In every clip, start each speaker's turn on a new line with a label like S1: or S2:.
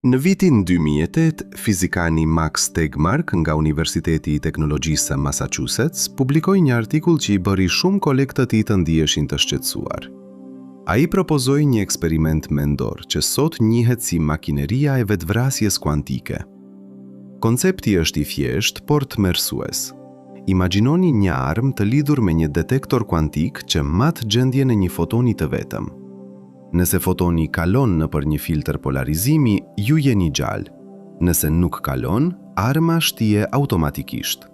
S1: Në vitin 2008, fizikani Max Tegmark nga Universiteti i Teknologjisë së Massachusetts publikoi një artikull që i bëri shumë kolegë të tij të ndiheshin të shqetësuar. Ai propozoi një eksperiment mendor që sot njihet si makineria e vetvrasjes kuantike. Koncepti është i thjeshtë, por tmerrsues. Imagjinoni një armë të lidhur me një detektor kuantik që mat gjendjen e një fotoni të vetëm. Nëse fotoni kalon nëpër një filtr polarizimi, ju jeni gjallë. Nëse nuk kalon, arma shtie automatikisht.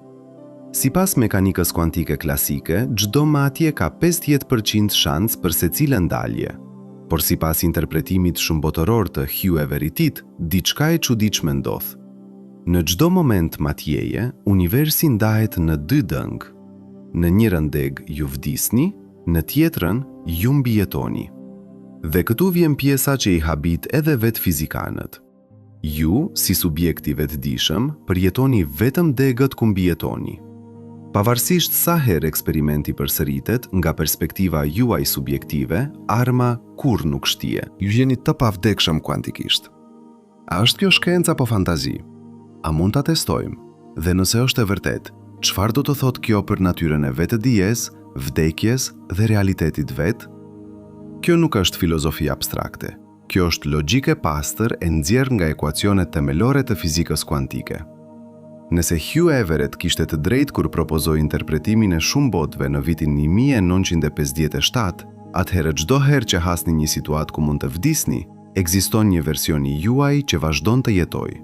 S1: Sipas mekanikës kuantike klasike, çdo matje ka 50% shans për secilën dalje. Por sipas interpretimit shumëbotëror të Hugh Everettit, diçka e çuditshme ndodh. Në çdo moment matjeje, universi ndahet në dy dëng. Në njërin deg ju vdisni, në tjetrën ju mbijetoni. Dhe këtu vjen pjesa që i habit edhe vetë fizikanët. Ju, si subjekti vetëdijshëm, përjetoni vetëm degët ku mbijetoni. Pavarësisht sa herë eksperimenti përsëritet, nga perspektiva juaj subjektive, arma kur nuk shtije.
S2: Ju jeni të pavdekshëm kuantikisht. A është kjo shkenca apo fantazi? A mund ta testojmë? Dhe nëse është e vërtet, çfarë do të thotë kjo për natyrën e vetëdijes, vdekjes dhe realitetit vetë? Kjo nuk është filozofi abstrakte. Kjo është logjike pastër e nxjerrë nga ekuacionet themelore të fizikës kuantike. Nëse Hugh Everett kishte të drejtë kur propozoi interpretimin e shumë botëve në vitin 1957, atëherë çdo herë që hasni një situatë ku mund të vdisni, ekziston një version i juaj që vazhdon të jetojë.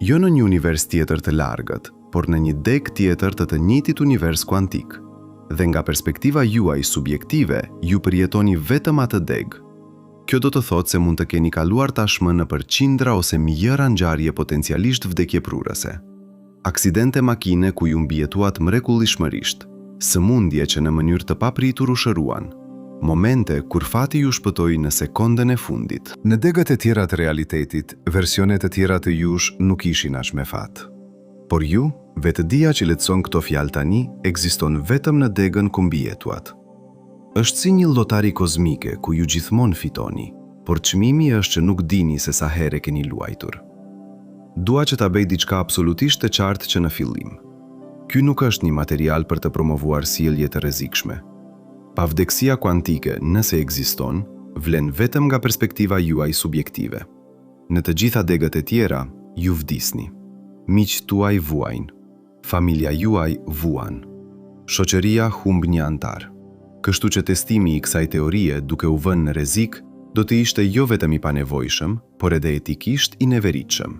S2: Jo në një univers tjetër të largët, por në një deg tjetër të njëjtit univers kuantik. Dhe nga perspektiva juaj subjektive, ju përjetoni vetëm atë deg. Kjo do të thotë se mund të keni kaluar tashmë nëpër qindra ose mijëra ngjarje potencialisht vdekjeprurëse. Aksidente makine ku ju mbijetuat mrekullueshmërisht, sëmundje që në mënyrë të papritur u shëruan, momente kur fati ju shpëtoi në sekondën e fundit.
S1: Në degët e tjera të realitetit, versionet e tjera të jush nuk ishin as me fat. Por ju, vetëdia që letëson këto fjalë tani, ekziston vetëm në degën ku mbijetuat. Është si një llotari kozmike ku ju gjithmonë fitoni, por çmimi është që nuk dini se sa herë keni luajtur. Dua që ta bëj diçka absolutisht të qartë që në fillim. Ky nuk është një material për të promovuar sjellje të rrezikshme. Pavdekësia kuantike, nëse ekziston, vlen vetëm nga perspektiva juaj subjektive. Në të gjitha degët e tjera, ju vdisni. Miqtë tuaj vuajnë, familja juaj vuan, shoqëria humb një antar. Kështu që testimi i kësaj teorie, duke u vënë në rrezik, do të ishte jo vetëm i panevojshëm, por edhe etikisht i neveritshëm.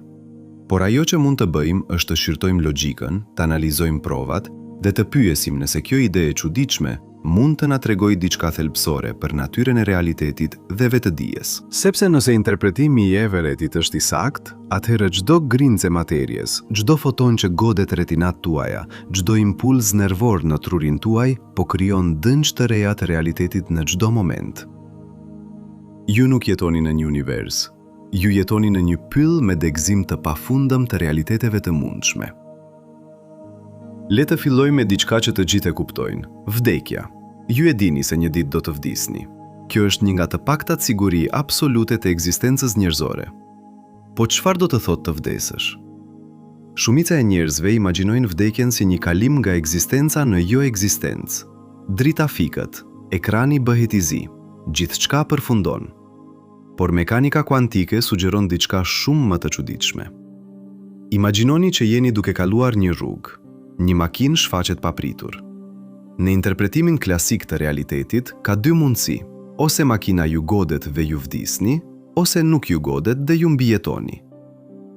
S1: Por ajo që mund të bëjmë është të shqyrtojmë logjikën, të analizojmë provat dhe të pyesim nëse kjo ide e çuditshme mund të na tregojë diçka thelbësore për natyrën e realitetit dhe vetëdijes. Sepse nëse interpretimi i Everettit është i saktë, atëherë çdo grimcë materjes, çdo foton që godet retinat tuaja, çdo impuls nervor në trurin tuaj, po krijon dënç të reja të realitetit në çdo moment. Ju nuk jetoni në një univers, ju jetoni në një pyll me degëzim të pafundëm të realiteteve të mundshme. Le të fillojmë me diçka që të gjithë e kuptojnë, vdekja. Ju e dini se një ditë do të vdisni. Kjo është një nga të paktat siguri absolute të ekzistencës njerëzore. Po çfarë do të thotë të vdesësh? Shumica e njerëzve imagjinojnë vdekjen si një kalim nga ekzistenca në jo ekzistencë. Drita fikët, ekrani bëhet i zi, gjithçka përfundon. Por mekanika kuantike sugjeron diçka shumë më të çuditshme. Imagjinoni që jeni duke kaluar një rrugë. Një makinë shfaqet papritur. Në interpretimin klasik të realitetit, ka dy mundësi. Ose makina ju godet dhe ju vdisni, ose nuk ju godet dhe ju mbijetoni.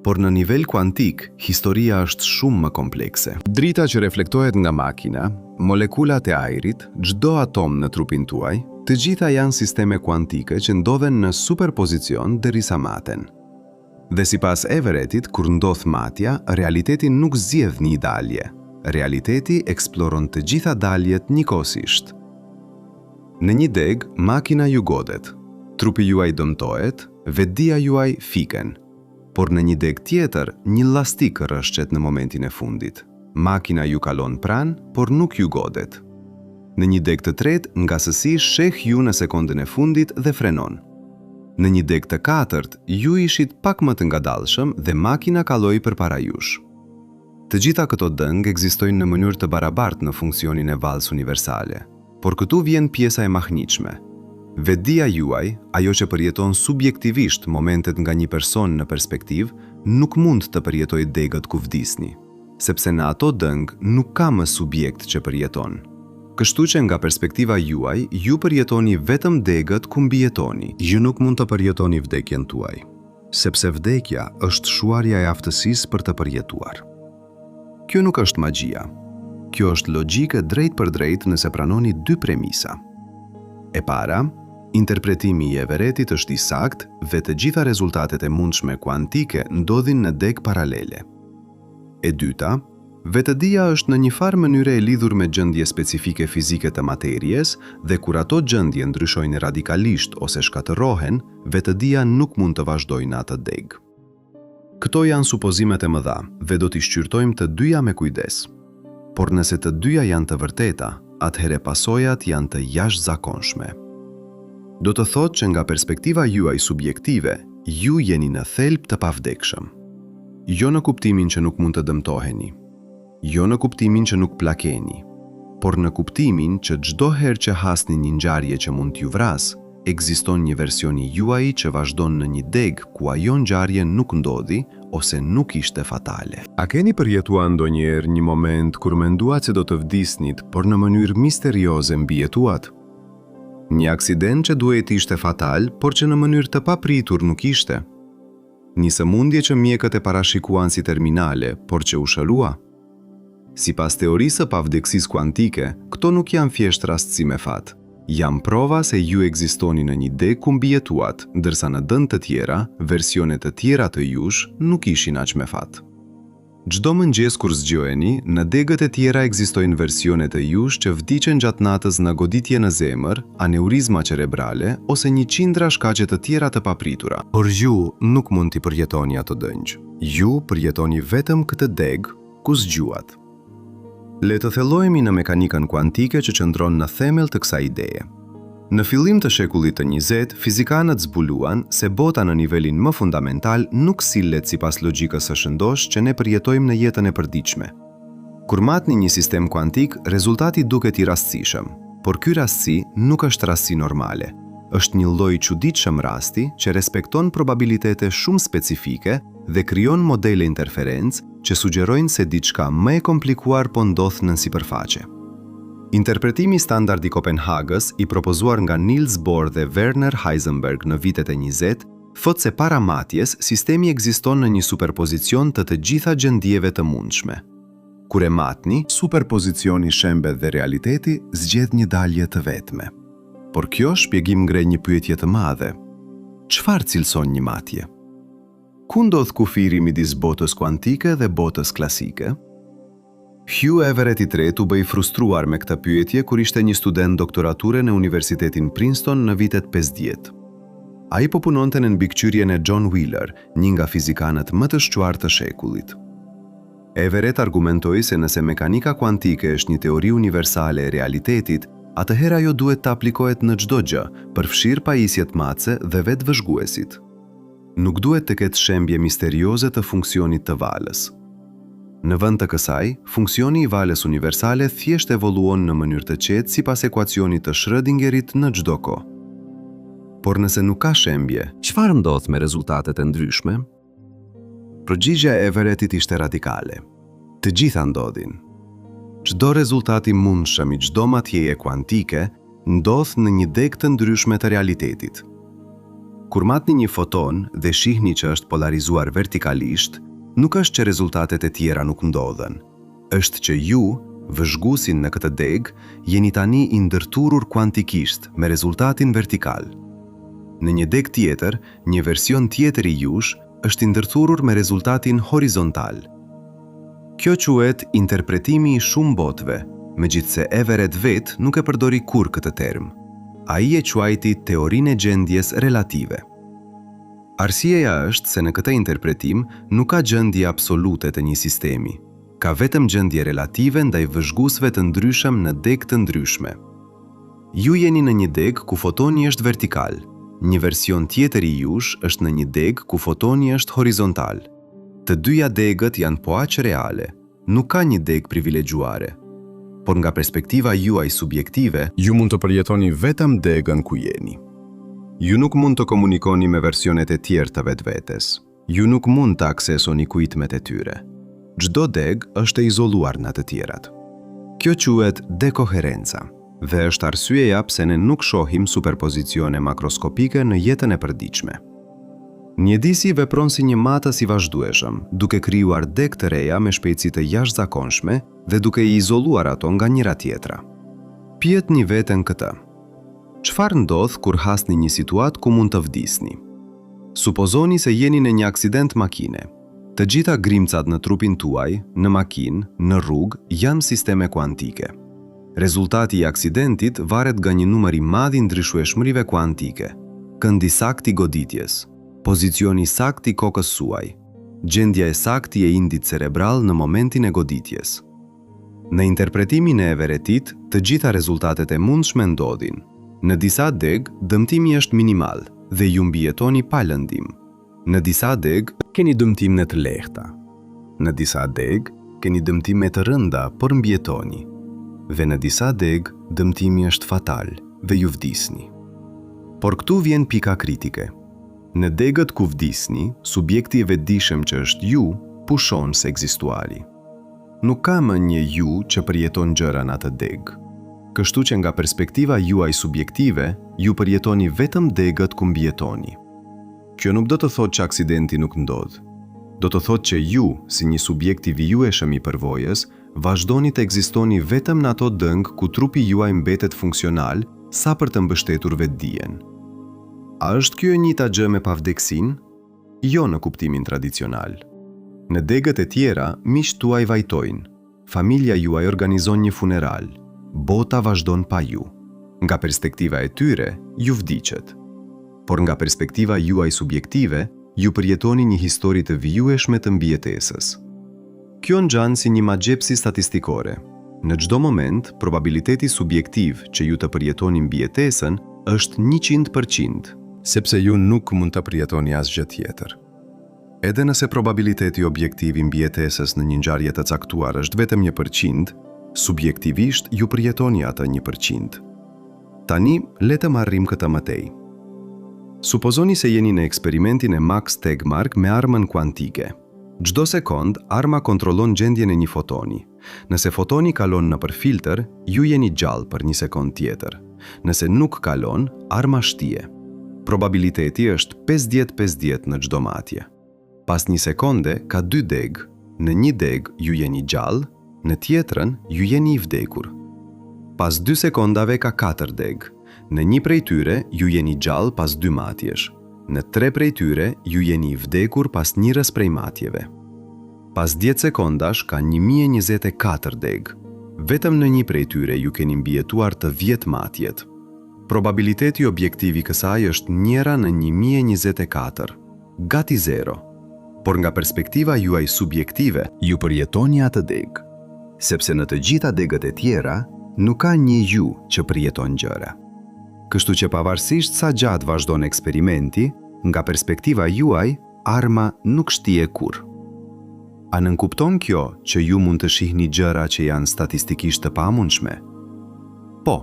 S1: Por në nivel kuantik, historia është shumë më komplekse. Drita që reflektohet nga makina, molekulat e ajrit, çdo atom në trupin tuaj, të gjitha janë sisteme kuantike që ndodhen në superpozicion derisa maten. Dhe sipas Everettit, kur ndodh matja, realiteti nuk zgjedh një dalje. Realiteti eksploron të gjitha daljet njëkohësisht. Në një deg, makina ju godet, trupi juaj dëmtohet, vetdia juaj fiken. Por në një deg tjetër, një llastik rrëshqet në momentin e fundit. Makina ju kalon pranë, por nuk ju godet. Në një deg të tretë, nga sësi sheh ju në sekondën e fundit dhe frenon. Në një deg të katërt, ju ishit pak më të ngadalshëm dhe makina kaloi përpara jush. Të gjitha këto dëng ekzistojnë në mënyrë të barabartë në funksionin e valës universale, por këtu vjen pjesa e mahniqme. Vetdia juaj, ajo që përjeton subjektivisht momentet nga një person në perspektiv, nuk mund të përjetoj degët ku vdisni, sepse në ato dëng nuk ka më subjekt që përjeton. Kështu që nga perspektiva juaj, ju përjetoni vetëm degët ku mbijetoni.
S2: Ju nuk mund të përjetoni vdekjen tuaj, sepse vdekja është shuarja e aftësisë për të përjetuar. Kjo nuk është magjia. Kjo është logjike drejt për drejt nëse pranoni dy premisa. E para, interpretimi i Everettit është i saktë dhe të gjitha rezultatet e mundshme kuantike ndodhin në deg paralele. E dyta, vetëdia është në një farë mënyre e lidhur me gjendje specifike fizike të materjes dhe kur ato gjendje ndryshojnë radikalisht ose shkatërrohen, vetëdia nuk mund të vazhdojë në atë deg. Këto janë supozimet e mëdha dhe do t'i shqyrtojmë të dyja me kujdes. Por nëse të dyja janë të vërteta, atëhere pasojat janë të jashtëzakonshme. Do të thotë që nga perspektiva juaj subjektive, ju jeni në thelb të pavdekshëm. Jo në kuptimin që nuk mund të dëmtoheni, jo në kuptimin që nuk plakeni, por në kuptimin që çdo herë që hasni një ngjarje që mund t'ju vras, ekziston një versioni juaj që vazhdon në një deg ku ajo ngjarje nuk ndodhi ose nuk ishte fatale.
S1: A keni përjetuar ndonjëherë një moment kur menduat se do të vdisnit, por në mënyrë misterioze mbijetuat? Një aksident që duhet ishte fatal, por që në mënyrë të papritur nuk ishte? Një sëmundje që mjekët e parashikuan si terminale, por që u shërua? Sipas teorisë së pavdekësisë kuantike, këto nuk janë thjesht rastësi me fat. Janë prova se ju ekzistoni në një deg ku mbijetuat, ndërsa në dënd të tjera, versionet të tjera të jush nuk ishin aq me fat. Çdo mëngjes kur zgjoheni, në degët e tjera ekzistojnë versione të jush që vdiqen gjatë natës në goditje në zemër, aneurizma cerebrale ose një qindra shkaqe të tjera të papritura.
S2: Por ju nuk mund t'i përjetoni ato dëngj. Ju përjetoni vetëm këtë deg ku zgjuat.
S1: Le të thellojmë në mekanikën kuantike që qëndron në themel të kësaj ideje. Në fillim të shekullit të 20, fizikanët zbuluan se bota në nivelin më fundamental nuk sillet sipas logjikës së shëndosh që ne përjetojmë në jetën e përditshme. Kur matni një sistem kuantik, rezultati duket i rastësishëm, por ky rastësi nuk është rastësi normale. Është një lloj çuditshëm rasti që respekton probabilitete shumë specifike dhe krijon modele interferencë që sugjerojnë se diçka më e komplikuar po ndodh nën sipërfaqe. Interpretimi standard i Kopenhagës, i propozuar nga Niels Bohr dhe Werner Heisenberg në vitet e 20, thot se para matjes, sistemi ekziston në një superpozicion të gjitha gjendjeve të mundshme. Kur e matni, superpozicioni shembe dhe realiteti zgjedh një dalje të vetme. Por kjo shpjegim ngre një pyetje të madhe. Çfarë cilëson një matje? Ku ndodh kufiri midis botës kuantike dhe botës klasike? Hugh Everett i tretë u bëi frustruar me këtë pyetje kur ishte një student doktorature në Universitetin Princeton në vitet 50. Ai po punonte në mbikëqyrjen e John Wheeler, një nga fizikanët më të shquar të shekullit. Everett argumentoi se nëse mekanika kuantike është një teori universale e realitetit, atëherë ajo duhet të aplikohet në çdo gjë, përfshirë pajisjet matse dhe vetë vëzhguesit. Nuk duhet të ketë shembje misterioze të funksionit të valës. Në vend të kësaj, funksioni i valës universale thjesht evoluon në mënyrë të qetë sipas ekuacionit të Schrödingerit në çdo kohë. Por nëse nuk ka shembje, çfarë ndodh me rezultatet e ndryshme? Përgjigjja e Everettit ishte radikale. Të gjitha ndodhin. Çdo rezultat i mundshëm i çdo matjeje kuantike ndodh në një deg të ndryshme të realitetit. Kur matni një foton dhe shihni që është polarizuar vertikalisht, nuk është që rezultatet e tjera nuk ndodhen. Është që ju, vëzhguesin në këtë deg, jeni tani i ndërturur kuantikisht me rezultatin vertikal. Në një deg tjetër, një version tjetër i jush është i ndërturur me rezultatin horizontal. Kjo quhet interpretimi i shumë botëve, megjithse Everett vet nuk e përdori kurrë këtë term. Ai e quajti teorinë e gjendjes relative. Arsyeja është se në këtë interpretim nuk ka gjendje absolute të një sistemi. Ka vetëm gjendje relative ndaj vëzhguesve të ndryshëm në deg të ndryshme. Ju jeni në një deg ku fotoni është vertikal,
S2: një version tjetër i jush është në një degë ku fotoni është horizontal. Të dyja degët janë po aq reale, nuk ka një degë privilegjuare. Por nga perspektiva juaj subjektive,
S1: ju mund të përjetoni vetëm degën ku jeni. Ju nuk mund të komunikoni me versionet e tjerë të vetvetes. Ju nuk mund të aksesoni kujtmet e tyre. Çdo degë është e izoluar nga të tjerat. Kjo quhet dekoherenca dhe është arsyeja pse ne nuk shohim superpozicione makroskopike në jetën e përditshme. Mjedisi vepron si një matës i vazhdueshëm, duke krijuar degë të reja me shpejtësi të jashtëzakonshme dhe duke i izoluar ato nga njëra tjetra. Pyetni veten këtë. Çfarë ndodh kur hasni një situatë ku mund të vdisni? Supozoni se jeni në një aksident makine. Të gjitha grimcat në trupin tuaj, në makinë, në rrugë, janë sisteme kuantike. Rezultati i aksidentit varet nga një numër i madh i ndryshueshmërive kuantike, këndi saktë i goditjes, pozicioni saktë i kokës suaj, gjendja e saktë e indit cerebral në momentin e goditjes. Në interpretimin e Everettit, të gjitha rezultatet e mundshme ndodhin. Në disa degë, dëmtimi është minimal dhe ju mbijetoni pa lëndim. Në disa degë, keni dëmtime të lehta. Në disa degë, keni dëmtime të rënda, por mbijetoni. Dhe në disa degë, dëmtimi është fatal dhe ju vdisni. Por këtu vjen pika kritike. Në degët ku vdisni, subjekti i vetëdijshëm që është ju, pushon se ekzistuari. Nuk ka më një ju që përjeton gjëra në atë degë. Kështu që nga perspektiva juaj subjektive, ju përjetoni vetëm degët ku mbijetoni. Kjo nuk do të thotë që aksidenti nuk ndodh. Do të thotë që ju, si një subjekt i vijueshëm i përvojës, vazhdoni të ekzistoni vetëm në ato dëngë ku trupi juaj mbetet funksional sa për të mbështetur vetdijen. A është kjo e njëjta gjë me pavdeksin? Jo në kuptimin tradicional. Në degët e tjera, miqtë tuaj vajtojnë, familja juaj organizon një funeral, bota vazhdon pa ju. Nga perspektiva e tyre, ju vdiqet. Por nga perspektiva juaj subjektive, ju përjetoni një histori të vijueshme të mbijetesës. Kjo ngjan si një magjepsi statistikore. Në çdo moment, probabiliteti subjektiv që ju të përjetoni mbijetesën është 100%, sepse ju nuk mund të përjetoni asgjë tjetër. Edhe nëse probabiliteti objektiv i mbijetesës në një ngjarje të caktuar është vetëm 1%, subjektivisht ju përjetoni atë 1%. Tani, le të marrim këtë mëtej. Supozoni se jeni në eksperimentin e Max Tegmark me armën kuantike. Çdo sekond, arma kontrollon gjendjen e një fotoni. Nëse fotoni kalon nëpër filtr, ju jeni gjallë për një sekond tjetër. Nëse nuk kalon, arma shtie. Probabiliteti është 50-50 në çdo matje. Pas një sekonde, ka 2 degë. Në një degë ju jeni gjallë, në tjetrën ju jeni i vdekur. Pas 2 sekondave ka 4 degë. Në një prej tyre ju jeni gjallë pas 2 matjesh. Në 3 prej tyre ju jeni i vdekur pas njërës prej matjeve. Pas 10 sekondash ka 1024 degë. Vetëm në një prej tyre ju keni mbijetuar të 10 matjet. Probabiliteti objektiv i kësaj është 1 në 1024, gati 0. Por nga perspektiva juaj subjektive, ju përjetoni atë degë. Sepse në të gjitha degët e tjera, nuk ka një ju që përjeton gjëra. Kështu që pavarësisht sa gjatë vazhdon eksperimenti, nga perspektiva juaj, arma nuk shtie kur. A nënkupton kjo që ju mund të shihni gjëra që janë statistikisht të pamundshme? Po,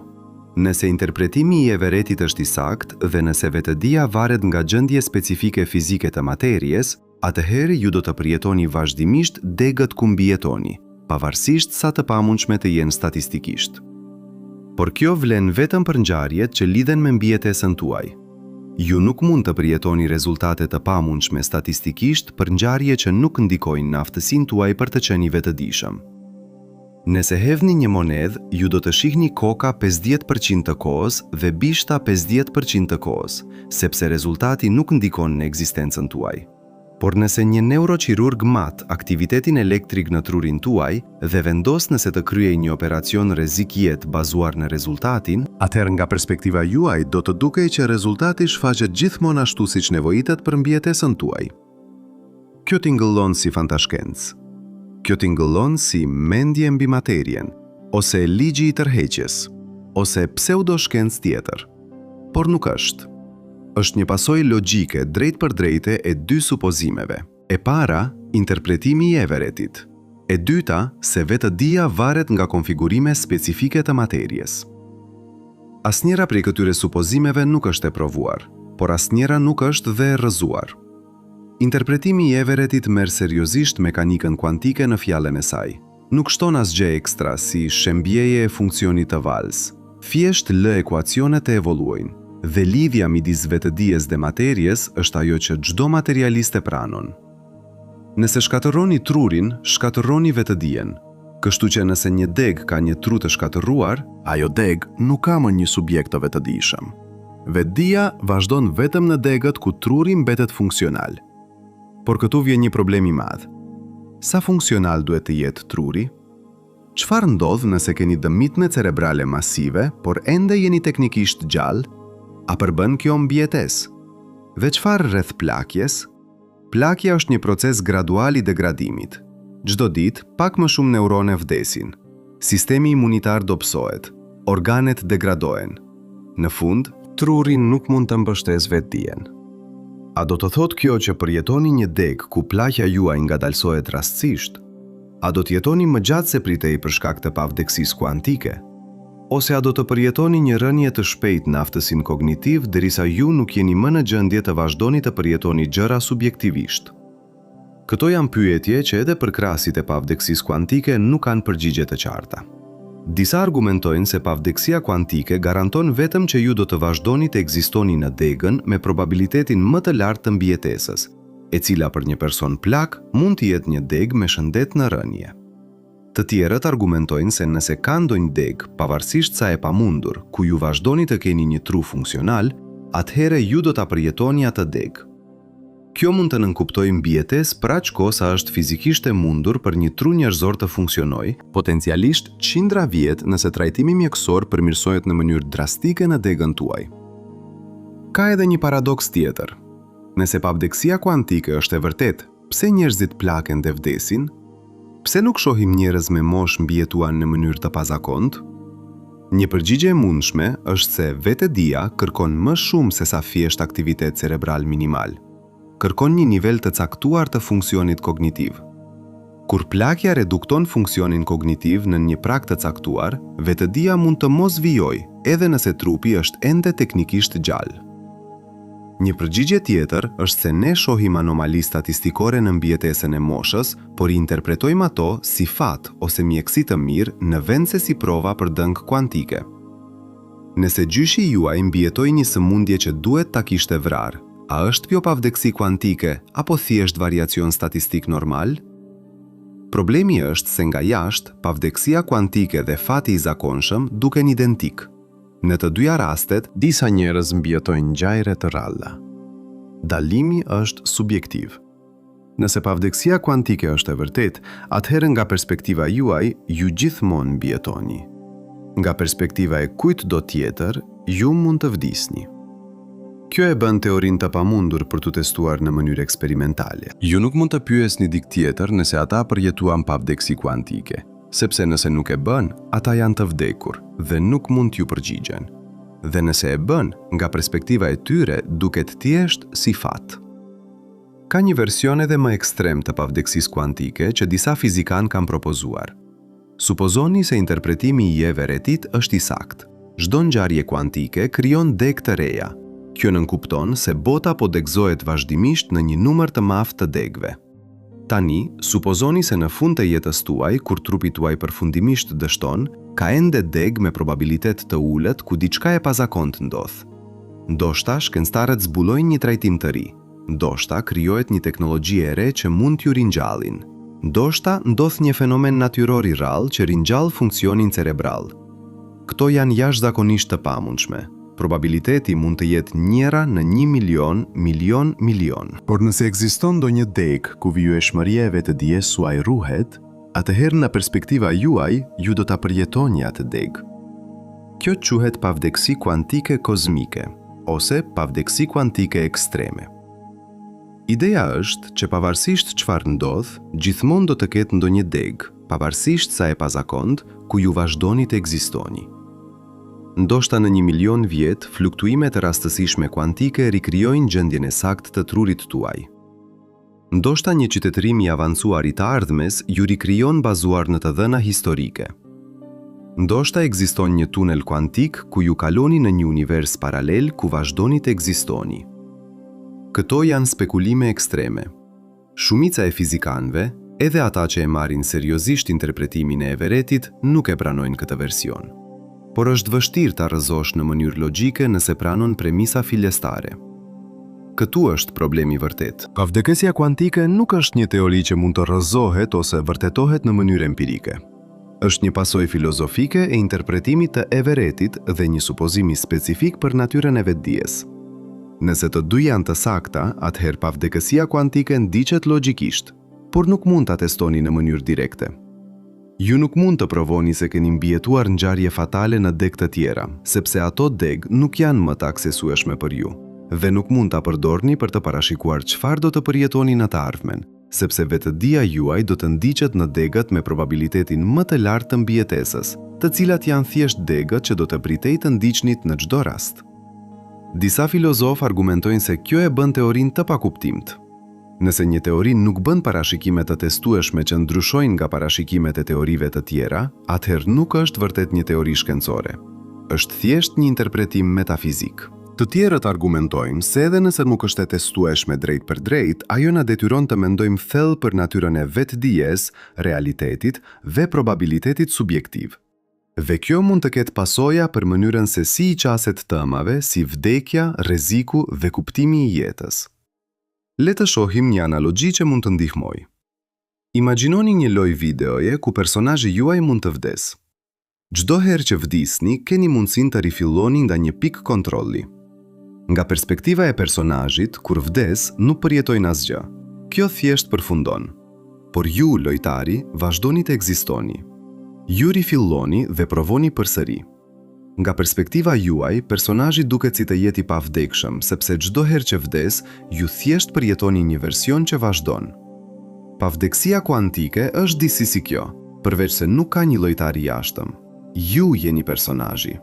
S1: nëse interpretimi i Everettit është i saktë dhe nëse vetëdia varet nga gjendje specifike fizike të materjes, atëherë ju do të përjetoni vazhdimisht degët ku mbijetoni, pavarësisht sa të pamundshme të jenë statistikisht. Por kjo vlen vetëm për ngjarjet që lidhen me mbijetesën tuaj. Ju nuk mund të përjetoni rezultate të pamundshme statistikisht për ngjarje që nuk ndikojnë në aftësinë tuaj për të qenë i vetëdijshëm. Nëse hedhni një monedhë, ju do të shihni koka 50% të kohës dhe bishta 50% të kohës, sepse rezultati nuk ndikon në ekzistencën tuaj. Por nëse një neurochirurg mat aktivitetin elektrik në trurin tuaj dhe vendos nëse të kryej një operacion rrezik jetë bazuar në rezultatin, atëherë nga perspektiva juaj do të dukej që rezultati shfaqet gjithmonë ashtu siç nevojitet për mbijetesën tuaj. Kjo tingëllon si fantashkencë. Kjo tingëllon si mendje mbi materien, ose ligji i tërheqjes, ose pseudoshkencë tjetër. Por nuk është.
S2: është një pasojë logjike drejt për drejte e dy supozimeve. E para, interpretimi i Everettit. E dyta, se vetëdia varet nga konfigurime specifike të materjes. Asnjëra prej këtyre supozimeve nuk është e provuar, por asnjëra nuk është dhe e rrëzuar. Interpretimi i Everettit merr seriozisht mekanikën kuantike në fjalën e saj. Nuk shton asgjë ekstra si shembjeje e funksionit të Valls. Thjesht lë ekuacionet të evoluojnë, dhe lidhja midis vetëdijes dhe materjes është ajo që çdo materialist e pranon. Nëse shkatërroni trurin, shkatërroni vetëdijen. Kështu që nëse një deg ka një tru të shkatërruar, ajo deg nuk ka më një subjekt të vetëdijshëm. Vetëdia vazhdon vetëm në degët ku truri mbetet funksional. Por këtu vjen një problem i madh. Sa funksional duhet të jetë truri? Çfarë ndodh nëse keni dëmitme cerebrale masive, por ende jeni teknikisht gjallë? A përbën kjo mbijetesë? Dhe çfarë rreth plakjes? Plakja është një proces gradual i degradimit. Çdo ditë, pak më shumë neurone vdesin. Sistemi imunitar dobësohet. Organet degradohen. Në fund, truri nuk mund të mbështesë vetëdijen. A do të thotë kjo që përjetoni një deg ku plakja juaj ngadalsohet rastësisht? A do të jetoni më gjatë se pritej për shkak të pavdeksisë kuantike? Ose a do të përjetoni një rënje të shpejtë në aftësinë kognitiv derisa ju nuk jeni më në gjendje të vazhdoni të përjetoni gjëra subjektivisht? Këto janë pyetje që edhe për krahasit e pavdeksisë kuantike nuk kanë përgjigje të qarta. Disa argumentojnë se pavdeksia kuantike garanton vetëm që ju do të vazhdoni të ekzistoni në degën me probabilitetin më të lartë të mbijetesës, e cila për një person plak mund të jetë një deg me shëndet në rënje. Të tjerët argumentojnë se nëse ka ndonjë deg, pavarësisht sa e pamundur, ku ju vazhdoni të keni një tru funksional, atëhere ju do ta përjetoni atë deg. Kjo mund të nënkuptojë mbijetesë për aq kohë sa është fizikisht e mundur për një tru njerëzor të funksionojë, potencialisht qindra vjet nëse trajtimi mjekësor përmirësohet në mënyrë drastike në degën tuaj. Ka edhe një paradoks tjetër. Nëse pavdeksia kuantike është e vërtetë, pse njerëzit plaken dhe vdesin? Pse nuk shohim njerëz me moshë mbijetuan në mënyrë të pazakontë? Një përgjigje e mundshme është se vetëdia kërkon më shumë se sa thjesht aktivitet cerebral minimal. Kërkon një nivel të caktuar të funksionit kognitiv. Kur plakja redukton funksionin kognitiv në një prag të caktuar, vetëdia mund të mos vijojë, edhe nëse trupi është ende teknikisht gjallë. Një përgjigje tjetër është se ne shohim anomali statistikore në mbijetesën e moshës, por i interpretojmë ato si fat ose mjekësi të mirë në vend se si prova për dëng kuantike. Nëse gjyshi juaj mbijetoi një sëmundje që duhet ta kishte vrarë, a është kjo pavdeksi kuantike apo thjesht variacion statistik normal? Problemi është se nga jashtë, pavdeksia kuantike dhe fati i zakonshëm duken identik. Në të dyja rastet, disa njerëz mbijetojnë ngjarje të rralla. Dallimi është subjektiv. Nëse pavdeksia kuantike është e vërtetë, atëherë nga perspektiva juaj, ju gjithmonë mbijetoni. Nga perspektiva e kujt do tjetër, ju mund të vdisni. Kjo e bën teorinë të pamundur për të testuar në mënyrë eksperimentale. Ju nuk mund të pyesni dikë tjetër nëse ata përjetuan pavdeksi kuantike, sepse nëse nuk e bën, ata janë të vdekur dhe nuk mund t'ju përgjigjen. Dhe nëse e bën, nga perspektiva e tyre duket thjesht si fat. Ka një version edhe më ekstrem të pavdeksisë kuantike që disa fizikan kanë propozuar. Supozoni se interpretimi i Everettit është i saktë. Çdo ngjarje kuantike krijon deg të reja. Kjo nënkupton se bota po degëzohet vazhdimisht në një numër të madh të degëve. Tani, supozoni se në fund të jetës tuaj, kur trupi tuaj përfundimisht dështon, ka ende degë me probabilitet të ulët ku diçka e pazakontë ndodh. Ndoshta shkencëtarët zbulojnë një trajtim të ri. Ndoshta krijohet një teknologji e re që mund t'ju ringjallin. Ndoshta ndodh një fenomen natyror i rrallë që ringjall funksionin cerebral. Këto janë jashtëzakonisht të pamundshme. Probabiliteti mund të jetë njëra në 1 milion. Por nëse ekziston ndonjë degë ku vijshmëria e vetëdijes suaj ruhet, atëherë në perspektiva juaj, ju do ta përjetoni atë degë. Kjo quhet pavdeksi kuantike kozmike, ose pavdeksi kuantike ekstreme. Ideja është që pavarësisht çfarë ndodh, gjithmonë do të ketë ndonjë degë, pavarësisht sa e pazakontë, ku ju vazhdoni të ekzistoni. ndoshta në 1 milion vjet, fluktuimet e rastësishme kuantike rikrijojnë gjendjen e saktë të trurit tuaj. Ndoshta një qytetërim i avancuar i të ardhmes ju rikrijon bazuar në të dhëna historike. Ndoshta ekziston një tunel kuantik ku ju kaloni në një univers paralel ku vazhdoni të ekzistoni. Këto janë spekulime ekstreme. Shumica e fizikanëve, edhe ata që e marrin seriozisht interpretimin e Everettit, nuk e pranojnë këtë version. Por është vështirë ta rrëzosh në mënyrë logjike nëse pranon premisa filestare. Këtu është problemi vërtet.
S1: Pavdekësia kuantike nuk është një teori që mund të rrëzohet ose vërtetohet në mënyrë empirike. Është një pasojë filozofike e interpretimit të Everettit dhe një supozimi specifik për natyrën e vetdijes. Nëse të dy janë të sakta, atëherë pavdekësia kuantike ndiqet logjikisht, por nuk mund ta testoni në mënyrë direkte. Ju nuk mund të provoni se keni mbijetuar ngjarje fatale në deg të tjera, sepse ato deg nuk janë më të aksesueshme për ju, dhe nuk mund ta përdorni për të parashikuar çfarë do të përjetoni në të ardhmen, sepse vetëdia juaj do të ndiqet në degët me probabilitetin më të lartë të mbijetesës, të cilat janë thjesht degët që do të pritej të ndiqnit në çdo rast. Disa filozofë argumentojnë se kjo e bën teorinë të pakuptimt. Nëse një teori nuk bën parashikime të testueshme që ndryshojnë nga parashikimet e teorive të tjera, atëherë nuk është vërtet një teori shkencore. Është thjesht një interpretim metafizik. Të tjerët argumentojnë se edhe nëse nuk është e testueshme drejt për drejt, ajo na detyron të mendojmë thellë për natyrën e vetdijes, realitetit dhe probabilitetit subjektiv. Dhe kjo mund të ketë pasoja për mënyrën se si i qaset tëmave, si vdekja, rreziku dhe kuptimi i jetës. Le të shohim një analogji që mund të ndihmojë. Imagjinoni një lojë videoje ku personazhi juaj mund të vdes. Çdo herë që vdisni, keni mundësinë të rifilloni nga një pik kontrolli. Nga perspektiva e personazhit, kur vdes, nuk përjetojnë asgjë. Kjo thjesht përfundon. Por ju, lojtari, vazhdoni të ekzistoni. Ju rifilloni dhe provoni përsëri. Nga perspektiva juaj, personazhi duket si të jetë i pavdekshëm, sepse çdo herë që vdes, ju thjesht përjetoni një version që vazhdon. Pavdekësia kuantike është disi si kjo, përveç se nuk ka një lojtar i jashtëm. Ju jeni personazhi.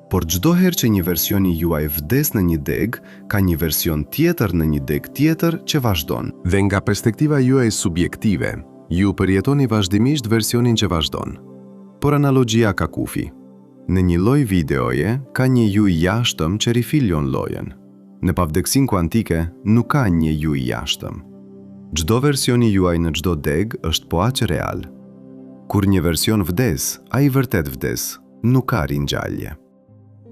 S1: Por çdo herë që një version i juaj vdes në një deg, ka një version tjetër në një deg tjetër që vazhdon.
S2: Dhe nga perspektiva juaj subjektive, ju përjetoni vazhdimisht versionin që vazhdon. Por analogjia ka kufi. Në një lojë videoje, ka një ju i jashtëm që rifillon lojën. Në pavdekësinë kuantike, nuk ka një ju i jashtëm. Çdo versioni juaj në çdo deg është po aq real. Kur një version vdes, ai vërtet vdes, nuk ka ringjallje.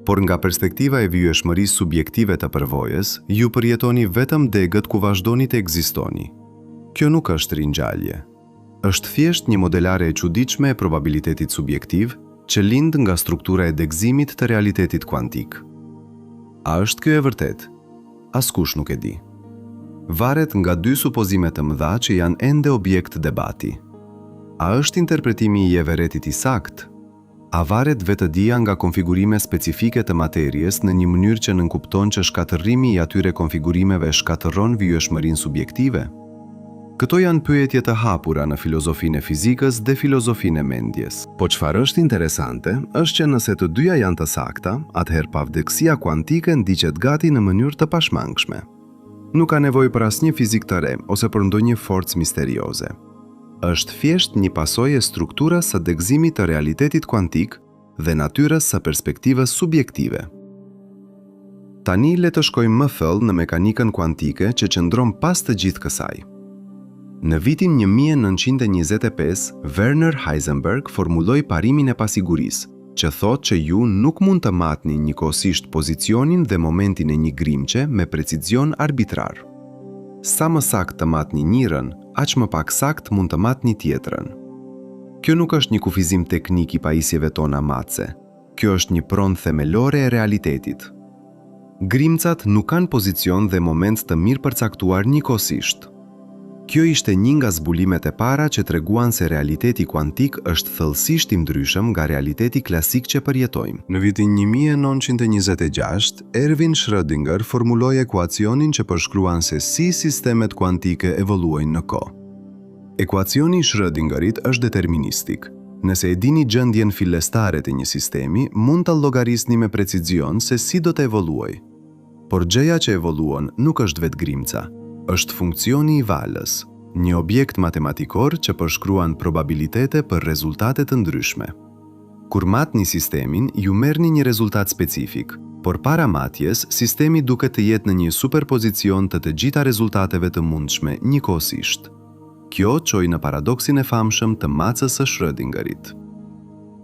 S2: Por nga perspektiva e vijshmërisë subjektive të përvojës, ju përjetoni vetëm degët ku vazhdoni të ekzistoni. Kjo nuk është ringjallje. Është thjesht një modelare e çuditshme e probabilitetit subjektiv që lind nga struktura e degëzimit të realitetit kuantik. A është kjo e vërtet? Askush nuk e di. Varet nga dy supozime të mëdha që janë ende objekt debati. A është interpretimi i Everettit i saktë? A varet vetëdia nga konfigurime specifike të materjes në një mënyrë që nënkupton që shkatërrimi i atyre konfigurimeve shkatërron vijshmërinë subjektive? Këto janë pyetje të hapura në filozofinë e fizikës dhe filozofinë e mendjes. Po çfarë është interesante, është që nëse të dyja janë të sakta, atëherë pavdekësia kuantike ndiqet gati në mënyrë të pashmangshme. Nuk ka nevojë për asnjë fizik të re ose për ndonjë forcë misterioze. Është thjesht një pasojë e strukturës së degëzimit të realitetit kuantik dhe natyrës së perspektivës subjektive. Tani le të shkojmë më thellë në mekanikën kuantike që qëndron pas të gjithë kësaj. Në vitin 1925, Werner Heisenberg formuloi parimin e pasigurisë, që thotë që ju nuk mund të matni njëkohësisht pozicionin dhe momentin e një grimçe me precicion arbitrar. Sa më sakt të matni njërin, aq më pak sakt mund të matni tjetrën. Kjo nuk është një kufizim teknik i pajisjeve tona matse. Kjo është një pronë themelore e realitetit. Grimcat nuk kanë pozicion dhe moment të mirë përcaktuar njëkohësisht. Kjo ishte një nga zbulimet e para që treguan se realiteti kuantik është thellësisht i ndryshëm nga realiteti klasik që përjetojmë. Në vitin 1926, Erwin Schrödinger formuloi ekuacionin që përshkruan se si sistemet kuantike evoluojnë në kohë. Ekuacioni i Schrödingerit është deterministik.
S1: Nëse e dini gjendjen fillestare të një sistemi, mund ta llogarisni me precisión se si do të evoluojë. Por gjëja që evoluon nuk është vetë grimca, është funksioni i valës, një objekt matematikor që përshkruan probabilitete për rezultate të ndryshme. Kur matni sistemin, ju merrni një rezultat specifik, por para matjes, sistemi duket të jetë në një superpozicion të të gjitha rezultateve të mundshme njëkohësisht. Kjo çoi në paradoksin e famshëm të macës së Schrödingerit.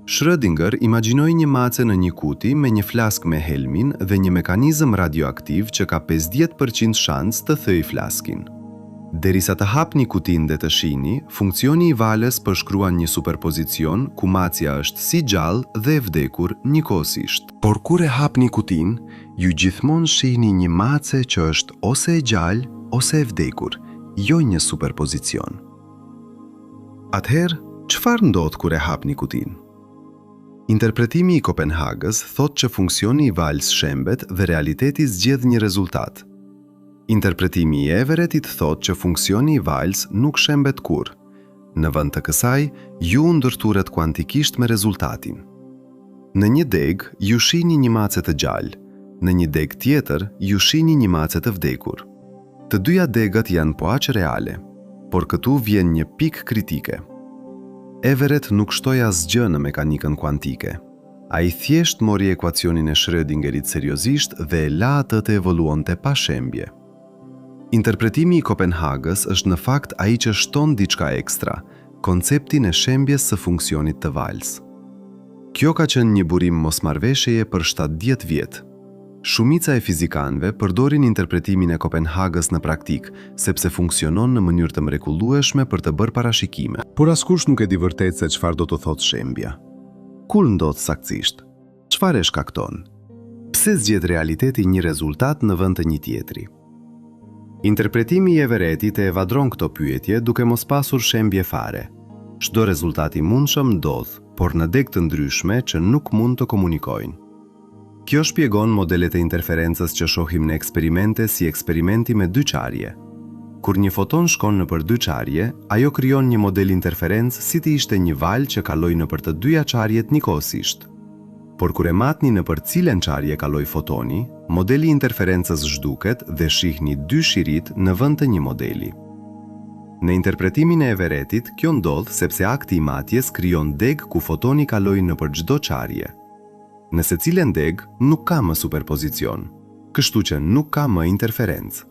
S1: Schrödinger imagjinoi një mace në një kuti me një flask me helmin dhe një mekanizëm radioaktiv që ka 50% shans të thëjë flaskin. Derisa të hapni kutin dhe të shihni, funksioni i valës përshkruan një superpozicion ku macja është si gjallë dhe e vdekur njëkohësisht. Por kur e hapni kutin, ju gjithmonë shihni një mace që është ose e gjallë ose e vdekur, jo një superpozicion. Atëherë, çfarë ndodh kur e hapni kutin? Interpretimi i Kopenhagës thot që funksioni i valës shembet dhe realiteti zgjedh një rezultat. Interpretimi i Everettit thot që funksioni i valës nuk shembet kurrë. Në vend të kësaj, ju ndërturet kuantikisht me rezultatin. Në një deg, ju shihni një mace të gjallë, në një deg tjetër, ju shihni një mace të vdekur. Të dyja degat janë po aq reale, por këtu vjen një pikë kritike. Everett nuk shtoi asgjë në mekanikën kuantike. Ai thjesht mori ekuacionin e Schrödingerit seriozisht dhe e la atë të evoluonte pa shembje. Interpretimi i Kopenhagës është në fakt ai që shton diçka ekstra, konceptin e shembjes së funksionit të valës. Kjo ka qenë një burim mosmarrveshjeje për 70 vjet. Shumica e fizikanëve përdorin interpretimin e Kopenhagës në praktik, sepse funksionon në mënyrë të mrekullueshme për të bërë parashikime. Por askush nuk e di vërtet se çfarë do të thotë shembja. Ku ndodh saktësisht? Çfarë e shkakton? Pse zgjedh realiteti një rezultat në vend të një tjetri? Interpretimi i Everettit e evadron këto pyetje duke mos pasur shembje fare. Çdo rezultat i mundshëm ndodh, por në deg të ndryshme që nuk mund të komunikojnë. Kjo shpjegon modelet e interferencës që shohim në eksperimente si eksperimenti me dyqarje. Kur një foton shkon nëpër dyqarje, ajo krijon një model interferencë si të ishte një valë që kaloi nëpër të dyja qarjet njëkohësisht. Por kur e matni nëpër cilën qarje kaloi fotoni, modeli i interferencës zhduket dhe shihni dy shirit në vend të një modeli. Në interpretimin e Everettit, kjo ndodh sepse akti i matjes krijon deg ku fotoni kaloi nëpër çdo qarje. Në secilën deg nuk ka më superpozicion, kështu që nuk ka më interferencë.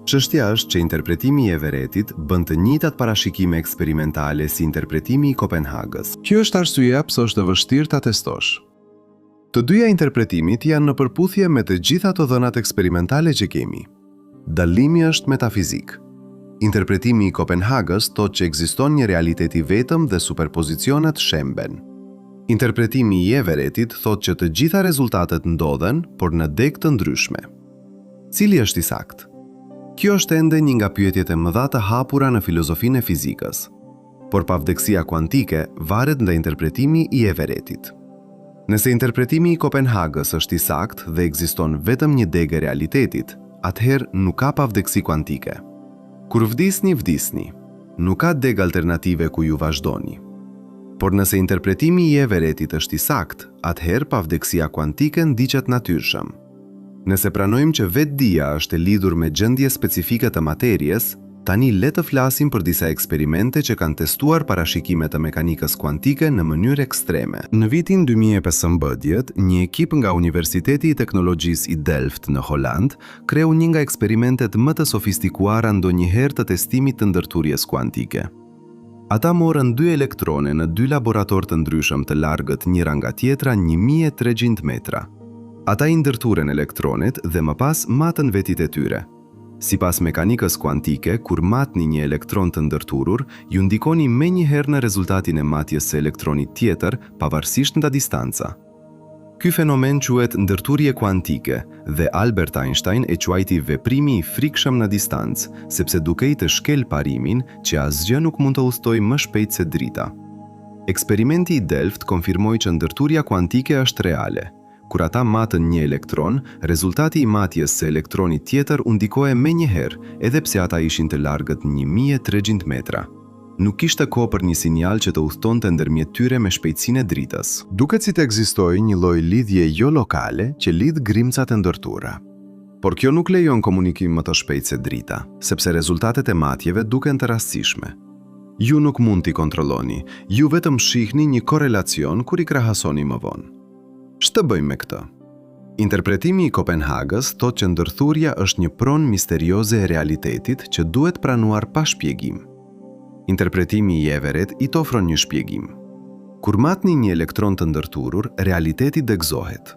S1: Çështja është që interpretimi i Everettit bën të njëjtat parashikime eksperimentale si interpretimi i Kopenhagës. Kjo është arsyeja pse është e vështirë ta testosh. Të dyja interpretimit janë në përputhje me të gjitha ato dhënat eksperimentale që kemi. Dallimi është metafizik. Interpretimi i Kopenhagës thotë që ekziston një realitet i vetëm dhe superpozicionet shemben. Interpretimi i Everettit thotë që të gjitha rezultatet ndodhen, por në deg të ndryshme. Cili është i saktë? Kjo është ende një nga pyetjet e mëdha të hapura në filozofinë e fizikës. Por pavdekësia kuantike varet nga interpretimi i Everettit. Nëse interpretimi i Kopenhagës është i saktë dhe ekziston vetëm një deg e realitetit, atëherë nuk ka pavdekësi kuantike. Kur vdisni, vdisni. Nuk ka deg alternative ku ju vazhdoni. Por nëse interpretimi i Everettit është i saktë, atëherë pavdekësia kuantike ndiqet natyrshëm. Nëse pranojmë që vetë dia është e lidhur me gjendje specifike të materjes, tani le të flasim për disa eksperimente që kanë testuar parashikimet e mekanikës kuantike në mënyrë ekstreme. Në vitin 2015, një ekip nga Universiteti i Teknologjisë i Delft në Holand kreu një nga eksperimentet më të sofistikuara ndonjëherë të testimit të ndërturjes kuantike. Ata morën 2 elektrone në 2 laborator të ndryshëm të largët njëra nga tjetra 1300 metra. Ata i ndërturen elektronet dhe më pas matën vetit e tyre. Sipas mekanikës kuantike, kur matni një elektron të ndërturur, ju ndikoni menjëherë në rezultatin e matjes së elektronit tjetër, pavarësisht nga distanca. Ky fenomen quhet ndërturje kuantike dhe Albert Einstein e quajti veprimi i frikshëm në distancë, sepse dukej të shkel parimin që asgjë nuk mund të udhtojë më shpejt se drita. Eksperimenti i Delft konfirmoi që ndërturja kuantike është reale. Kur ata matën një elektron, rezultati i matjes së elektronit tjetër u ndikohej menjëherë, edhe pse ata ishin të largët 1300 metra. Nuk kishte kohë për një sinjal që të udhëtonte ndërmjet tyre me shpejtësinë e dritës. Duket si të ekzistojë një lloj lidhje jo lokale që lidh grimcat e ndërtuara. Por kjo nuk lejon komunikim më të shpejtë se drita, sepse rezultatet e matjeve duken të rastësishme. Ju nuk mund t'i kontrolloni, ju vetëm shihni një korelacion kur i krahasoni më vonë. Ç'të bëjmë me këtë? Interpretimi i Kopenhagës thotë që ndërthurja është një pronë misterioze e realitetit që duhet pranuar pa shpjegim. Interpretimi i Everett i ofron një shpjegim. Kur matni një elektron të ndërturur, realiteti degëzohet.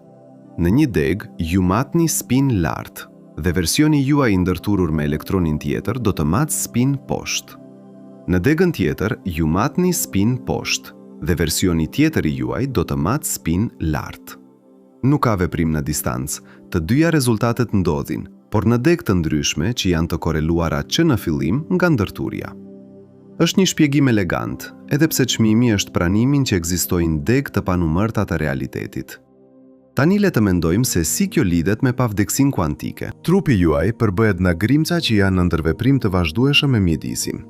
S1: Në një deg, ju matni spin lart, dhe versioni juaj i ndërturur me elektronin tjetër do të matë spin poshtë. Në degën tjetër, ju matni spin poshtë, dhe versioni tjetër i juaj do të matë spin lart. Nuk ka veprim në distancë, të dyja rezultatet ndodhin, por në degë të ndryshme që janë të korreluara që në fillim nga ndërturja. Është një shpjegim elegant, edhe pse çmimi është pranimin që ekzistojnë degë të panumërta të realitetit. Tani le të mendojmë se si kjo lidhet me pavdeksin kuantike. Trupi juaj përbëhet nga grimca që janë në ndërveprim të vazhdueshëm me mjedisin.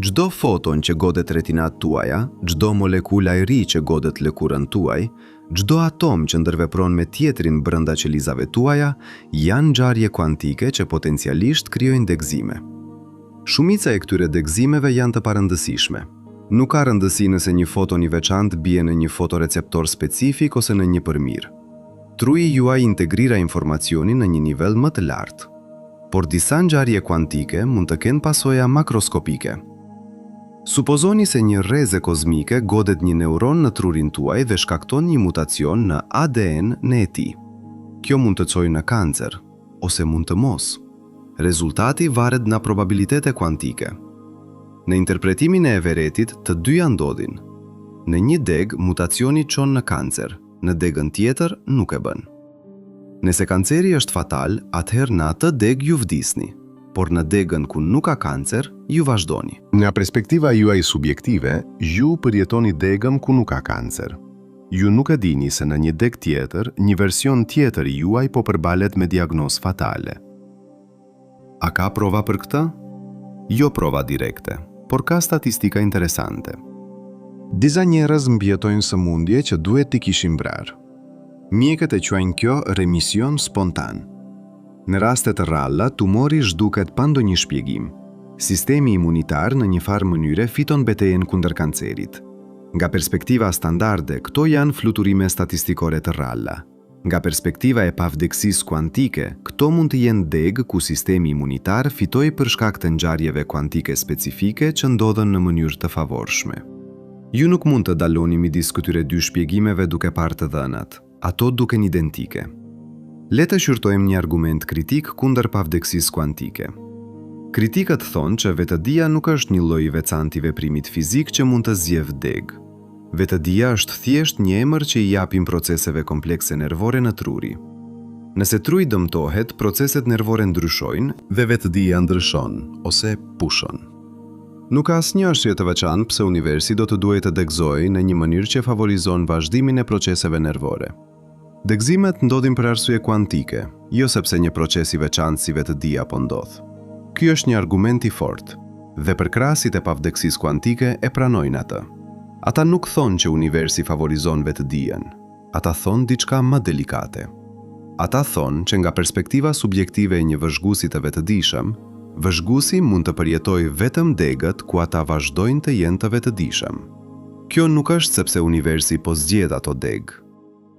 S1: Çdo foton që godet retinat tuaja, çdo molekul ajri që godet lëkurën tuaj, çdo atom që ndërvepron me tjetrin brenda qelizave tuaja, janë ngjarje kuantike që potencialisht krijojnë degëzime. Shumica e këtyre degëzimeve janë të parëndësishme. Nuk ka rëndësi nëse një foton i veçantë bie në një fotoreceptor specifik ose në një përmir. Truji juaj integrira informacionin në një nivel më të lartë. Por disa ngjarje kuantike mund të kenë pasoja makroskopike. Supozoni se një rreze kozmike godet një neuron në trurin tuaj dhe shkakton një mutacion në ADN në e tij. Kjo mund të çojë në kancer, ose mund të mos. Rezultati varet nga probabilitete kuantike. Në interpretimin e Everettit, të dyja ndodhin. Në një deg, mutacioni çon në kancer, në degën tjetër nuk e bën. Nëse kanceri është fatal, atëherë në atë deg ju vdisni, por në degën ku nuk ka kancer, ju vazhdoni.
S3: Nga perspektiva juaj subjektive, ju përjetoni degën ku nuk ka kancer. Ju nuk e dini se në një deg tjetër, një version tjetër i juaj po përballet me diagnozë fatale.
S1: A ka prova për këtë? Jo prova direkte, por ka statistika interesante.
S3: Disa njerëz mbjetojnë sëmundje që duhet t'i kishin vrarë. Mjekët e quajnë kjo remision spontan. Në raste të rralla, tumori zhduket pa ndonjë shpjegim. Sistemi imunitar në një farë mënyre fiton betejën kundër kancerit. Nga perspektiva standarde, këto janë fluturime statistikore të rralla. Nga perspektiva e pavdekësisë kuantike, këto mund të jenë degë ku sistemi imunitar fitoi për shkak të ngjarjeve kuantike specifike që ndodhen në mënyrë të favorshme. Ju nuk mund të daloni midis këtyre dy shpjegimeve duke parë të dhënat. Ato duken identike. Le të shqyrtojmë një argument kritik kundër pavdekësisë kuantike. Kritikët thonë që vetëdia nuk është një lloj i veçantë i veprimit fizik që mund të zgjidhë degë. Vetëdia është thjesht një emër që i japim proceseve komplekse nervore në truri. Nëse truri dëmtohet, proceset nervore ndryshojnë dhe vetëdia ndryshon ose pushon. Nuk ka asnjë arsye të veçantë pse universi do të duhet të degëzojë në një mënyrë që favorizon vazhdimin e proceseve nervore. Degëzimet ndodhin për arsye kuantike, jo sepse një proces i veçantë si vetëdia po ndodh. Ky është një argument i fortë, dhe përkrahasit e pavdekësisë kuantike e pranojnë atë. Ata nuk thonë që universi favorizon vetëdijen. Ata thonë diçka më delikate. Ata thonë që nga perspektiva subjektive e një vëzhguesi të vetëdijshëm, vëzhguesi mund të përjetojë vetëm degët ku ata vazhdojnë të jenë të vetëdijshëm. Kjo nuk është sepse universi po zgjedh ato degë.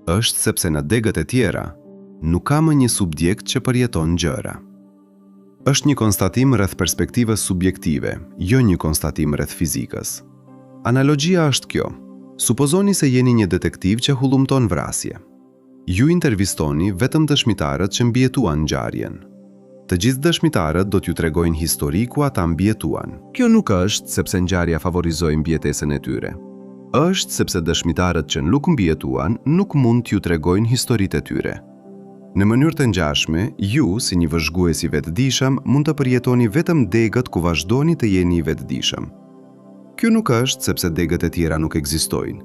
S3: Është sepse në degët e tjera nuk ka më një subjekt që përjeton gjëra. Është një konstatim rreth perspektivës subjektive, jo një konstatim rreth fizikës. Analogjia është kjo. Supozoni se jeni një detektiv që hullumton vrasje. Ju intervistoni vetëm dëshmitarët që mbijetuan ngjarjen. Të gjithë dëshmitarët do t'ju tregojnë histori ku ata mbijetuan. Kjo nuk është sepse ngjarja favorizoi mbijetesën e tyre. Është sepse dëshmitarët që nuk mbijetuan nuk mund t'ju tregojnë historitë e tyre. Në mënyrë të ngjashme, ju, si një vëzhgues i vetëdijshëm, mund të përjetoni vetëm degët ku vazhdoni të jeni i vetëdijshëm. Kjo nuk është sepse degët e tjera nuk ekzistojnë.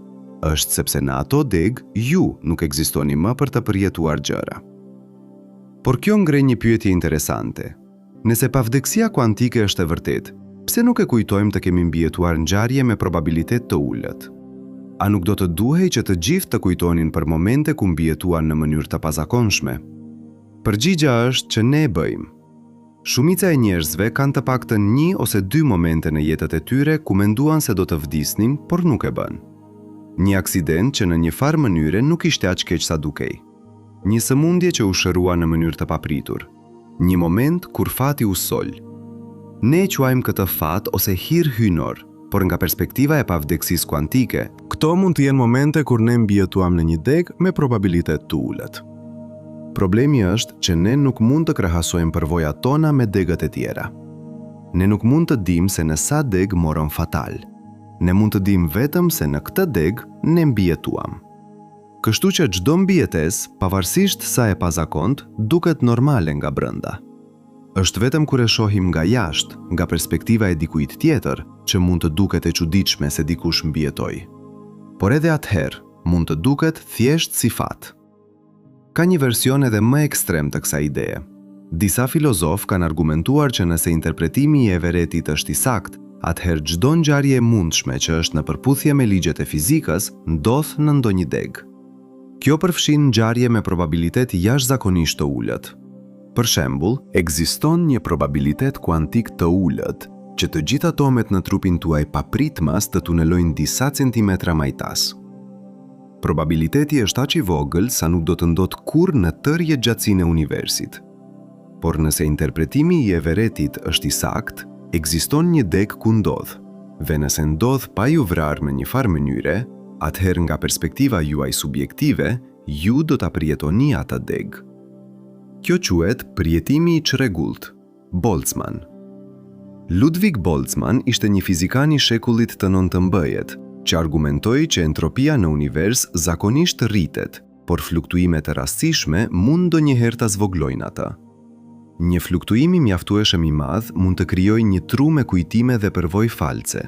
S3: Është sepse në ato degë ju nuk ekzistoni më për të përjetuar gjëra. Por kjo ngre një pyetje interesante. Nëse pavdekësia kuantike është e vërtetë,
S2: pse nuk e kujtojmë të kemi mbijetuar ngjarje me probabilitet të ulët? A nuk do të duhej që të gjithë të kujtonin për momente ku mbijetuan në mënyrë të pazakonshme? Përgjigja është që ne e bëjmë. Shumica e njerëzve kanë të paktën 1 ose 2 momente në jetët e tyre ku menduan se do të vdisnin, por nuk e bën. Një aksident që në një farë mënyre nuk ishte aq keq sa dukej. Një sëmundje që u shërua në mënyrë të papritur. Një moment kur fati u sol. Ne e quajmë këtë fat ose hir hynor, por nga perspektiva e pavdeksisë kuantike,
S3: Këto mund të jenë momente kur ne mbijetuam në një deg me probabilitet të ulët.
S2: problemi është që ne nuk mund të krahasojmë përvojat tona me degët e tjera. Ne nuk mund të dimë se në sa deg morëm fatal. Ne mund të dimë vetëm se në këtë deg ne mbijetuam. Kështu që çdo mbijetes, pavarësisht sa e pazakont, duket normale nga brenda. Është vetëm kur e shohim nga jashtë, nga perspektiva e dikujt tjetër, që mund të duket e çuditshme se dikush mbijetoi. Por edhe atëherë, mund të duket thjesht si fat. Ka një version edhe më ekstrem të kësaj ideje. Disa filozofë kanë argumentuar që nëse interpretimi i Everettit është i saktë, atëherë çdo ngjarje e mundshme që është në përputhje me ligjet e fizikës ndodh në ndonjë deg. Kjo përfshin ngjarje me probabilitet jashtëzakonisht të ulët. Për shembull, ekziston një probabilitet kuantik të ulët, që të gjithë atomet në trupin tuaj papritmas të tunelojnë disa centimetra majtas. Probabiliteti është aq i vogël sa nuk do të ndodhë kurrë në tërë jetëgjatësinë e universit. Por nëse interpretimi i Everettit është i saktë, ekziston një deg ku ndodh, dhe nëse ndodh pa ju vrarë në një farë mënyre, atëherë nga perspektiva juaj subjektive, ju do ta përjetoni atë deg. Kjo quhet përjetimi i çrregullt, Boltzmann. Ludwig Boltzmann ishte një fizikan i shekullit të 19-të, që argumentoi që entropia në univers zakonisht rritet, por fluktuimet e rastësishme mund ndonjëherë ta zvoglojnë atë. Një fluktuim i mjaftueshëm i madh mund të krijojë një tru me kujtime dhe përvojë false.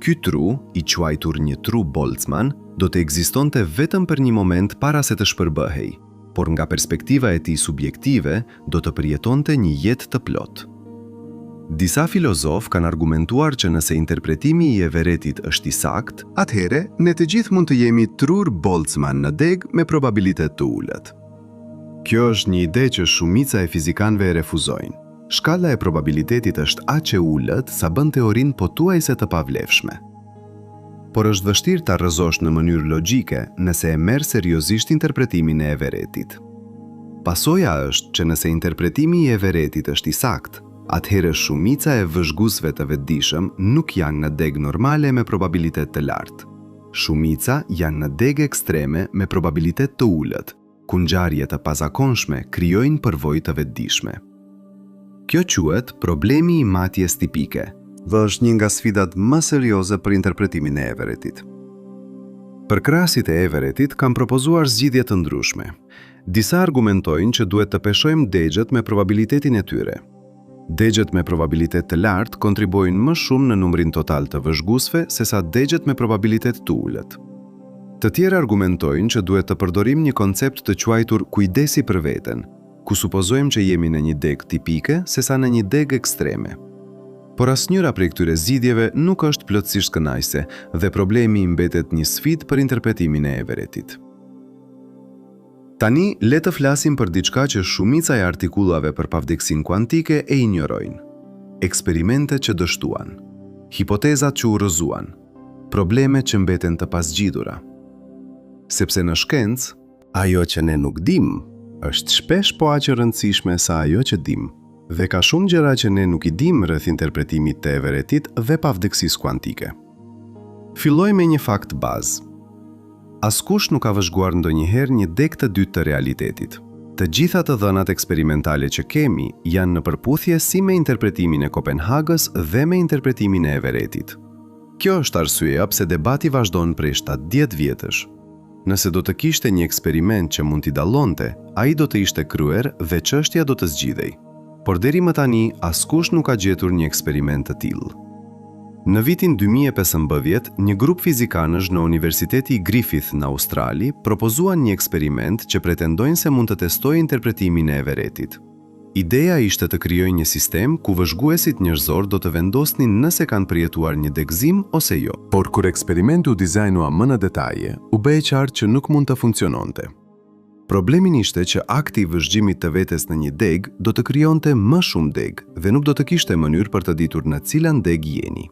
S2: Ky tru, i quajtur një tru Boltzmann, do të ekzistonte vetëm për një moment para se të shpërbëhej, por nga perspektiva e tij subjektive do të përjetonte një jetë të plotë. Disa filozofë kanë argumentuar që nëse interpretimi i Everettit është i saktë,
S3: Atëhere, ne të gjithë mund të jemi trur Boltzmann në deg me probabilitet të ulët.
S2: Kjo është një ide që shumica e fizikanëve e refuzojnë. Shkalla e probabilitetit është aq e ulët sa bën teorinë pothuajse të pavlefshme. Por është vështirë ta rrëzosh në mënyrë logjike nëse e merr seriozisht interpretimin e Everettit. Pasoja është që nëse interpretimi i Everettit është i saktë, atëherë shumica e vëzhguesve të vetëdijshëm nuk janë në deg normale me probabilitet të lartë. Shumica janë në deg ekstreme me probabilitet të ulët, ku ngjarje të pazakonshme krijojnë përvojë të vetëdijshme. Kjo quhet problemi i matjes tipike,
S3: Dhe është një nga sfidat më serioze për interpretimin e Everettit.
S2: Përkrahasit e Everettit kanë propozuar zgjidhje të ndryshme. Disa argumentojnë që duhet të peshojmë degjet me probabilitetin e tyre. Degjet me probabilitet të lartë kontribuojnë më shumë në numrin total të vëzhguesve sesa degjet me probabilitet të ulët. Të tjerë argumentojnë që duhet të përdorim një koncept të quajtur kujdesi për veten, ku supozojmë që jemi në një deg tipike sesa në një deg ekstreme. Por asnjëra prej këtyre zgjidhjeve nuk është plotësisht kënaqëse dhe problemi i mbetet një sfidë për interpretimin e Everettit. Tani, le të flasim për diçka që shumica e artikullave për pavdeksin kuantike e injorojnë. Eksperimentet që dështuan, hipotezat që u rrëzuan, problemet që mbeten të pasgjidhura. Sepse në shkencë,
S3: Ajo që ne nuk dim, është shpesh po aq e rëndësishme sa ajo që dim. Dhe ka shumë gjëra që ne nuk i dim rreth interpretimit të Everettit dhe pavdeksisë kuantike.
S2: filloj me një fakt bazë. Askush nuk ka vëzhguar ndonjëherë një deg të dytë të realitetit. Të gjitha të dhënat eksperimentale që kemi janë në përputhje si me interpretimin e Kopenhagës dhe me interpretimin e Everettit. Kjo është arsyeja pse debati vazhdon prej 70 vjetësh. Nëse do të kishte një eksperiment që mund t'i dallonte, ai do të ishte kryer dhe çështja do të zgjidhej. Por deri më tani, askush nuk ka gjetur një eksperiment të tillë. Në vitin 2015, një grup fizikanësh në Universiteti Griffith në Australi propozuan një eksperiment që pretendojnë se mund të testojë interpretimin e Everettit. Ideja ishte të krijojë një sistem ku vëzhguesit njerëzor do të vendosnin nëse kanë përjetuar një degëzim ose jo.
S3: Por kur eksperimenti u dizajnua më në detaje, u bë e qartë që nuk mund të funksiononte.
S2: Problemin ishte që akti i vëzhgjimit të vetes në një deg do të krijonte më shumë deg dhe nuk do të kishte mënyrë për të ditur në cilan deg jeni.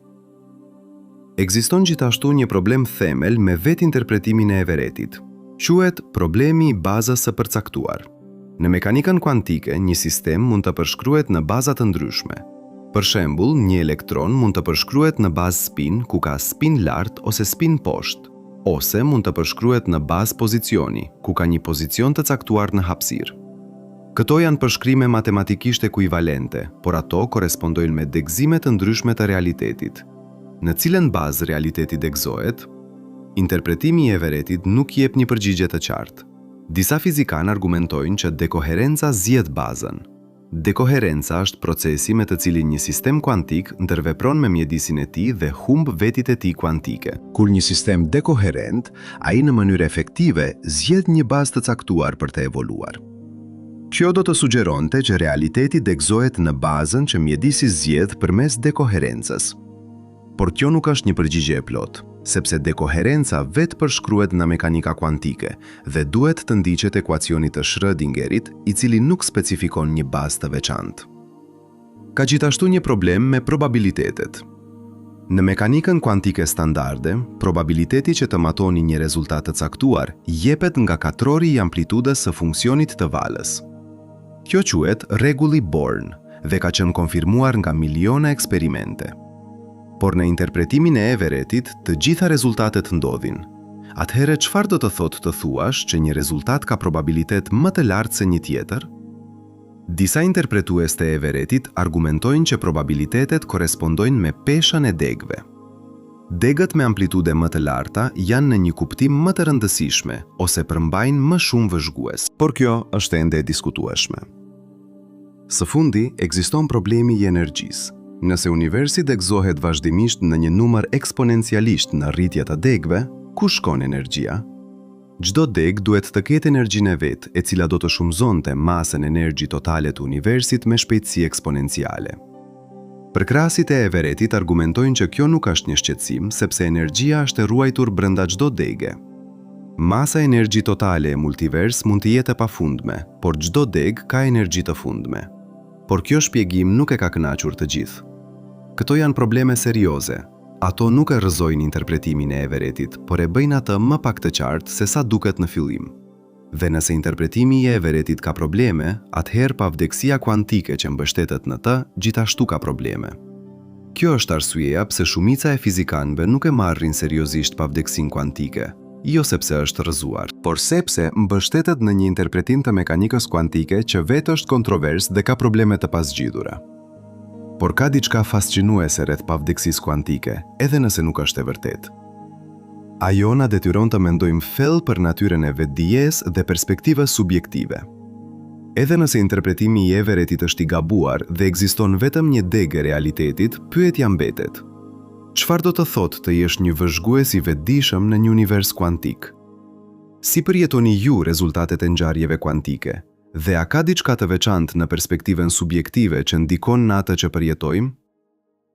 S2: Ekziston gjithashtu një problem themel me vetë interpretimin e Everettit. Quhet problemi i bazës së përcaktuar. Në mekanikën kuantike, një sistem mund të përshkruhet në baza të ndryshme. Për shembull, një elektron mund të përshkruhet në bazë spin, ku ka spin lart ose spin poshtë, ose mund të përshkruhet në bazë pozicioni, ku ka një pozicion të caktuar në hapësirë. Këto janë përshkrime matematikisht ekuivalente, por ato korespondojnë me degëzime të ndryshme të realitetit. Në cilën bazë realiteti degëzohet? Interpretimi i Everettit nuk jep një përgjigje të qartë. Disa fizikanë argumentojnë që dekoherenca zgjedh bazën. Dekoherenca është procesi me të cilin një sistem kuantik ndërvepron me mjedisin e tij dhe humb vetit e tij kuantike.
S3: Kur një sistem dekoherent, ai në mënyrë efektive zgjedh një bazë të caktuar për të evoluar. Kjo do të sugjeronte që realiteti degëzohet në bazën që mjedisi zgjedh përmes dekoherencës. Por kjo nuk është një përgjigje e plotë, sepse dekoherenca vetë përshkruhet në mekanika kuantike dhe duhet të ndiqet ekuacionit të Schrödingerit, i cili nuk specifikon një bazë të veçantë. Ka gjithashtu një problem me probabilitetet. Në mekanikën kuantike standarde, probabiliteti që të matoni një rezultat të caktuar jepet nga katrori i amplitudës së funksionit të valës. Kjo quhet rregulli Born dhe ka qenë konfirmuar nga miliona eksperimente. Por në interpretimin e Everettit, të gjitha rezultatet ndodhin. Atëherë çfarë do të thotë të thuash që një rezultat ka probabilitet më të lartë se një tjetër? Disa interpretues të Everettit argumentojnë që probabilitetet korespondojnë me peshën e degëve. Degët me amplitude më të larta janë në një kuptim më të rëndësishme ose përmbajnë më shumë vëzhgues, por kjo është ende e diskutueshme. Së fundi, ekziston problemi i energjisë. Nëse universi degëzohet vazhdimisht në një numër eksponencialisht në rritje të degëve, ku shkon energjia? Çdo degë duhet të ketë energjinë e vet, e cila do të shumëzonte masën energji totale të universit me shpejtësi eksponenciale. Përkrahasit e Everettit argumentojnë që kjo nuk është një shqetësim, sepse energjia është e ruajtur brenda çdo dege. Masa energji totale e multivers mund të jetë e pafundme, por çdo degë ka energji të fundme. Por kjo shpjegim nuk e ka kënaqur të gjithë. Këto janë probleme serioze. Ato nuk e rrëzojnë interpretimin e Everettit, por e bëjnë atë më pak të qartë se sa duket në fillim. Dhe nëse interpretimi i Everettit ka probleme, atëherë pavdekësia kuantike që mbështetet në të, gjithashtu ka probleme. Kjo është arsyeja pse shumica e fizikanëve nuk e marrin seriozisht pavdekësinë kuantike, jo sepse është rrëzuar, por sepse mbështetet në një interpretim të mekanikës kuantike që vetë është kontrovers dhe ka probleme të pasgjidhura. Por ka diçka fascinuese rreth pavdekësisë kuantike, edhe nëse nuk është e vërtetë. Ajo na detyron të mendojmë thellë për natyrën e vetdijes dhe perspektivës subjektive. Edhe nëse interpretimi i Everettit është i gabuar dhe ekziston vetëm një degë e realitetit, pyetja mbetet: çfarë do të thotë të jesh një vëzhgues i vetëdijshëm në një univers kuantik? Si përjetoni ju rezultatet e ngjarjeve kuantike? Dhe a ka diçka të veçantë në perspektivën subjektive që ndikon në atë që përjetojmë?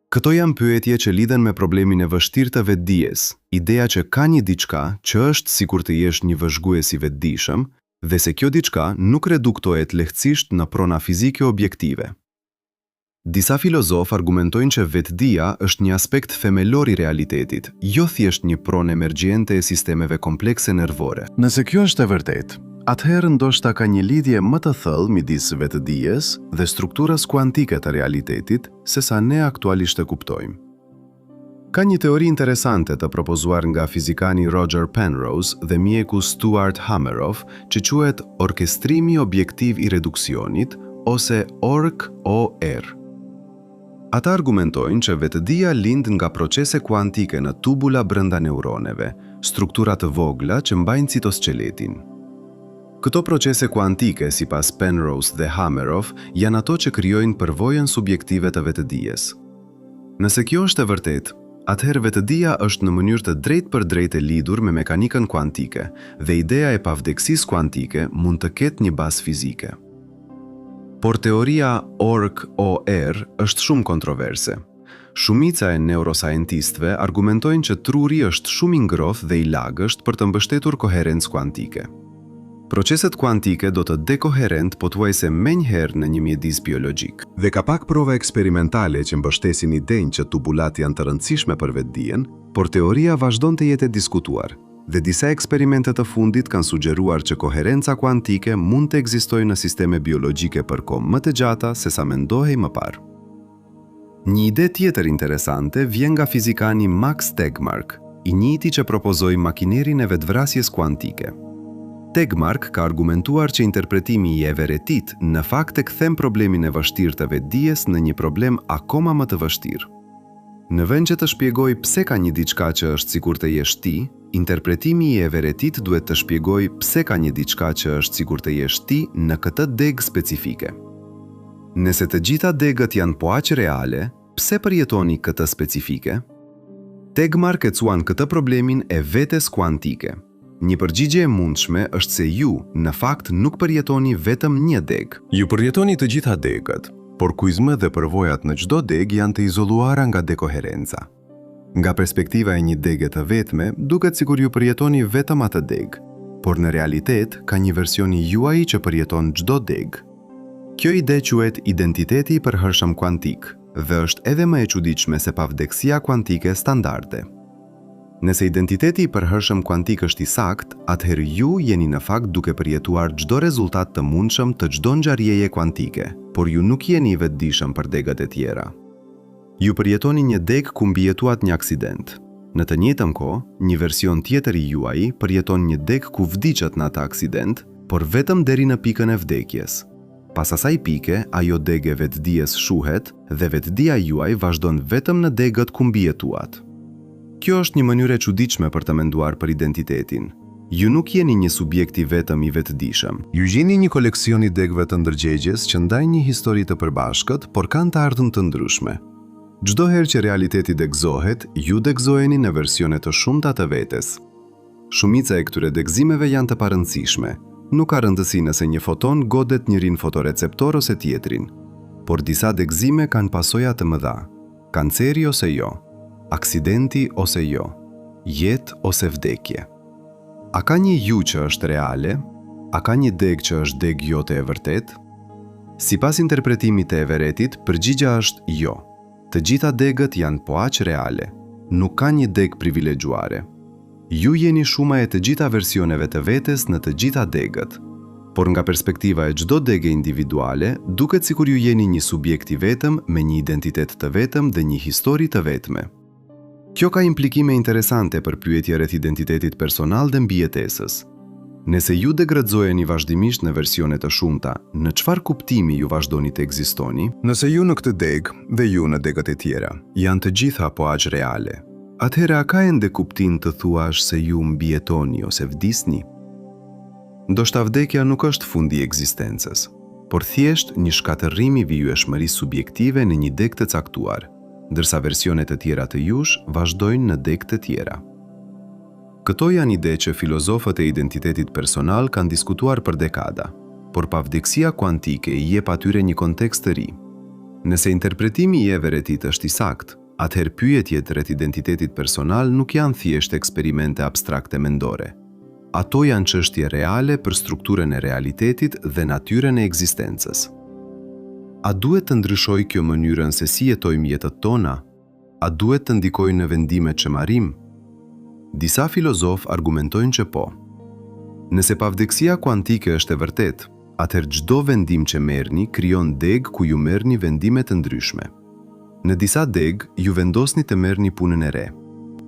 S3: Këto janë pyetje që lidhen me problemin e vështirë të vetdijes, ideja që ka një diçka që është sikur të jesh një vëzhgues i vetëdijshëm dhe se kjo diçka nuk reduktohet lehtësisht në prona fizike objektive. Disa filozofë argumentojnë që vetëdija është një aspekt themelor i realitetit, jo thjesht një pronë emergjente e sistemeve komplekse nervore. Nëse kjo është e vërtetë, atëherë ndoshta ka një lidhje më të thellë midis vetëdijes dhe strukturës kuantike të realitetit se sa ne aktualisht e kuptojmë. Ka një teori interesante të propozuar nga fizikani Roger Penrose dhe mjeku Stuart Hameroff që quhet orkestrimi objektiv i reduksionit ose ORC-OR. Ata argumentojnë që vetëdija lind nga procese kuantike në tubula brenda neuroneve, struktura të vogla që mbajnë citosqeletin. Këto procese kuantike, sipas Penrose dhe Hameroff, janë ato që krijojnë përvojën subjektive të vetëdijes. Nëse kjo është e vërtetë, atëherë vetëdija është në mënyrë të drejtë për drejtë e lidhur me mekanikën kuantike dhe ideja e pavdekësisë kuantike mund të ketë një bazë fizike.
S2: Por teoria ORC-OR është shumë kontroverse. Shumica e neuroscientistëve argumentojnë që truri është shumë i ngrohtë dhe i lagësht për të mbështetur koherencë kuantike. Proceset kuantike do të dekoherent pothuajse menjëherë në një mjedis biologjik.
S3: Dhe ka pak prova eksperimentale që mbështesin idenë që tubulat janë të rëndësishme për vetdijen, por teoria vazhdon të jetë e diskutuar. Dhe disa eksperimente të fundit kanë sugjeruar që koherenca kuantike mund të ekzistojë në sisteme biologjike për kohë më të gjata se sa mendohej më parë. Një ide tjetër interesante vjen nga fizikani Max Tegmark, i njëjti që propozoi makinerin e vetvrasjes kuantike. Tegmark ka argumentuar që interpretimi i Everettit në fakt e kthen problemin e vështirë të vetdijes në një problem akoma më të vështirë. Në vend që të shpjegoj pse ka një diçka që është sikur të jesh ti, interpretimi i Everettit duhet të shpjegoj pse ka një diçka që është sikur të jesh ti në këtë degë specifike. Nëse të gjitha degët janë po aq reale, pse përjetoni këtë specifike? Tegmark e cuan këtë problemin e vetes kuantike. Një përgjigje e mundshme është se ju, në fakt, nuk përjetoni vetëm një degë.
S1: Ju përjetoni të gjitha degët, por kuizmë dhe përvojat në çdo degë janë të izoluara nga dekoherenca. Nga perspektiva e një dege të vetme, duket sikur ju përjetoni vetëm atë degë, por në realitet ka një versioni juaj që përjeton çdo degë. Kjo ide quhet identiteti i përhershëm kuantik dhe është edhe më e çuditshme se pavdekësia kuantike standarde. Nëse identiteti i përhershëm kuantik është i saktë, atëherë ju jeni në fakt duke përjetuar çdo rezultat të mundshëm të çdo ngjarjeje kuantike, por ju nuk jeni i vetëdijshëm për degët e tjera. Ju përjetoni një degë ku mbijetuat një aksident. Në të njëjtën kohë, një version tjetër i juaj përjeton një degë ku vdiqet në atë aksident, por vetëm deri në pikën e vdekjes. Pas asaj pike, ajo degë e vetëdijes shuhet dhe vetëdia juaj vazhdon vetëm në degët ku mbijetuat. Kjo është një mënyrë e çuditshme për të menduar për identitetin. Ju nuk jeni një subjekt i vetëm i vetëdijshëm.
S3: Ju gjeni një koleksion i degëve të ndërgjegjes që ndajnë një histori të përbashkët, por kanë të ardhmë të ndryshme. Çdo herë që realiteti degëzohet, ju degëzoheni në versione të shumta të vetes. Shumica e këtyre degëzimeve janë të parëndësishme. Nuk ka rëndësi nëse një foton godet njërin fotoreceptor ose tjetrin, por disa degëzime kanë pasoja të mëdha. Kanceri ose jo, aksidenti ose jo, jetë ose vdekje. A ka një ju që është reale? A ka një degë që është degë jote e vërtet? Sipas interpretimit të Everettit, përgjigja është jo. Të gjitha degët janë po aq reale. Nuk ka një degë privilegjuare. Ju jeni shuma e të gjitha versioneve të vetes në të gjitha degët. Por nga perspektiva e çdo dege individuale, duket sikur ju jeni një subjekt i vetëm me një identitet të vetëm dhe një histori të vetme. Kjo ka implikime interesante për pyetje rreth identitetit personal dhe mbijetesës. Nëse ju degradzoheni vazhdimisht në versione të shumta, në çfarë kuptimi ju vazhdoni të ekzistoni?
S1: Nëse ju në këtë degë dhe ju në degët e tjera janë të gjitha po aq reale, atëherë a ka ende kuptim të thuash se ju mbijetoni ose vdisni? Ndoshta vdekja nuk është fundi i ekzistencës, por thjesht një shkatërrim i vijueshmërisë subjektive në një degë të caktuar, ndërsa versionet e tjera të jush vazhdojnë në degë të tjera. Këto janë ide që filozofët e identitetit personal kanë diskutuar për dekada, por pavdekësia kuantike i jep atyre një kontekst të ri. Nëse interpretimi i Everettit është i saktë, atëherë pyetjet rreth identitetit personal nuk janë thjesht eksperimente abstrakte mendore. Ato janë çështje reale për strukturën e realitetit dhe natyrën e ekzistencës. A duhet të ndryshojë kjo mënyrën se si jetojmë jetët tona? A duhet të ndikojë në vendimet që marrim? Disa filozofë argumentojnë që po. Nëse pavdekësia kuantike është e vërtetë, atëherë çdo vendim që merrni krijon degë ku ju merrni vendime të ndryshme. Në disa degë, ju vendosni të merrni punën e re.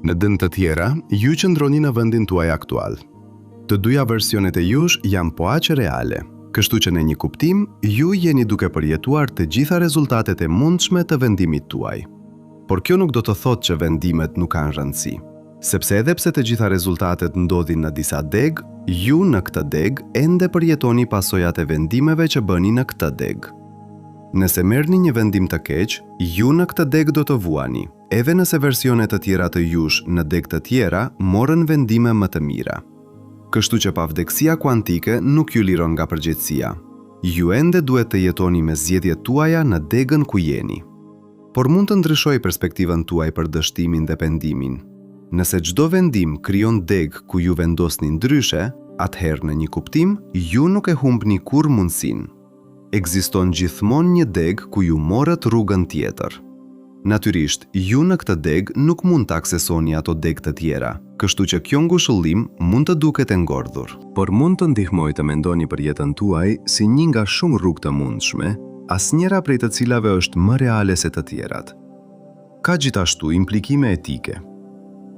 S1: Në dënë të tjera, ju qëndroni në vendin tuaj aktual. Të dyja versionet e jush janë po aq reale, kështu që në një kuptim, ju jeni duke përjetuar të gjitha rezultatet e mundshme të vendimit tuaj. Por kjo nuk do të thotë që vendimet nuk kanë rëndësi, sepse edhe pse të gjitha rezultatet ndodhin në disa degë, ju në këtë degë ende përjetoni pasojat e vendimeve që bëni në këtë degë. Nëse merrni një vendim të keq, ju në këtë degë do të vuani, edhe nëse versionet të tjera të jush në degë të tjera morën vendime më të mira. Kështu që pavdekësia kuantike nuk ju liron nga përgjegjësia. Ju ende duhet të jetoni me zgjedhjet tuaja në degën ku jeni. Por mund të ndryshoj perspektivën tuaj për dështimin dhe pendimin. Nëse çdo vendim krijon degë ku ju vendosni ndryshe, atëherë në një kuptim, ju nuk e humbni kur mundësinë. Ekziston gjithmonë një degë ku ju morët rrugën tjetër. Natyrisht, ju në këtë degë nuk mund të aksesoni ato degë të tjera, kështu që kjo ngushëllim mund të duket e ngordhur. Por mund të ndihmoj të mendoni për jetën tuaj si një nga shumë rrugë të mundshme, asnjëra prej të cilave është më reale se të tjerat. Ka gjithashtu implikime etike.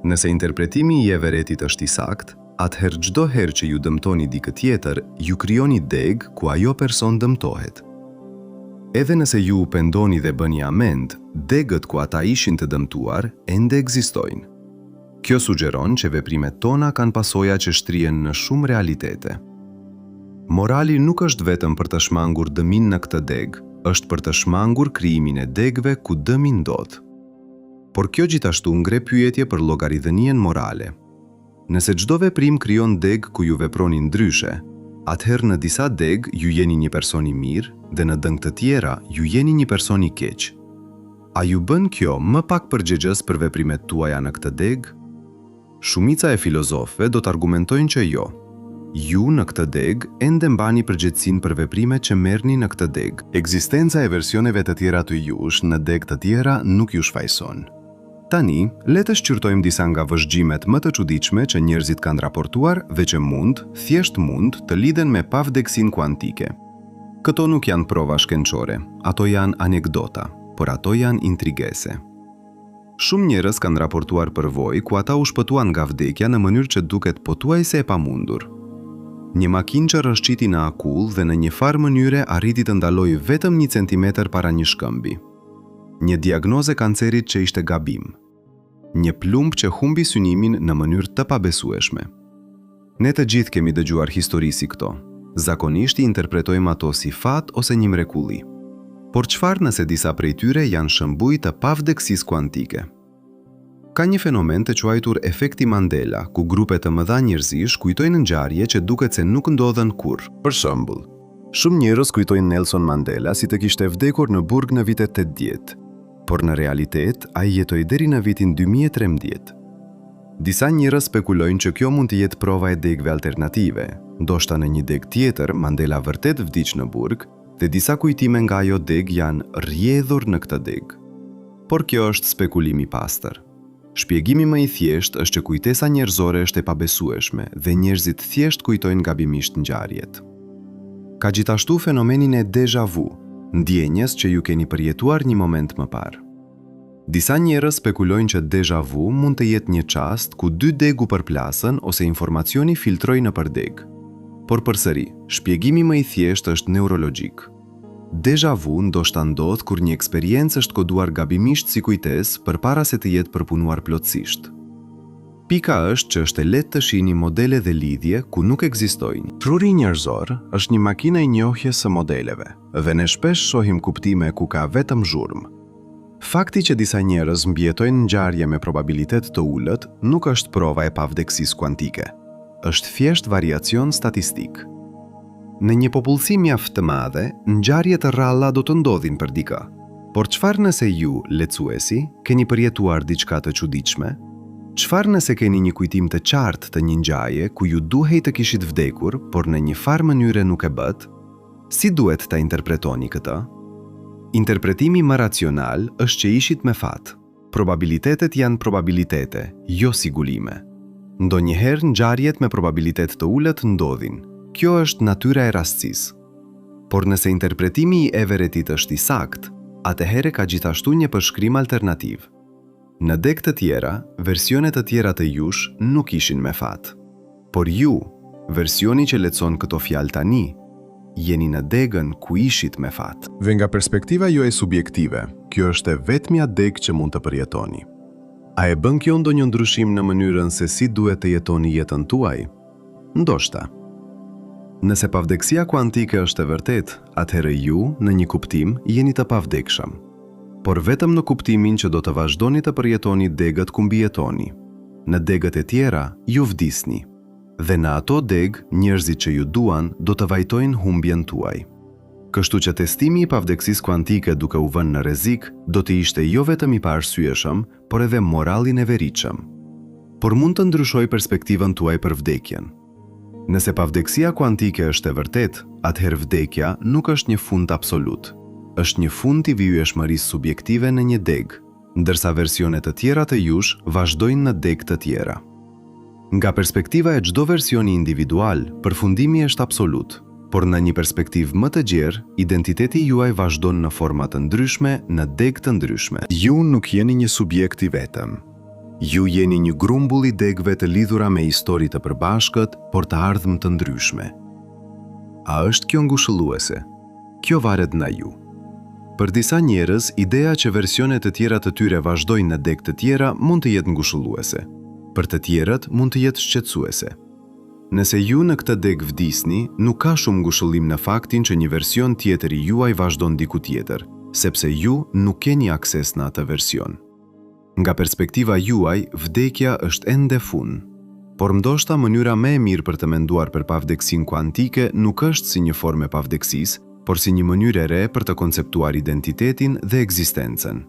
S1: Nëse interpretimi i everetit është i saktë, atëherë çdo herë që ju dëmtoni dikë tjetër, ju krijoni degë ku ajo person dëmtohet. Edhe nëse ju u pendoni dhe bëni amend, degët ku ata ishin të dëmtuar ende ekzistojnë. Kjo sugjeron që veprimet tona kanë pasoja që shtrihen në shumë realitete. Morali nuk është vetëm për të shmangur dëmin në këtë degë, është për të shmangur krijimin e degëve ku dëmi ndodh. Por kjo gjithashtu ngre pyetje për llogaridhënien morale. Nëse çdo veprim krijon degë ku ju veproni ndryshe, atëherë në disa degë ju jeni një person i mirë dhe në dëng të tjera ju jeni një person i keq. A ju bën kjo më pak përgjegjës për veprimet tuaja në këtë degë? Shumica e filozofëve do të argumentojnë që jo. Ju në këtë degë ende mbani përgjegjësinë për veprimet që merrni në këtë degë. Ekzistenca e versioneve të tjera të jush në degë të tjera nuk ju shfaqson. Tani, le të shqyrtojmë disa nga vëzhgjimet më të çuditshme që njerëzit kanë raportuar dhe që thjesht mund të lidhen me pavdekësinë kuantike. Këto nuk janë prova shkencore, ato janë anekdota, por ato janë intrigese. Shumë njerëz kanë raportuar përvojë ku ata u shpëtuan nga vdekja në mënyrë që duket pothuajse e pamundur. Një makinë që rrëshqiti në akull dhe në një farë mënyre arriti të ndalojë vetëm 1 centimetër para një shkëmbi. Një diagnoze kancerit që ishte gabim. Një plumb që humbi synimin në mënyrë të pabesueshme. Ne të gjithë kemi dëgjuar histori si këto. Zakonisht i interpretojmë ato si fat ose një mrekulli. Por çfarë nëse disa prej tyre janë shembuj të pavdekësisë kuantike? Ka një fenomen të quajtur efekti Mandela, ku grupe të mëdha njerëzish kujtojnë ngjarje që duket se nuk ndodhen kurrë. Për shembull, shumë njerëz kujtojnë Nelson Mandela si të kishte vdekur në burg në vitet 80, por në realitet ai jetoi deri në vitin 2013. Disa njerëz spekulojnë që kjo mund të jetë prova e degëve alternative. Ndoshta në një degë tjetër Mandela vërtet vdiq në burg dhe disa kujtime nga ajo degë janë rrjedhur në këtë degë. Por kjo është spekulim i pastër. Shpjegimi më i thjeshtë është që kujtesa njerëzore është e pabesueshme dhe njerëzit thjesht kujtojnë gabimisht ngjarjet. Ka gjithashtu fenomenin e déjà vu, ndjenjes që ju keni përjetuar një moment më parë. Disa njerëz spekulojnë që déjà vu mund të jetë një çast ku 2 degë u përplasën ose informacioni filtroi nëpër degë. Por përsëri, shpjegimi më i thjeshtë është neurologjik. Déjà vu ndoshta ndodh kur një eksperiencë është koduar gabimisht si kujtesë përpara se të jetë përpunuar plotësisht. Pika është që është e lehtë të shihni modele dhe lidhje ku nuk ekzistojnë. Truri njerëzor është një makinë e njohjes së modeleve dhe ne shpesh shohim kuptime ku ka vetëm zhurmë. Fakti që disa njerëz mbijetojnë ngjarje me probabilitet të ulët nuk është prova e pavdekësisë kuantike. Është thjesht variacion statistik. Në një popullsi mjaft të madhe, ngjarje të rralla do të ndodhin për dikë. Por çfarë nëse ju, lexuesi, keni përjetuar diçka të çuditshme? Çfarë nëse keni një kujtim të qartë të një ngjarje ku ju duhej të kishit vdekur, por në një farë mënyre nuk e bët? Si duhet ta interpretoni këtë? Interpretimi më racional është që ishit me fat. Probabilitetet janë probabilitete, jo sigurime. Ndonjëherë ngjarjet me probabilitet të ulët ndodhin. Kjo është natyra e rastësisë. Por nëse interpretimi i Everettit është i saktë, atëherë ka gjithashtu një përshkrim alternativ. Në degë të tjera, versione të tjera të jush nuk ishin me fat. Por ju, versioni që lexon këto fjalë tani, jeni në degën ku ishit me fat.
S3: Dhe nga perspektiva juaj subjektive, kjo është e vetmja degë që mund të përjetoni. A e bën kjo ndonjë ndryshim në mënyrën se si duhet të jetoni jetën tuaj?
S1: Ndoshta. Nëse pavdekësia kuantike është e vërtet, atëherë ju, në një kuptim, jeni të pavdekshëm. Por vetëm në kuptimin që do të vazhdoni të përjetoni degët ku mbijetoni. Në degët e tjera, ju vdisni. Dhe në ato degë, njerëzit që ju duan do të vajtojnë humbjen tuaj.
S2: Kështu që testimi i pavdekësisë kuantike duke u vënë në rrezik do të ishte jo vetëm i paarsyeshëm, por edhe moralin e veritshëm. Por mund të ndryshoj perspektivën tuaj për vdekjen. Nëse pavdekësia kuantike është e vërtet, atëherë vdekja nuk është një fund absolut. Është një fund i vijshmërisë subjektive në një deg, ndërsa versione të tjera të jush vazhdojnë në deg të tjera. Nga perspektiva e çdo versioni individual, përfundimi është absolut, por në një perspektivë më të gjerë, identiteti juaj vazhdon në forma të ndryshme, në deg të ndryshme.
S1: Ju nuk jeni një subjekt i vetëm. Ju jeni një grumbull i degëve të lidhura me histori të përbashkët, por të ardhmë të ndryshme. A është kjo ngushëlluese? Kjo varet nga ju. Për disa njerëz, ideja që versione të tjera të tyre vazhdojnë në deg të tjera mund të jetë ngushëlluese. Për të tjerët mund të jetë shqetësuese. Nëse ju në këtë deg vdisni, nuk ka shumë ngushëllim në faktin që një version tjetër i juaj vazhdon diku tjetër, sepse ju nuk keni akses në atë version. Nga perspektiva juaj, vdekja është ende fund. Por ndoshta mënyra më e mirë për të menduar për pavdekësinë kuantike nuk është si një formë e pavdekësisë, por si një mënyrë e re për të konceptuar identitetin dhe ekzistencën.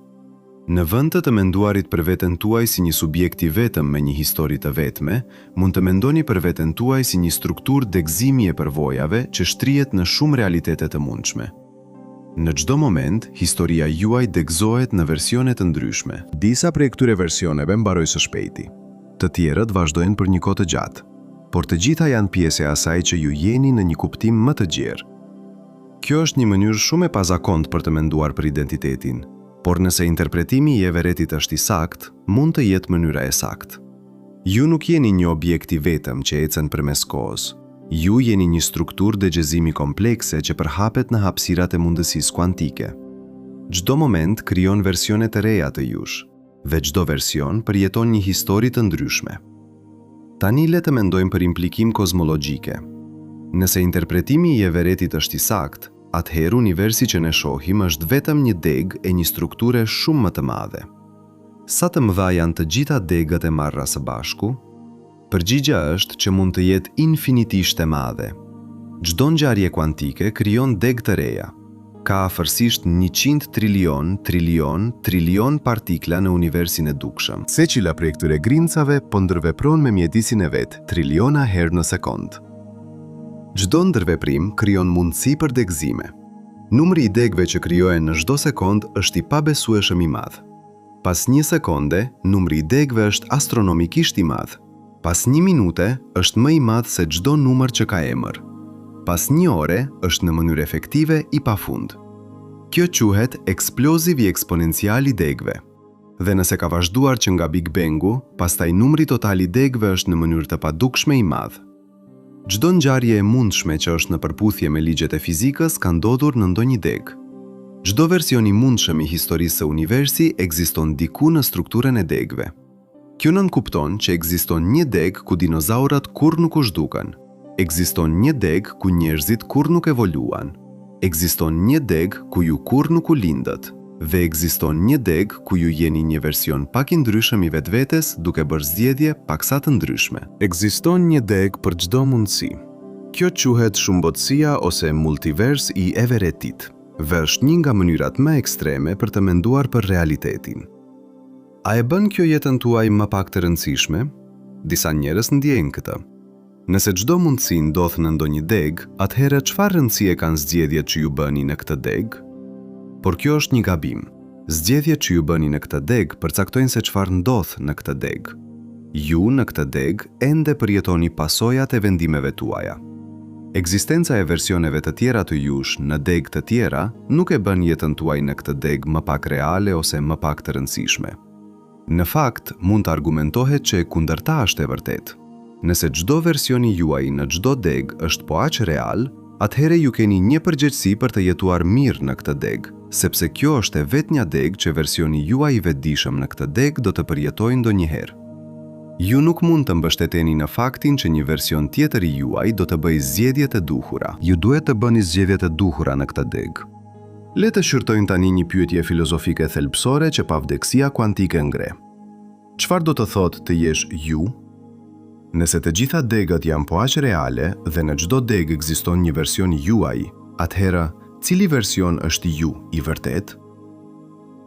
S1: Në vend të menduarit për veten tuaj si një subjekt i vetëm me një histori të vetme, mund të mendoni për veten tuaj si një strukturë degëzimi e përvojave që shtrihet në shumë realitete të mundshme. Në çdo moment, historia juaj degëzohet në versione të ndryshme.
S3: Disa prej këtyre versioneve mbaroj së shpejti.
S1: Të tjerët vazhdojnë për një kohë të gjatë, por të gjitha janë pjesë e asaj që ju jeni në një kuptim më të gjerë. Kjo është një mënyrë shumë e pazakontë për të menduar për identitetin, por nëse interpretimi i Everettit është i saktë, mund të jetë mënyra e saktë. Ju nuk jeni një objekt i vetëm që ecën përmes kohës. Ju jeni një strukturë dëgjëzimi komplekse që përhapet në hapësirat e mundësisë kuantike. Çdo moment krijon versione të reja të jush, dhe çdo version përjeton një histori të ndryshme. Tani le të mendojmë për implikim kozmologjike. Nëse interpretimi i Everettit është i saktë, atëherë universi që ne shohim është vetëm një deg e një strukture shumë më të madhe. Sa të mëdha janë të gjitha degët e marra së bashku? Përgjigja është që mund të jetë infinitisht e madhe. Çdo ngjarje kuantike krijon deg të reja. Ka afërsisht 100 trilion partikla në universin e dukshëm.
S3: Secila prej këtyre grincave po ndërvepron me mjedisin e vet, triliona herë në sekond.
S1: Çdo ndërveprim krijon mundësi për degëzime. Numri i degëve që krijohen në çdo sekond është i pabesueshëm i madh. Pas 1 sekonde, numri i degëve është astronomikisht i madh. Pas 1 minute, është më i madh se çdo numër që ka emër. Pas 1 ore, është në mënyrë efektive i pafund. Kjo quhet eksploziv i eksponencial i degëve. Dhe nëse ka vazhduar që nga Big Bangu, pastaj numri total i degëve është në mënyrë të padukshme i madh. Çdo ngjarje e mundshme që është në përputhje me ligjet e fizikës ka ndodhur në ndonjë deg. Çdo version i mundshëm i historisë së universi ekziston diku në strukturën e degëve. Kjo nënkupton që ekziston një deg ku dinozaurat kurrë nuk u zhduken. Ekziston një deg ku njerëzit kurrë nuk evoluan. Ekziston një deg ku ju kurrë nuk u lindët. Dhe ekziston një deg ku ju jeni një version pak i ndryshëm i vetvetes duke bërë zgjedhje paksa të ndryshme.
S3: Ekziston një deg për çdo mundësi.
S1: Kjo quhet shumbotësia ose multivers i Everettit, dhe është një nga mënyrat më ekstreme për të menduar për realitetin. A e bën kjo jetën tuaj më pak të rëndësishme? Disa njerëz ndjejnë këtë. Nëse çdo mundësi ndodh në ndonjë deg, atëherë çfarë rëndësie kanë zgjedhjet që ju bëni në këtë deg? Por kjo është një gabim. Zgjedhjet që ju bëni në këtë deg përcaktojnë se çfarë ndodh në këtë deg. Ju në këtë deg ende përjetoni pasojat e vendimeve tuaja. Ekzistenca e versioneve të tjera të jush në deg të tjera nuk e bën jetën tuaj në këtë deg më pak reale ose më pak të rëndësishme. Në fakt, mund të argumentohet që e kundërta është e vërtet. Nëse çdo versioni juaj në çdo deg është po aq real, atëherë ju keni një përgjegjësi për të jetuar mirë në këtë deg, sepse kjo është e vetmja deg që versioni juaj i vetëdijshëm në këtë deg do të përjetojë ndonjëherë. Ju nuk mund të mbështeteni në faktin që një version tjetër i juaj do të bëjë zgjedhjet e duhura.
S3: Ju duhet të bëni zgjedhjet e duhura në këtë deg.
S1: Le të shërtojmë tani një pyetje filozofike thelbësore që pavdekësia kuantike ngre. Çfarë do të thotë të jesh ju? Nëse të gjitha degët janë po aq reale dhe në çdo deg ekziston një version juaj, atëherë cili version është ju i vërtet?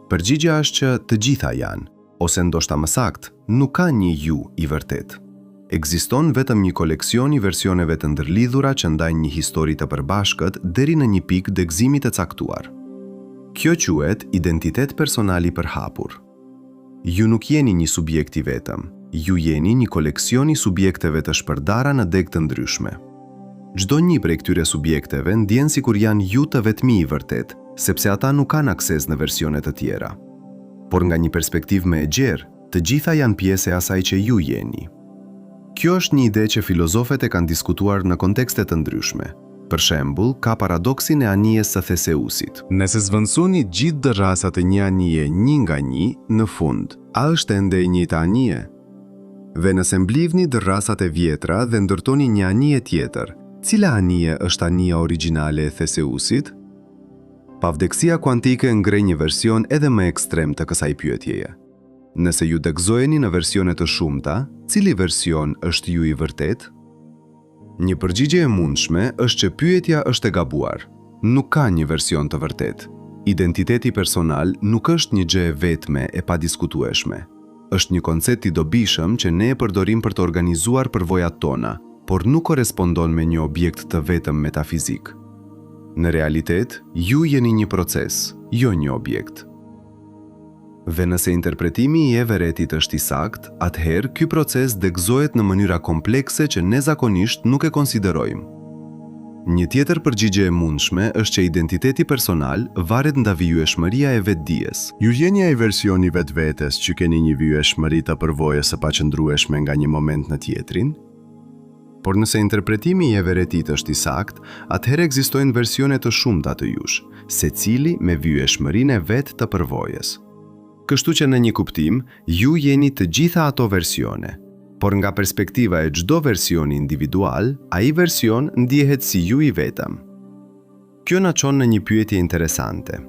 S1: Përgjigjja është që të gjitha janë, ose ndoshta më saktë, nuk ka një ju i vërtet. Ekziston vetëm një koleksion i versioneve të ndërlidhura që ndajnë një histori të përbashkët deri në një pikë degëzimi të caktuar. Kjo quhet identitet personal i përhapur. Ju nuk jeni një subjekt i vetëm, ju jeni një koleksion i subjekteve të shpërdara në degë të ndryshme. Çdo një prej këtyre subjekteve ndjen sikur janë ju të vetmi i vërtet, sepse ata nuk kanë akses në versione të tjera. Por nga një perspektivë më e gjerë, të gjitha janë pjesë e asaj që ju jeni. Kjo është një ide që filozofët e kanë diskutuar në kontekste të ndryshme. Për shembull, ka paradoksin e anijes së Theseusit.
S3: Nëse zvendësoni gjithë rasat e një anije një nga një, në fund, a është ende e njëjta anije? Dhe nëse mblidhni rasat e vjetra dhe ndërtoni një anije tjetër, cila anije është anija origjinale e Theseusit? Pavdeksia kuantike ngre një version edhe më ekstrem të kësaj pyetjeje. Nëse ju degëzoheni në versione të shumta, cili version është ju i vërtet? Një përgjigje e mundshme është që pyetja është e gabuar. Nuk ka një version të vërtet. Identiteti personal nuk është një gjë e vetme e padiskutueshme. Është një koncept i dobishëm që ne e përdorim për të organizuar përvojat tona, por nuk korespondon me një objekt të vetëm metafizik. Në realitet, ju jeni një proces, jo një objekt. Dhe nëse interpretimi i Everettit është i saktë, atëherë ky proces degëzohet në mënyra komplekse që ne zakonisht nuk e konsiderojmë. Një tjetër përgjigje e mundshme është që identiteti personal varet nga vijshmëria e vetdijes.
S1: Ju jeni ai versioni vetvetes që keni një vijshmëri të përvojës së paqëndrueshme nga një moment në tjetrin? Por nëse interpretimi i Everettit është i saktë, atëherë ekzistojnë versione të shumta të jush, secili me vijshmërinë e vet të përvojës. Kështu që në një kuptim, ju jeni të gjitha ato versione, por nga perspektiva e çdo versioni individual, ai version ndihet si ju i vetëm. Kjo na çon në një pyetje interesante.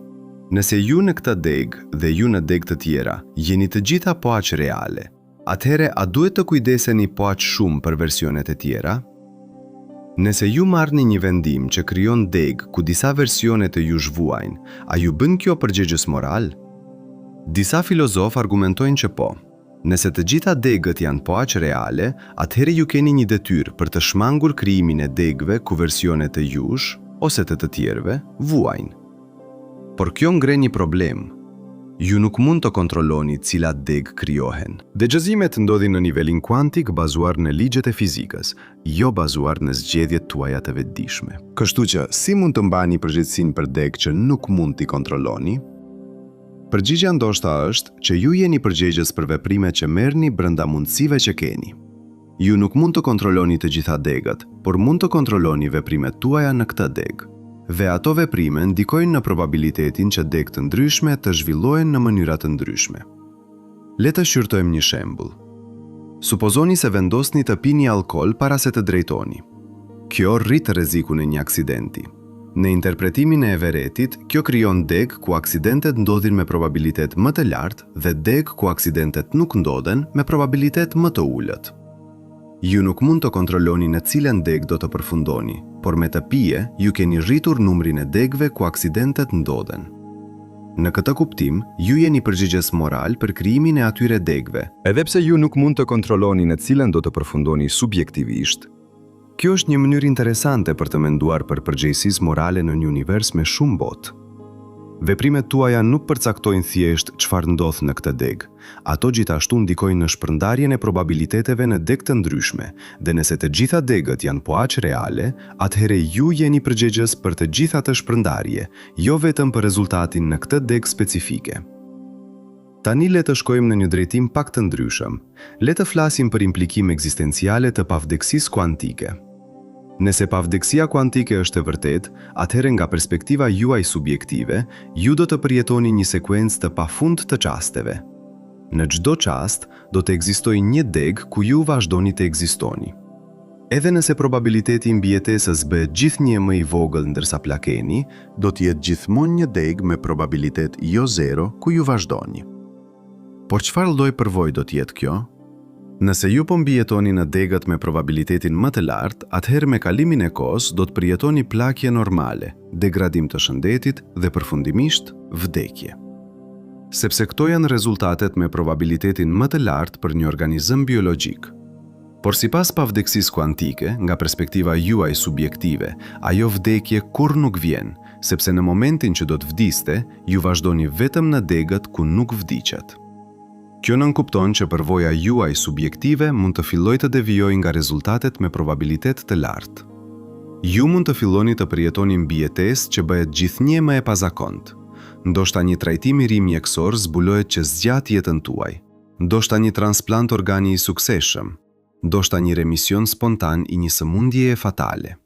S1: Nëse ju në këtë degë dhe ju në degë të tjera jeni të gjitha po aq reale, atëherë a duhet të kujdeseni po aq shumë për versionet e tjera? Nëse ju marrni një vendim që krijon degë ku disa versione të jush vuajnë, a ju bën kjo përgjegjës moral? Disa filozofë argumentojnë që po. Nëse të gjitha degët janë po aq reale, atëherë ju keni një detyrë për të shmangur krijimin e degëve ku versione të jush ose të tjerëve vuajnë. Por kjo ngre një problem. Ju nuk mund të kontrolloni cilat degë krijohen.
S3: Degëzimet ndodhin në nivelin kuantik bazuar në ligjet e fizikës, jo bazuar në zgjedhjet tuaja të vetëdijshme. Kështu që, si mund të mbani përgjegjësinë për degë që nuk mund t'i kontrolloni? Përgjigjja ndoshta është që ju jeni përgjegjës për veprimet që merrni brenda mundësive që keni. Ju nuk mund të kontrolloni të gjitha degët, por mund të kontrolloni veprimet tuaja në këtë degë. Dhe ato veprime ndikojnë në probabilitetin që degë të ndryshme të zhvillohen në mënyra të ndryshme. Le të shqyrtojmë një shembull. Supozoni se vendosni të pini alkool para se të drejtoni. Kjo rrit rrezikun e një aksidenti. Në interpretimin e Everettit, kjo krijon degë ku aksidentet ndodhin me probabilitet më të lartë dhe degë ku aksidentet nuk ndodhen me probabilitet më të ulët. Ju nuk mund të kontrolloni në cilën degë do të përfundoni, por me të pije, ju keni rritur numrin e degëve ku aksidentet ndodhen. Në këtë kuptim, ju jeni përgjegjës moral për krijimin e atyre degëve.
S4: Edhe pse ju nuk mund të kontrolloni në cilën do të përfundoni subjektivisht,
S3: kjo është një mënyrë interesante për të menduar për përgjegjësisë morale në një univers me shumë botë. Veprimet tuaja nuk përcaktojnë thjesht çfarë ndodh në këtë degë. Ato gjithashtu ndikojnë në shpërndarjen e probabiliteteve në degë të ndryshme, dhe nëse të gjitha degët janë po aq reale, atëherë ju jeni përgjegjës për të gjitha të shpërndarje, jo vetëm për rezultatin në këtë degë specifike. Tani le të shkojmë në një drejtim pak të ndryshëm. Le të flasim për implikime ekzistenciale të pavdekësisë kuantike. Nëse pavdekësia kuantike është e vërtet, atëherë nga perspektiva juaj subjektive, ju do të përjetoni një sekuencë të pafund të çasteve. Në çdo çast, do të ekzistojë një degë ku ju vazhdoni të ekzistoni. Edhe nëse probabiliteti i mbijetesës bëhet gjithnjë më i vogël ndërsa plakeni, do të jetë gjithmonë një degë me probabilitet jo zero ku ju vazhdoni. Por çfarë lloj përvojë do të jetë kjo?
S1: Nëse ju po mbijetoni në degët me probabilitetin më të lartë, atëherë me kalimin e kohës do të përjetoni plakje normale, degradim të shëndetit dhe përfundimisht vdekje. Sepse këto janë rezultatet me probabilitetin më të lartë për një organizëm biologjik. Por sipas pavdekësisë kuantike, nga perspektiva juaj subjektive, ajo vdekje kur nuk vjen, sepse në momentin që do të vdiste, ju vazhdoni vetëm në degët ku nuk vdiqet. Kjo nënkupton që përvoja juaj subjektive mund të filloj të devijojë nga rezultatet me probabilitet të lartë. Ju mund të filloni të përjetoni mbijetesë që bëhet gjithnjë më e pazakont. Ndoshta një trajtim i ri mjekësor zbulohet që zgjat jetën tuaj. Ndoshta një transplant organi i suksesshëm. Ndoshta një remision spontan i një sëmundjeje fatale.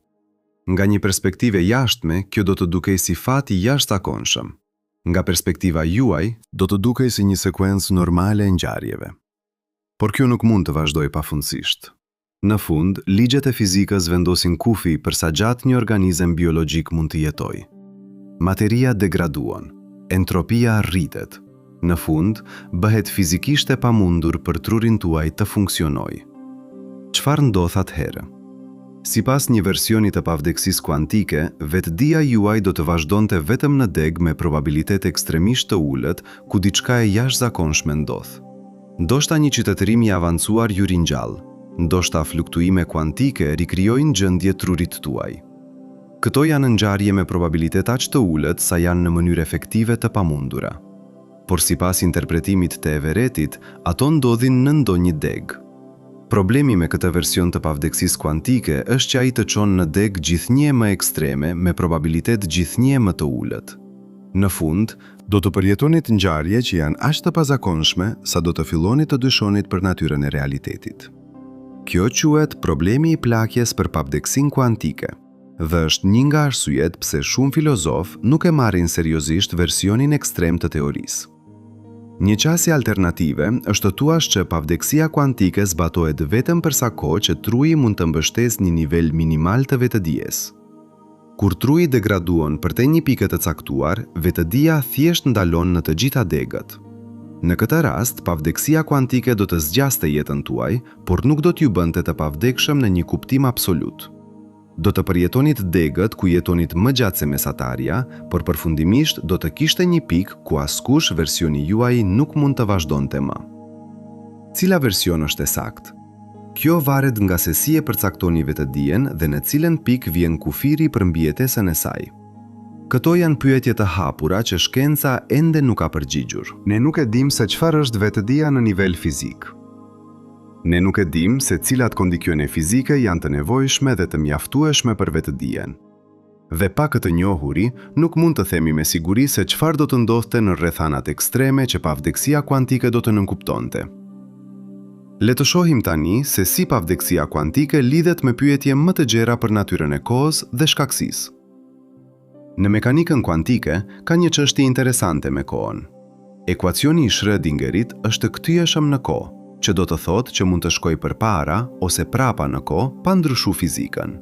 S1: Nga një perspektive jashtme, kjo do të dukej si fat i jashtëzakonshëm. Nga perspektiva juaj, do të dukej si një sekuencë normale e ngjarjeve. Por kjo nuk mund të vazhdojë pafundësisht. Në fund, ligjet e fizikës vendosin kufi për sa gjatë një organizëm biologjik mund të jetojë. Materia degraduan, entropia rritet. Në fund, bëhet fizikisht e pamundur për trurin tuaj të funksionojë. Çfarë ndodh atëherë? Sipas një versioni të pavdekësisë kuantike, vetdia juaj do të vazhdonte vetëm në degë me probabilitet ekstremisht të ulët, ku diçka e jashtëzakonshme ndodh. Ndoshta një qytetërim i avancuar ju ringjall, ndoshta fluktuime kuantike rikrijojnë gjendje trurit tuaj. Këto janë ngjarje me probabilitet aq të ulët sa janë në mënyrë efektive të pamundura. Por sipas interpretimit të Everettit, ato ndodhin në ndonjë degë. Problemi me këtë version të pavdekësisë kuantike është që ai të çon në degë gjithnjë më ekstreme me probabilitet gjithnjë më të ulët. Në fund, do të përjetonit ngjarje që janë aq të pazakonshme sa do të filloni të dyshonit për natyrën e realitetit. Kjo quhet problemi i plakjes për pavdekësinë kuantike dhe është një nga arsyet pse shumë filozofë nuk e marrin seriozisht versionin ekstrem të teorisë. Një qasje alternative është të thuash që pavdekësia kuantike zbatohet vetëm për sa kohë që trui mund të mbështesë një nivel minimal të vetëdijes. Kur trui degraduon përtej një pike të caktuar, vetëdia thjesht ndalon në të gjitha degët. Në këtë rast, pavdekësia kuantike do të zgjaste jetën tuaj, por nuk do t'ju bënte të pavdekshëm në një kuptim absolut. Do të përjetonit degët ku jetonit më gjatë se mesatarja, por përfundimisht do të kishte një pikë ku askush versioni juaj nuk mund të vazhdonte më. Cila version është e saktë? Kjo varet nga se si e përcaktoni vetëdijen dhe në cilën pikë vjen kufiri për mbijetesën e saj. Këto janë pyetje të hapura që shkenca ende nuk ka përgjigjur.
S3: Ne nuk e dim se çfarë është vetëdia në nivel fizik.
S1: Ne nuk e dim se cilat kondikione fizike janë të nevojshme dhe të mjaftueshme për vetëdijen. Dhe pa këtë njohuri, nuk mund të themi me siguri se çfarë do të ndodhte në rrethanat ekstreme që pavdekësia kuantike do të nënkuptonte. Le të shohim tani se si pavdekësia kuantike lidhet me pyetje më të gjera për natyrën e kohës dhe shkaksisë. Në mekanikën kuantike ka një çështje interesante me kohën. Ekuacioni i Schrödingerit është kthjeshëm në kohë, që do të thotë që mund të shkojë përpara ose prapa në kohë pa ndryshuar fizikën.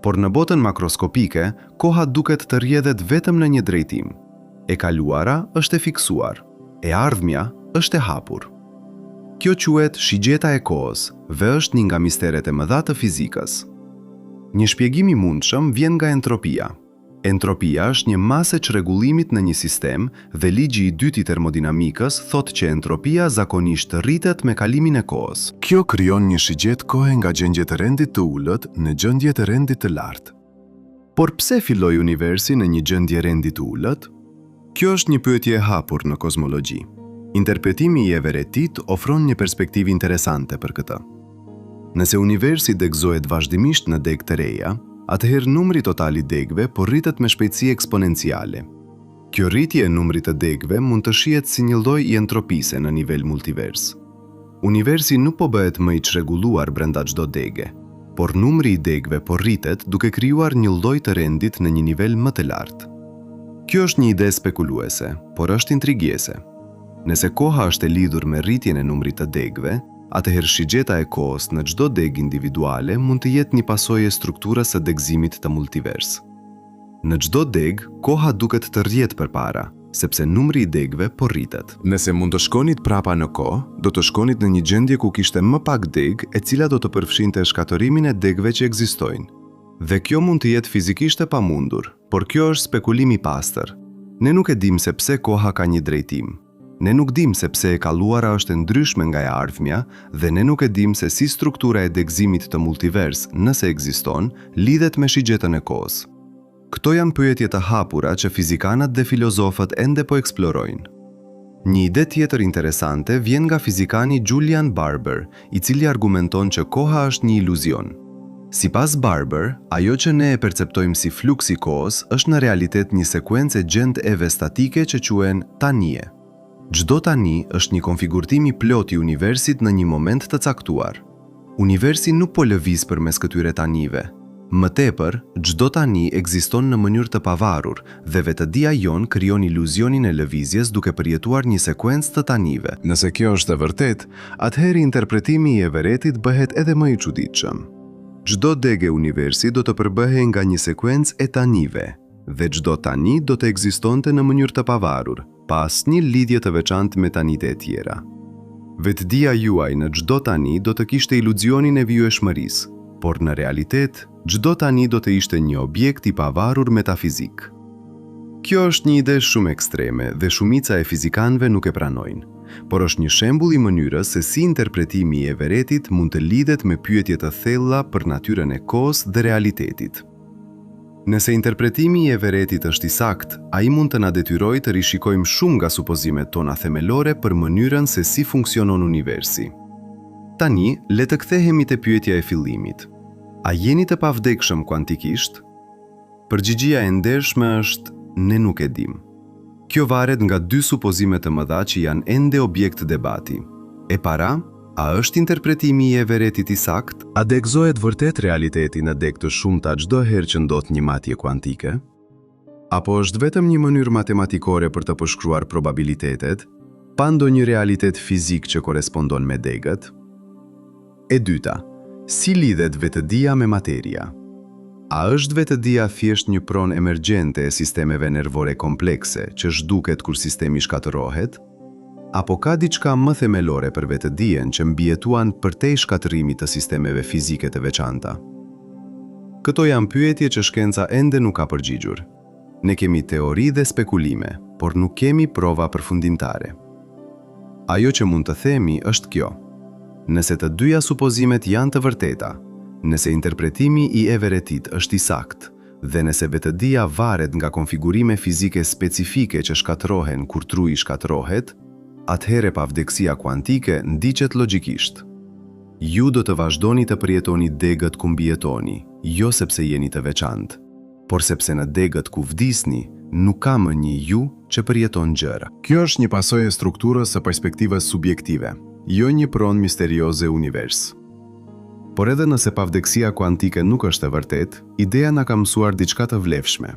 S1: Por në botën makroskopike, koha duket të rrjedhet vetëm në një drejtim. E kaluara është e fiksuar, e ardhmja është e hapur. Kjo quhet shigjeta e kohës dhe është një nga misteret e mëdha të fizikës. Një shpjegim i mundshëm vjen nga entropia. Entropia është një masë e çrregullimit në një sistem dhe ligji i dytë i termodinamikës thotë që entropia zakonisht rritet me kalimin e kohës.
S3: Kjo krijon një shigjet kohe nga gjendje të rendit të ulët në gjendje të rendit të lartë.
S1: Por pse filloi universi në një gjendje rendi të ulët? Kjo është një pyetje e hapur në kozmologji. Interpretimi i Everettit ofron një perspektivë interesante për këtë. Nëse universi degëzohet vazhdimisht në degë të reja, atëherë numri total i degëve po rritet me shpejtësi eksponenciale. Kjo rritje e numrit të degëve mund të shihet si një lloj i entropisë në nivel multivers. Universi nuk po bëhet më i çrregulluar brenda çdo dege, por numri i degëve po rritet duke krijuar një lloj të rendit në një nivel më të lartë. Kjo është një ide spekuluese, por është intrigjuese. Nëse koha është e lidhur me rritjen e numrit të degëve, atëherë shigjeta e kohës në çdo degë individuale mund të jetë një pasojë e strukturës së degëzimit të multivers. Në çdo degë, koha duket të rrjet përpara,
S2: sepse numri i degëve po rritet.
S1: Nëse mund të shkonit prapa në kohë, do të shkonit në një gjendje ku kishte më pak degë, e cila do të përfshinte shkatërimin e degëve që ekzistojnë. Dhe kjo mund të jetë fizikisht e pamundur, por kjo është spekulim i pastër. Ne nuk e dim se pse koha ka një drejtim. Ne nuk dim se pse e kaluara është e ndryshme nga e ardhmja dhe ne nuk e dim se si struktura e degëzimit të multivers, nëse ekziston, lidhet me shigjetën e kohës. Këto janë pyetje të hapura që fizikanët dhe filozofët ende po eksplorojnë. Një ide tjetër interesante vjen nga fizikani Julian Barber, i cili argumenton që koha është një iluzion. Sipas Barber, ajo që ne e perceptojmë si fluks i kohës është në realitet një sekuencë gjendeve statike që quhen tanie. Çdo tani është një konfigurtim i plot i universit në një moment të caktuar. Universi nuk po lëviz përmes këtyre tanive. Më tepër, çdo tani ekziston në mënyrë të pavarur dhe vetëdia jon krijon iluzionin e lëvizjes duke përjetuar një sekuencë të tanive.
S3: Nëse kjo është e vërtet, atëherë interpretimi i Everettit bëhet edhe më i çuditshëm.
S1: Çdo degë e universit do të përbëhej nga një sekuencë e tanive, dhe çdo tani do të ekzistonte në mënyrë të pavarur, pa asnjë lidhje të veçantë me tanitë e tjera. Vetëdia juaj në çdo tani do të kishte iluzionin e vijshmërisë, por në realitet, çdo tani do të ishte një objekt i pavarur metafizik. Kjo është një ide shumë ekstreme dhe shumica e fizikanëve nuk e pranojnë, por është një shembull i mënyrës se si interpretimi i Everettit mund të lidhet me pyetje të thella për natyrën e kohës dhe realitetit. Nëse interpretimi i Everettit është i saktë, ai mund të na detyrojë të rishikojmë shumë nga supozimet tona themelore për mënyrën se si funksionon universi. Tani, le të kthehemi te pyetja e fillimit. A jeni të pavdekshëm kuantikisht? Përgjigjia e ndershme është ne nuk e dim. Kjo varet nga dy supozime të mëdha që janë ende objekt debati. E para, a është interpretimi i Everettit i saktë?
S3: A degëzohet vërtet realiteti në degë të shumta çdo herë që ndodh një matje kuantike? Apo është vetëm një mënyrë matematikore për të përshkruar probabilitetet, pa ndonjë realitet fizik që korespondon me degët? E dyta, si lidhet vetëdia me materia? A është vetëdia thjesht një pronë emergjente e sistemeve nervore komplekse që zhduket kur sistemi shkatërohet? Apo ka diçka më themelore për vetëdien që mbijetuan përtej shkatërimit të sistemeve fizike të veçanta? Këto janë pyetje që shkenca ende nuk ka përgjigjur. Ne kemi teori dhe spekulime, por nuk kemi prova përfundimtare. Ajo që mund të themi është kjo. Nëse të dyja supozimet janë të vërteta, nëse interpretimi i Everettit është i saktë, dhe nëse vetëdia varet nga konfigurime fizike specifike që shkatërohen kur truji shkatërohet, atëhere pavdekësia kuantike ndiqet logjikisht. Ju do të vazhdoni të përjetoni degët ku mbijetoni, jo sepse jeni të veçantë, por sepse në degët ku vdisni, nuk ka më një ju që përjeton gjëra. Kjo është një pasojë e strukturës së perspektivës subjektive, jo një pronë misterioze univers. Por edhe nëse pavdekësia kuantike nuk është e vërtet, ideja na ka mësuar diçka të vlefshme.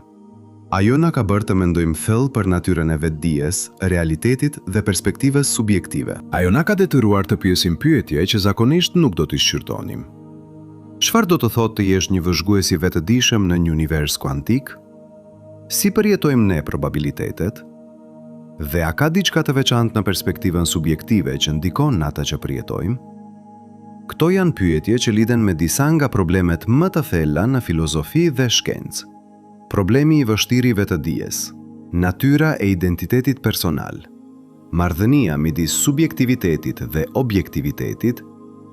S3: Ajo na ka bërë të mendojmë thellë për natyrën e vetdijes, realitetit dhe perspektivës subjektive.
S1: Ajo na ka detyruar të pyesim pyetje që zakonisht nuk do t'i shqyrtonim. Çfarë do të thotë të jesh një vëzhgues i vetëdijshëm në një univers kuantik? Si përjetojmë ne probabilitetet? Dhe a ka diçka të veçantë në perspektivën subjektive që ndikon në ata që përjetojmë? Këto janë pyetje që lidhen me disa nga problemet më të thella në filozofi dhe shkencë. Problemi i vështirë i vetëdijes, natyra e identitetit personal, marrëdhënia midis subjektivitetit dhe objektivitetit,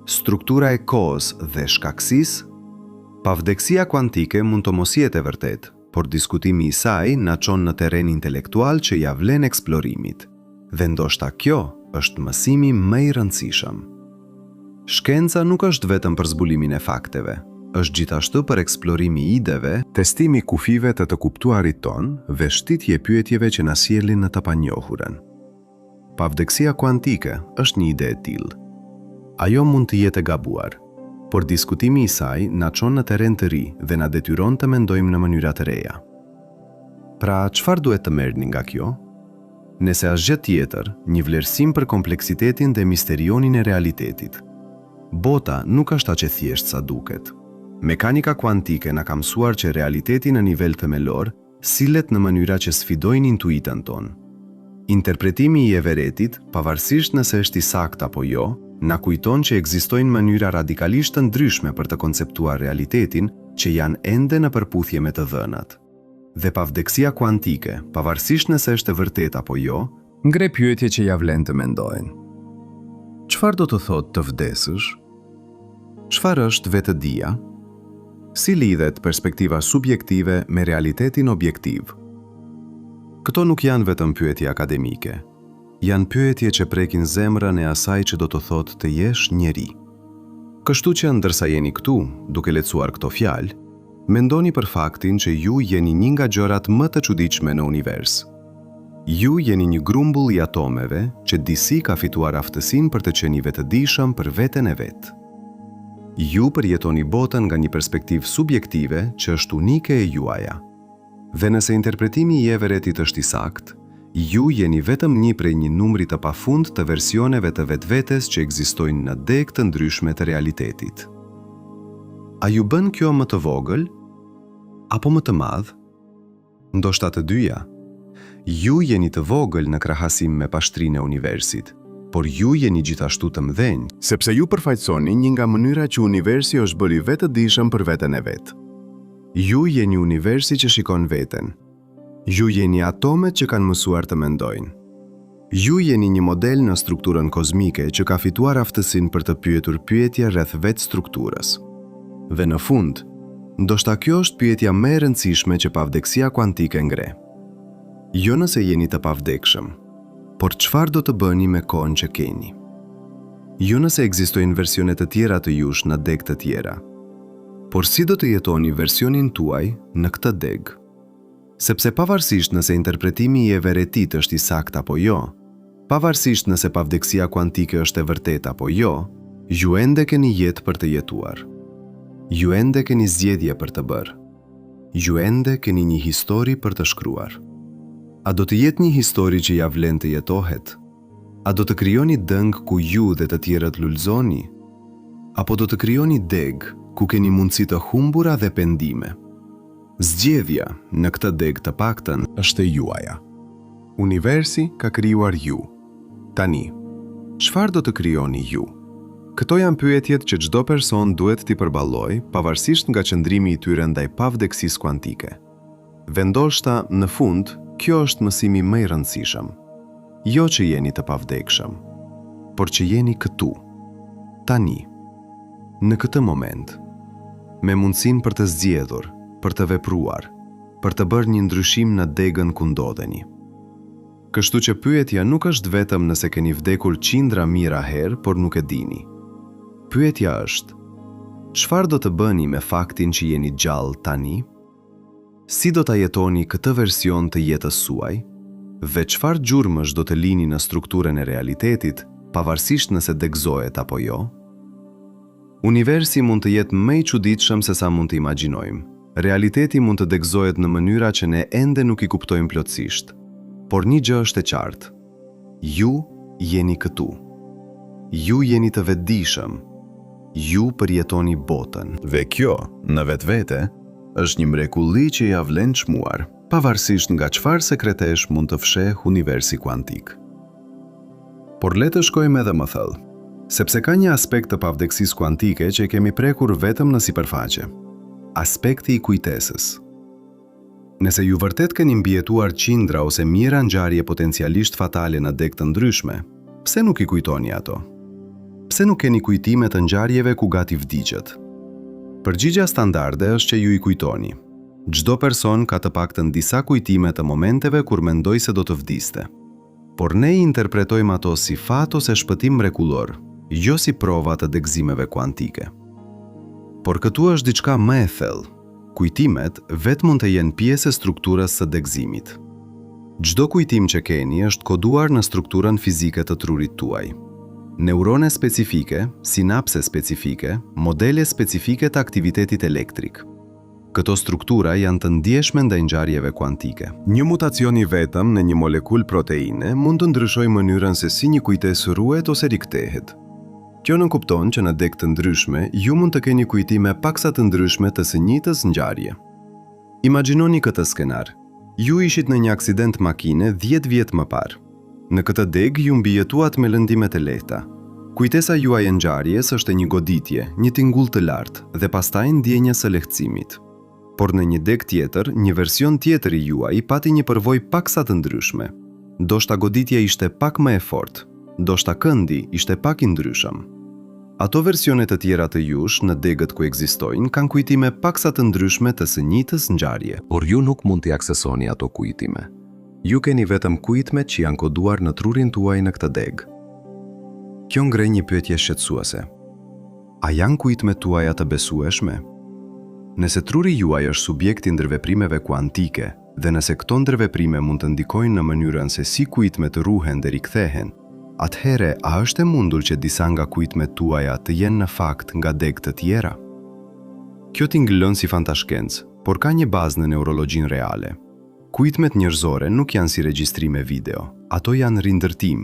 S1: struktura e kohës dhe shkaksisë, pavdekësia kuantike mund të mos jetë e vërtet, por diskutimi i saj na çon në terren intelektual që ja vlen eksplorimit, dhe ndoshta kjo është mësimi më i rëndësishëm. Shkenca nuk është vetëm për zbulimin e fakteve, është gjithashtu për eksplorimi i ideve,
S3: testimi kufive të kuptuarit ton dhe shtitje pyetjeve që na sjellin në të panjohurën.
S1: Pavdekësia kuantike është një ide e tillë. Ajo mund të jetë e gabuar, por diskutimi i saj na çon në terren të ri dhe na detyron të mendojmë në mënyra të reja. Pra, çfarë duhet të merrni nga kjo? Nëse asgjë gjë tjetër, një vlerësim për kompleksitetin dhe misterionin e realitetit. Bota nuk është aq e thjeshtë sa duket. Mekanika kuantike na ka mësuar që realiteti në nivel themelor sillet në mënyra që sfidojnë intuitën tonë.
S2: Interpretimi i everetit, pavarësisht nëse është i saktë apo jo, na kujton që ekzistojnë mënyra radikalisht të ndryshme për të konceptuar realitetin që janë ende në përputhje me të dhënat. Dhe pavdekësia kuantike, pavarësisht nëse është e vërtetë apo jo,
S3: ngre pyetje që ja vlen të mendojnë.
S1: Çfarë do të thotë të vdesësh? Çfarë është vetëdia? Si lidhet perspektiva subjektive me realitetin objektiv? Këto nuk janë vetëm pyetje akademike. Janë pyetje që prekin zemrën e asaj që do të thotë të jesh njeri. Kështu që ndërsa jeni këtu, duke lecuar këto fjalë, mendoni për faktin që ju jeni një nga gjërat më të çuditshme në univers. Ju jeni një grumbull i atomeve që disi ka fituar aftësinë për të qenë i vetëdijshëm për veten e vet. Ju përjetoni botën nga një perspektivë subjektive që është unike e juaja. Dhe nëse interpretimi i everetit është i saktë, ju jeni vetëm një prej një numri të pafund të versioneve të vetvetes që ekzistojnë në degë të ndryshme të realitetit. A ju bën kjo më të vogël? Apo më të madh? Ndoshta të dyja. Ju jeni të vogël në krahasim me pashtrinë e universit, por ju jeni gjithashtu të mëdhenj, sepse ju përfaqësoni një nga mënyra që universi është bërë i vetëdijshëm për veten e vet. Ju jeni universi që shikon veten. Ju jeni atomet që kanë mësuar të mendojnë. Ju jeni një model në strukturën kozmike që ka fituar aftësinë për të pyetur pyetje rreth vetë strukturës. Dhe në fund, ndoshta kjo është pyetja më e rëndësishme që pavdekësia kuantike ngre. Jo nëse jeni të pavdekshëm, por çfarë do të bëni me kohën që keni? Jo nëse ekzistojnë versione të tjera të jush në degë të tjera, por si do të jetoni versionin tuaj në këtë degë? Sepse pavarësisht nëse interpretimi i everetit është i saktë apo jo, pavarësisht nëse pavdekësia kuantike është e vërtetë apo jo, ju ende keni jetë për të jetuar. Ju ende keni zgjedhje për të bërë. Ju ende keni një histori për të shkruar. A do të jetë një histori që ja vlen të jetohet? A do të krijoni dëng ku ju dhe të tjerët lulëzoni? Apo do të krijoni degë ku keni mundësi të humbura dhe pendime? Zgjedhja në këtë degë të paktën është e juaja. Universi ka krijuar ju. Tani, çfarë do të krijoni ju? Këto janë pyetjet që çdo person duhet t'i përballojë, pavarësisht nga qëndrimi i tyre ndaj pavdekësisë kuantike. Vendoshta, në fund, kjo është mësimi më i rëndësishëm. Jo që jeni të pavdekshëm, por që jeni këtu, tani, në këtë moment, me mundësinë për të zgjedhur, për të vepruar, për të bërë një ndryshim në degën ku ndodheni. Kështu që pyetja nuk është vetëm nëse keni vdekur qindra mijëra herë, por nuk e dini. Pyetja është, çfarë do të bëni me faktin që jeni gjallë tani? Si do ta jetoni këtë version të jetës suaj? Dhe çfarë gjurmësh do të lini në strukturën e realitetit, pavarësisht nëse degëzohet apo jo? Universi mund të jetë më i çuditshëm se sa mund të imagjinojmë. Realiteti mund të degëzohet në mënyra që ne ende nuk i kuptojmë plotësisht. Por një gjë është e qartë. Ju jeni këtu. Ju jeni të vetëdijshëm. Ju përjetoni botën. Dhe kjo, në vetvete, është një mrekulli që ja vlen çmuar, pavarësisht nga çfarë sekretesh mund të fsheh universi kuantik. Por le të shkojmë edhe më thellë, sepse ka një aspekt të pavdekësisë kuantike që kemi prekur vetëm në sipërfaqe. Aspekti i kujtesës. Nëse ju vërtet keni mbijetuar qindra ose mijëra ngjarje potencialisht fatale në degë të ndryshme, pse nuk i kujtoni ato? Pse nuk keni kujtime të ngjarjeve ku gati vdiqet? Përgjigjja standarde është që ju i kujtoni. Çdo person ka të paktën disa kujtime të momenteve kur mendoi se do të vdiste. Por ne i interpretojmë ato si fat ose shpëtim mrekullar, jo si prova të degëzimeve kuantike. Por këtu është diçka më e thellë. Kujtimet vetë mund të jenë pjesë e strukturës së degëzimit. Çdo kujtim që keni është koduar në strukturën fizike të trurit tuaj. Neurone specifike, sinapse specifike, modele specifike të aktivitetit elektrik. Këto struktura janë të ndjeshme ndaj ngjarjeve kuantike. Një mutacion i vetëm në një molekul proteine mund të ndryshojë mënyrën se si një kujtesë ruhet ose rikthehet. Kjo nënkupton që në degë të ndryshme ju mund të keni kujtime paksa të ndryshme të së njëjtës ngjarje. Imagjinoni këtë skenar. Ju ishit në një aksident makine 10 vjet më parë. Në këtë deg ju mbijetuat me lëndimet e lehta. Kujtesa juaj e ngjarjes është një goditje, një tingull të lartë dhe pastaj ndjenja së lehtësimit. Por në një deg tjetër, një version tjetër i juaj pati një përvojë paksa të ndryshme. Ndoshta goditja ishte pak më e fortë, ndoshta këndi ishte pak i ndryshëm. Ato versionet të tjera të jush në degët ku ekzistojnë kanë kujtime paksa të ndryshme të së njëjtës ngjarje.
S2: Por ju nuk mund t'i aksesoni ato kujtime.
S1: Ju keni vetëm kujtmet që janë koduar në trurin tuaj në këtë deg. Kjo ngre një pyetje shqetësuese. A janë kujtmet tuaja të besueshme? Nëse truri juaj është subjekt i ndërveprimeve kuantike dhe nëse këto ndërveprime mund të ndikojnë në mënyrën se si kujtmet ruhen dhe rikthehen, atëhere a është e mundur që disa nga kujtmet tuaja të jenë në fakt nga deg të tjera? Kjo tingëllon si fantashkencë, por ka një bazë në neurologjinë reale. Kujtmet njerëzore nuk janë si regjistrime video, ato janë rindërtim.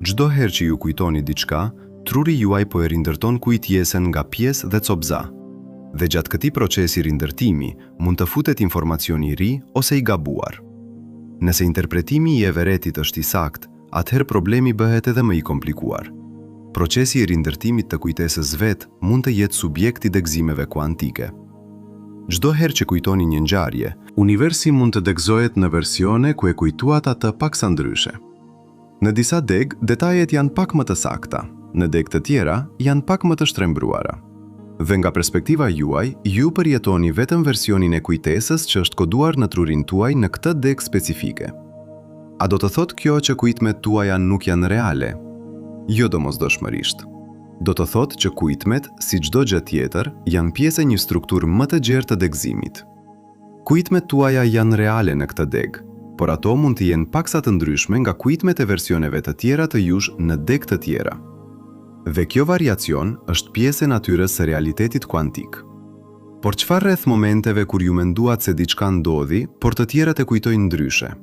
S1: Çdo herë që ju kujtoni diçka, truri juaj po e rindërton kujtjesën nga pjesë dhe copza. Dhe gjatë këtij procesi rindërtimi, mund të futet informacioni i ri ose i gabuar. Nëse interpretimi i everetit është i saktë, atëherë problemi bëhet edhe më i komplikuar. Procesi i rindërtimit të kujtesës vet mund të jetë subjekt i degëzimeve kuantike. Çdo herë që kujtoni një ngjarje, universi mund të degëzohet në versione ku e kujtuat atë paksa ndryshe. Në disa deg, detajet janë pak më të sakta, në deg të tjera janë pak më të shtrembruara. Dhe nga perspektiva juaj, ju përjetoni vetëm versionin e kujtesës që është koduar në trurin tuaj në këtë deg specifike. A do të thotë kjo që kujtmet tuaja nuk janë reale? Jo domosdoshmërisht. Do të thotë që kujtmet, si çdo gjë tjetër, janë pjesë e një strukturë më të gjerë të degëzimit. Kujtmet tuaja janë reale në këtë deg, por ato mund të jenë paksa të ndryshme nga kujtmet e versioneve të tjera të jush në deg të tjera. Dhe kjo variacion është pjesë e natyrës së realitetit kuantik. Por çfarë rreth momenteve kur ju menduat se diçka ndodhi, por të tjerat e kujtojnë ndryshe?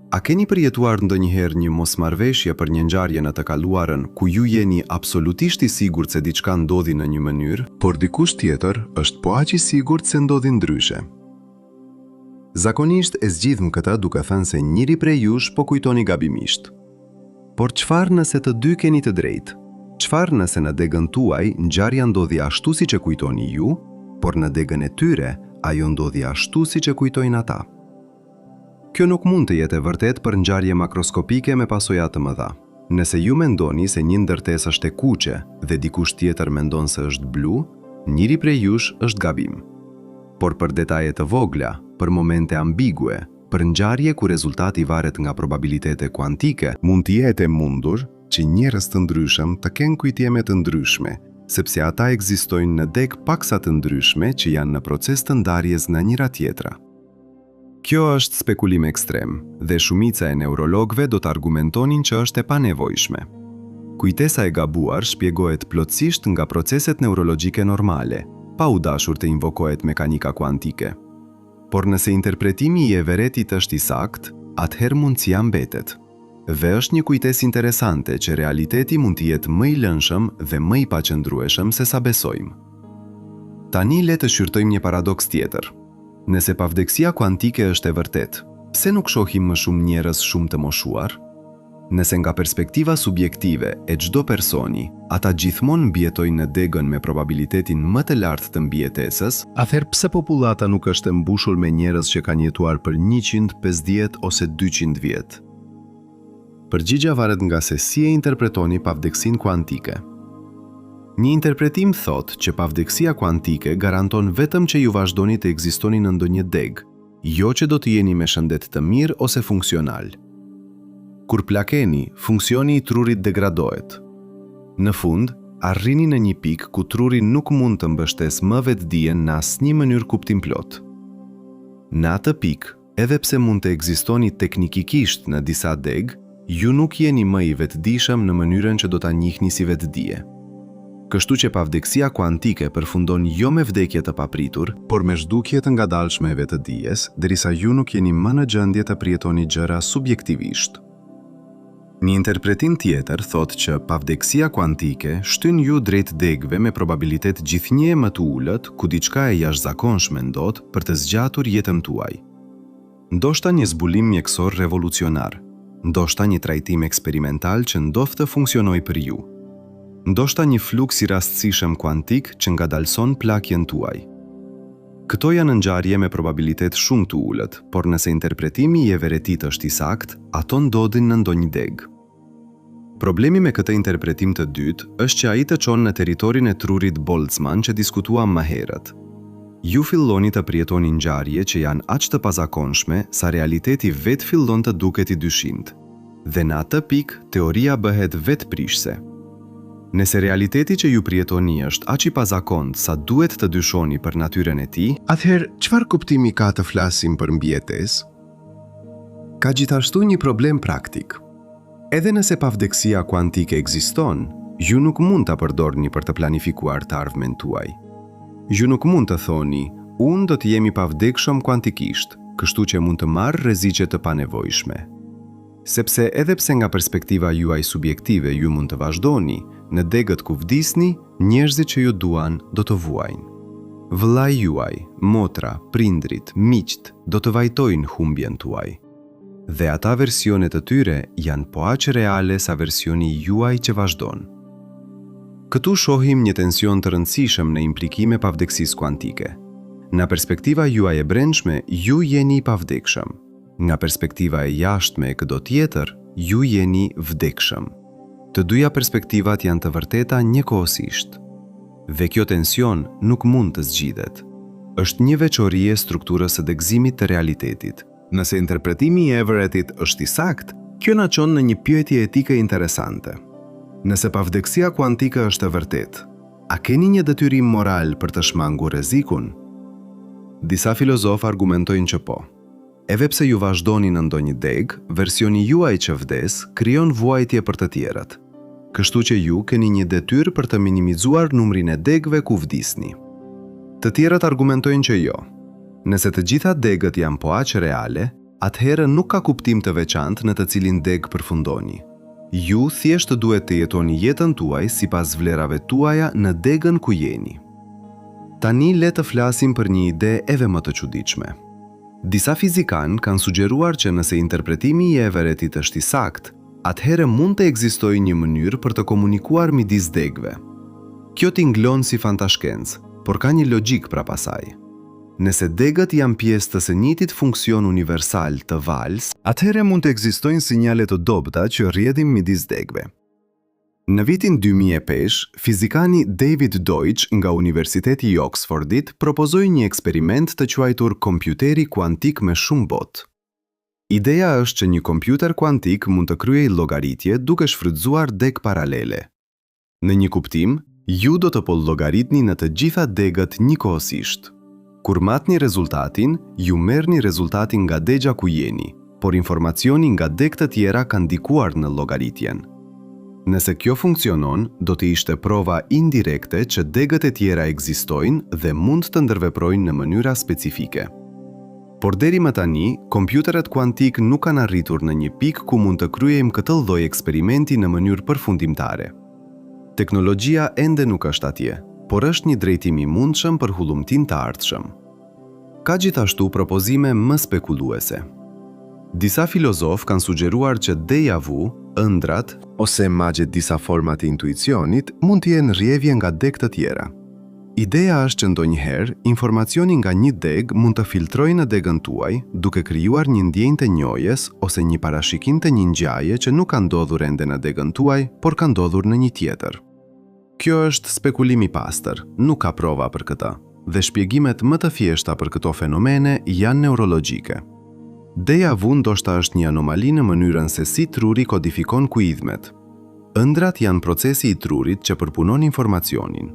S1: A keni përjetuar ndonjëherë një mosmarrveshje për një ngjarje në të kaluarën ku ju jeni absolutisht i sigurt se diçka ndodhi në një mënyrë, por dikush tjetër është po aq i sigurt se ndodhi ndryshe? Zakonisht e zgjidhmë këtë duke thënë se njëri prej jush po kujtoni gabimisht. Por çfarë nëse të dy keni të drejtë? Çfarë nëse në degën tuaj ngjarja ndodhi ashtu siç e kujtoni ju, por në degën e tyre ajo ndodhi ashtu siç e kujtojnë ata? Kjo nuk mund të jetë e vërtet për ngjarje makroskopike me pasoja të mëdha. Nëse ju mendoni se një ndërtesë është e kuqe dhe dikush tjetër mendon se është blu, njëri prej jush është gabim. Por për detaje të vogla, për momente ambigue, për ngjarje ku rezultati varet nga probabilitete kuantike, mund të jetë e mundur që njerëz të ndryshëm të kenë kujtime të ndryshme, sepse ata ekzistojnë në deg paksa të ndryshme që janë në proces të ndarjes në njëra tjetra. Kjo është spekulim ekstrem dhe shumica e neurologëve do të argumentonin që është e panevojshme. Kujtesa e gabuar shpjegohet plotësisht nga proceset neurologjike normale, pa u dashur të invokohet mekanika kuantike. Por nëse interpretimi i everetit është i saktë, atëherë mundësia mbetet. Dhe është një kujtesë interesante që realiteti mund të jetë më i lënshëm dhe më i paqëndrueshëm se sa besojmë. Tani le të shqyrtojmë një paradoks tjetër. Nëse pavdekësia kuantike është e vërtet, pse nuk shohim më shumë njerëz shumë të moshuar? Nëse nga perspektiva subjektive e çdo personi, ata gjithmonë mbjetojnë në degën me probabilitetin më të lartë të mbijetesës, atëherë pse popullata nuk është e mbushur me njerëz që kanë jetuar për 150 ose 200 vjet? Përgjigja varet nga se si e interpretoni pavdekësinë kuantike. Një interpretim thotë që pavdekësia kuantike garanton vetëm që ju vazhdoni të ekzistoni në ndonjë deg, jo që do të jeni me shëndet të mirë ose funksional. Kur plakeni, funksioni i trurit degradohet. Në fund, arrini në një pikë ku truri nuk mund të mbështes më vetdijen në asnjë mënyrë kuptimplot. Në atë pikë, edhe pse mund të ekzistoni teknikikisht në disa deg, ju nuk jeni më i vetdijshëm në mënyrën që do ta njihni si vetdije. Kështu që pavdekësia kuantike përfundon jo me vdekje të papritur, por me zhdukje të ngadalshme e vetëdijes, derisa ju nuk jeni më në gjendje të përjetoni gjëra subjektivisht. Një interpretim tjetër thotë që pavdekësia kuantike shtyn ju drejt degëve me probabilitet gjithnjë më të ulët ku diçka e jashtëzakonshme ndodh për të zgjatur jetën tuaj. Ndoshta një zbulim mjekësor revolucionar, ndoshta një trajtim eksperimental që ndodhte funksionoj për ju. Ndoshta një fluks i rastësishëm kuantik që ngadalson plakjen tuaj. Këto janë ngjarje me probabilitet shumë të ulët, por nëse interpretimi i everetit është i saktë, ato ndodhin në ndonjë deg. Problemi me këtë interpretim të dytë është që ai të çon në territorin e trurit Boltzmann që diskutuam më herët. Ju filloni të përjetoni ngjarje që janë aq të pazakonshme sa realiteti vetë fillon të duket i dyshimt. Dhe në atë pikë, teoria bëhet vetëprishse. Nëse realiteti që ju përjetoni është aq i pazakont sa duhet të dyshoni për natyrën e tij,
S3: Atëherë, çfarë kuptimi ka të flasim për mbijetesë?
S1: ka gjithashtu një problem praktik. Edhe nëse pavdekësia kuantike ekziston, ju nuk mund ta përdorni për të planifikuar të ardhmen tuaj. Ju nuk mund të thoni, unë do të jemi pavdekshëm kuantikisht, kështu që mund të marr rreziqe të panevojshme. Sepse edhe pse nga perspektiva juaj subjektive ju mund të vazhdoni, në degët ku vdisni, njerëzit që ju duan do të vuajnë. Vëllai juaj, motra, prindrit, miqt do të vajtojnë humbjen tuaj. Dhe ata versionet të tyre janë po aq reale sa versioni juaj që vazhdon. Këtu shohim një tension të rëndësishëm në implikime pavdekësisë kuantike. Nga perspektiva juaj e brendshme, ju jeni i pavdekshëm. Nga perspektiva e jashtme e këdo tjetër, ju jeni vdekshëm. Të dyja perspektivat janë të vërteta njëkohësisht. Dhe kjo tension nuk mund të zgjidhet. Është një veçori e strukturës së degëzimit të realitetit. Nëse interpretimi i Everettit është i saktë, kjo na çon në një pyetje etike interesante. Nëse pavdekësia kuantike është e vërtetë, a keni një detyrim moral për të shmangur rrezikun? Disa filozofë argumentojnë që po. Edhe pse ju vazhdoni në ndonjë deg, versioni juaj që vdes krijon vuajtje për të tjerët. Kështu që ju keni një detyrë për të minimizuar numrin e degëve ku vdisni. Të tjerët argumentojnë që jo. Nëse të gjitha degët janë po aq reale, atëherë nuk ka kuptim të veçantë në të cilin deg përfundoni. Ju thjesht duhet të jetoni jetën tuaj sipas vlerave tuaja në degën ku jeni. Tani le të flasim për një ide edhe më të çuditshme. Disa fizikanë kanë sugjeruar që nëse interpretimi i Everettit është i saktë, atëherë mund të ekzistojë një mënyrë për të komunikuar midis degëve. Kjo tinglon si fantashkencë, por ka një logjik prapasaj. Nëse degët janë pjesë të së njëjtit funksion universal të valës, atëherë mund të ekzistojnë sinjale të dobëta që rrjedhin midis degëve. Në vitin 2005, fizikani David Deutsch nga Universiteti i Oxfordit propozoi një eksperiment të quajtur kompjuteri kuantik me shumë botë. Ideja është që një kompjuter kuantik mund të kryejë llogaritje duke shfrytzuar degë paralele. Në një kuptim, ju do të llogaritni në të gjitha degët njëkohësisht. Kur matni rezultatin, ju merrni rezultatin nga degja ku jeni, por informacioni nga degë të tjera ka ndikuar në llogaritjen. Nëse kjo funksionon, do të ishte prova indirekte që degët e tjera ekzistojnë dhe mund të ndërveprojnë në mënyra specifike. Por deri më tani, kompjuteret kuantik nuk kanë arritur në një pikë ku mund të kryejmë këtë lloj eksperimenti në mënyrë përfundimtare. Teknologjia ende nuk është atje, por është një drejtim i mundshëm për hullumtin të ardhshëm. Ka gjithashtu propozime më spekuluese. Disa filozofë kanë sugjeruar që déjà vu, ëndrat, ose madje disa forma të intuicionit mund të jenë rrjevje nga degë të tjera. Ideja është që ndonjëherë informacioni nga një degë mund të filtrojë në degën tuaj, duke krijuar një ndjenjë të njohjes ose një parashikim të një ngjaje që nuk ka ndodhur ende në degën tuaj, por ka ndodhur në një tjetër. Kjo është spekulim i pastër, nuk ka prova për këtë, dhe shpjegimet më të thjeshta për këto fenomene janë neurologjike. Déjà vu ndoshta është një anomali në mënyrën se si truri kodifikon kuidhmet. Ëndrat janë procesi i trurit që përpunon informacionin.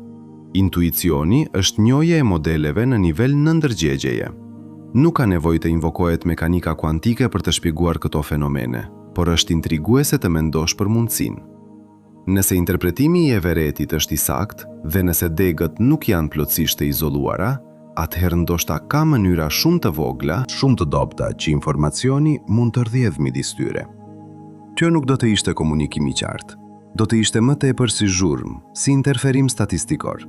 S1: Intuicioni është njohje e modeleve në nivel nëndërgjegjeje. Nuk ka nevojë të invokohet mekanika kuantike për të shpjeguar këto fenomene, por është intriguese të mendosh për mundësinë. Nëse interpretimi i Everettit është i saktë dhe nëse degët nuk janë plotësisht të izoluara, atëherë ndoshta ka mënyra shumë të vogla, shumë të dobta që informacioni mund të rrjedhë midis tyre. Kjo nuk do të ishte komunikim i qartë, do të ishte më tepër si zhurmë, si interferim statistikor.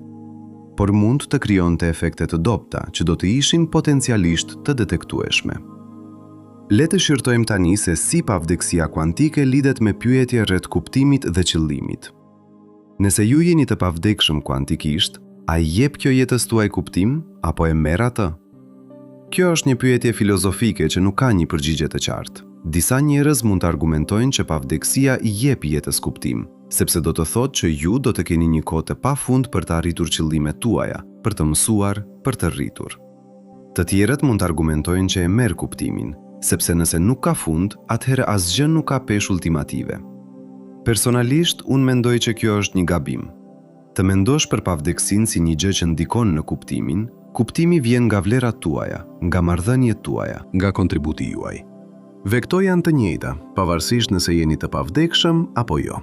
S1: Por mund të krijonte efekte të dobta që do të ishin potencialisht të detektueshme.
S3: Le të shqyrtojmë tani se si pavdekësia kuantike lidhet me pyetje rreth kuptimit dhe qëllimit. Nëse ju jeni të pavdekshëm kuantikisht, a jep kjo jetës tuaj kuptim apo e merr atë? Kjo është një pyetje filozofike që nuk ka një përgjigje të qartë. Disa njerëz mund të argumentojnë që pavdekësia i jep jetës kuptim, sepse do të thotë që ju do të keni një kohë të pafund për të arritur qëllimet tuaja, për të mësuar, për të rritur. Të tjerët mund të argumentojnë që e merr kuptimin, sepse nëse nuk ka fund, atëherë asgjë nuk ka peshë ultimative. Personalisht, unë mendoj që kjo është një gabim. Të mendosh për pavdekësinë si një gjë që ndikon në kuptimin, kuptimi vjen nga vlerat tuaja, nga marrëdhëniet tuaja,
S1: nga kontributi juaj.
S3: Dhe këto janë të njëjta, pavarësisht nëse jeni të pavdekshëm apo jo.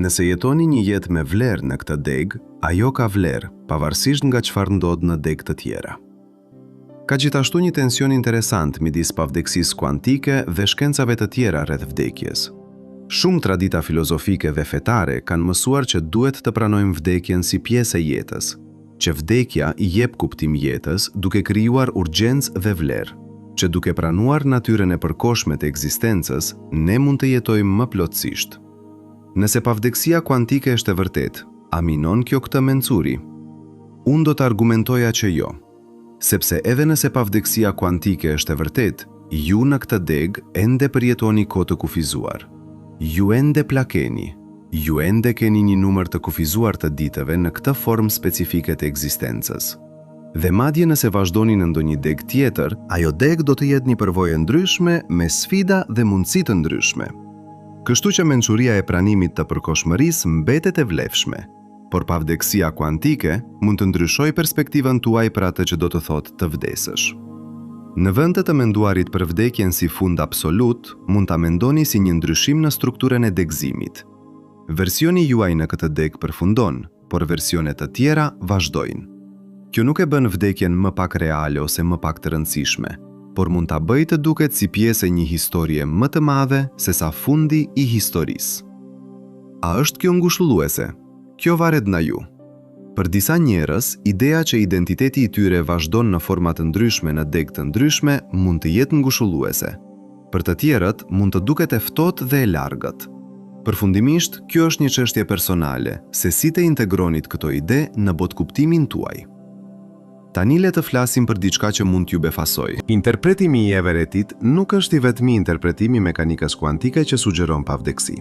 S3: Nëse jetoni një jetë me vlerë në këtë deg, ajo ka vlerë, pavarësisht nga çfarë ndodh në deg të tjera. Ka gjithashtu një tension interesant midis pavdekësisë kuantike dhe shkencave të tjera rreth vdekjes. Shumë tradita filozofike dhe fetare kanë mësuar që duhet të pranojmë vdekjen si pjesë e jetës, që vdekja i jep kuptim jetës duke krijuar urgjencë dhe vlerë, që duke pranuar natyrën e përkohshme të ekzistencës, ne mund të jetojmë më plotësisht. Nëse pavdekësia kuantike është e vërtetë, a minon kjo këtë mencuri? Unë do të argumentoja që jo, sepse edhe nëse pavdekësia kuantike është e vërtetë, ju në këtë deg ende përjetoni kohë të kufizuar. Ju ende plakeni, ju ende keni një numër të kufizuar të ditëve në këtë formë specifike të ekzistencës. Dhe madje nëse vazhdoni në ndonjë deg tjetër, ajo deg do të jetë një përvojë ndryshme me sfida dhe mundësi të ndryshme. Kështu që mençuria e pranimit të përkohshmërisë mbetet e vlefshme, por pavdekësia kuantike mund të ndryshojë perspektivën tuaj për atë që do të thotë të vdesësh. Në vend të menduarit për vdekjen si fund absolut, mund ta mendoni si një ndryshim në strukturën e degëzimit. Versioni juaj në këtë deg përfundon, por versione të tjera vazhdojnë. Kjo nuk e bën vdekjen më pak reale ose më pak të rëndësishme, por mund ta bëjë të duket si pjesë e një historie më të madhe se sa fundi i historisë. A është kjo ngushëlluese? Kjo varet nga ju. Për disa njerëz, ideja që identiteti i tyre vazhdon në forma të ndryshme në deg të ndryshme mund të jetë ngushëlluese. Për të tjerët, mund të duket e ftohtë dhe e largët. Përfundimisht, kjo është një çështje personale, se si të integroni këto ide në botkuptimin tuaj. Tani le të flasim për diçka që mund t'ju befasoj. Interpretimi i Everettit nuk është i vetmi interpretimi i mekanikës kuantike që sugjeron pavdekësi.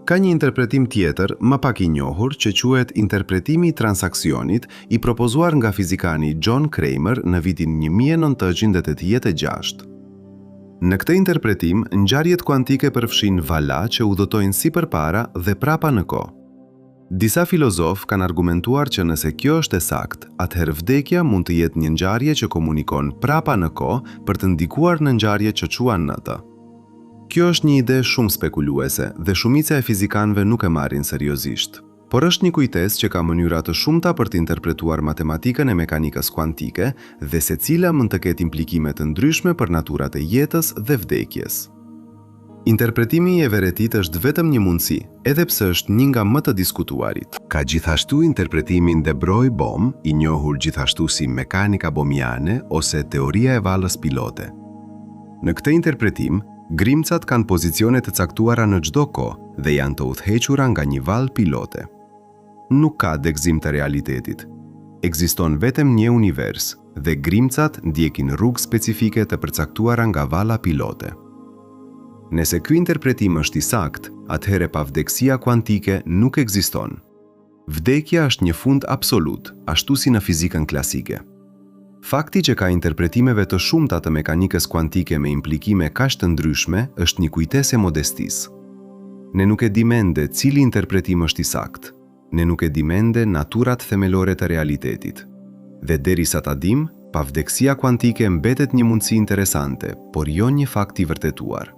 S3: Ka një interpretim tjetër, më pak i njohur, që quhet interpretimi i transaksionit, i propozuar nga fizikani John Cramer në vitin 1986. Në këtë interpretim, ngjarjet kuantike përfshin vala që udhëtojnë si përpara dhe prapa në kohë. Disa filozofë kanë argumentuar që nëse kjo është e saktë, atëherë vdekja mund të jetë një ngjarje që komunikon prapa në kohë për të ndikuar në ngjarje që quan në të. Kjo është një ide shumë spekuluese dhe shumica e fizikanëve nuk e marrin seriozisht, por është një kujtesë që ka mënyra të shumta për të interpretuar matematikën e mekanikës kuantike dhe secila mund të ketë implikime të ndryshme për natyrat e jetës dhe vdekjes. Interpretimi i Everettit është vetëm një mundësi, edhe pse është një nga më të diskutuarit.
S1: Ka gjithashtu interpretimin de Broglie-Bohm, i njohur gjithashtu si mekanika bohmiane ose teoria e valës pilote.
S3: Në këtë interpretim, grimcat kanë pozicione të caktuara në çdo kohë dhe janë të udhëhequra nga një vallë pilote. Nuk ka degëzim të realitetit. Ekziston vetëm një univers dhe grimcat ndjekin rrugë specifike të përcaktuara nga valla pilote. Nëse ky interpretim është i saktë, atëherë pavdekësia kuantike nuk ekziston. Vdekja është një fund absolut, ashtu si në fizikën klasike. Fakti që ka interpretimeve të shumta të mekanikës kuantike me implikime kaq të ndryshme është një kujtesë e modestisë. Ne nuk e dim ende cili interpretim është i saktë. Ne nuk e dim ende natyrat themelore të realitetit. Dhe derisa ta dim, pavdekësia kuantike mbetet një mundësi interesante, por jo një fakt i vërtetuar.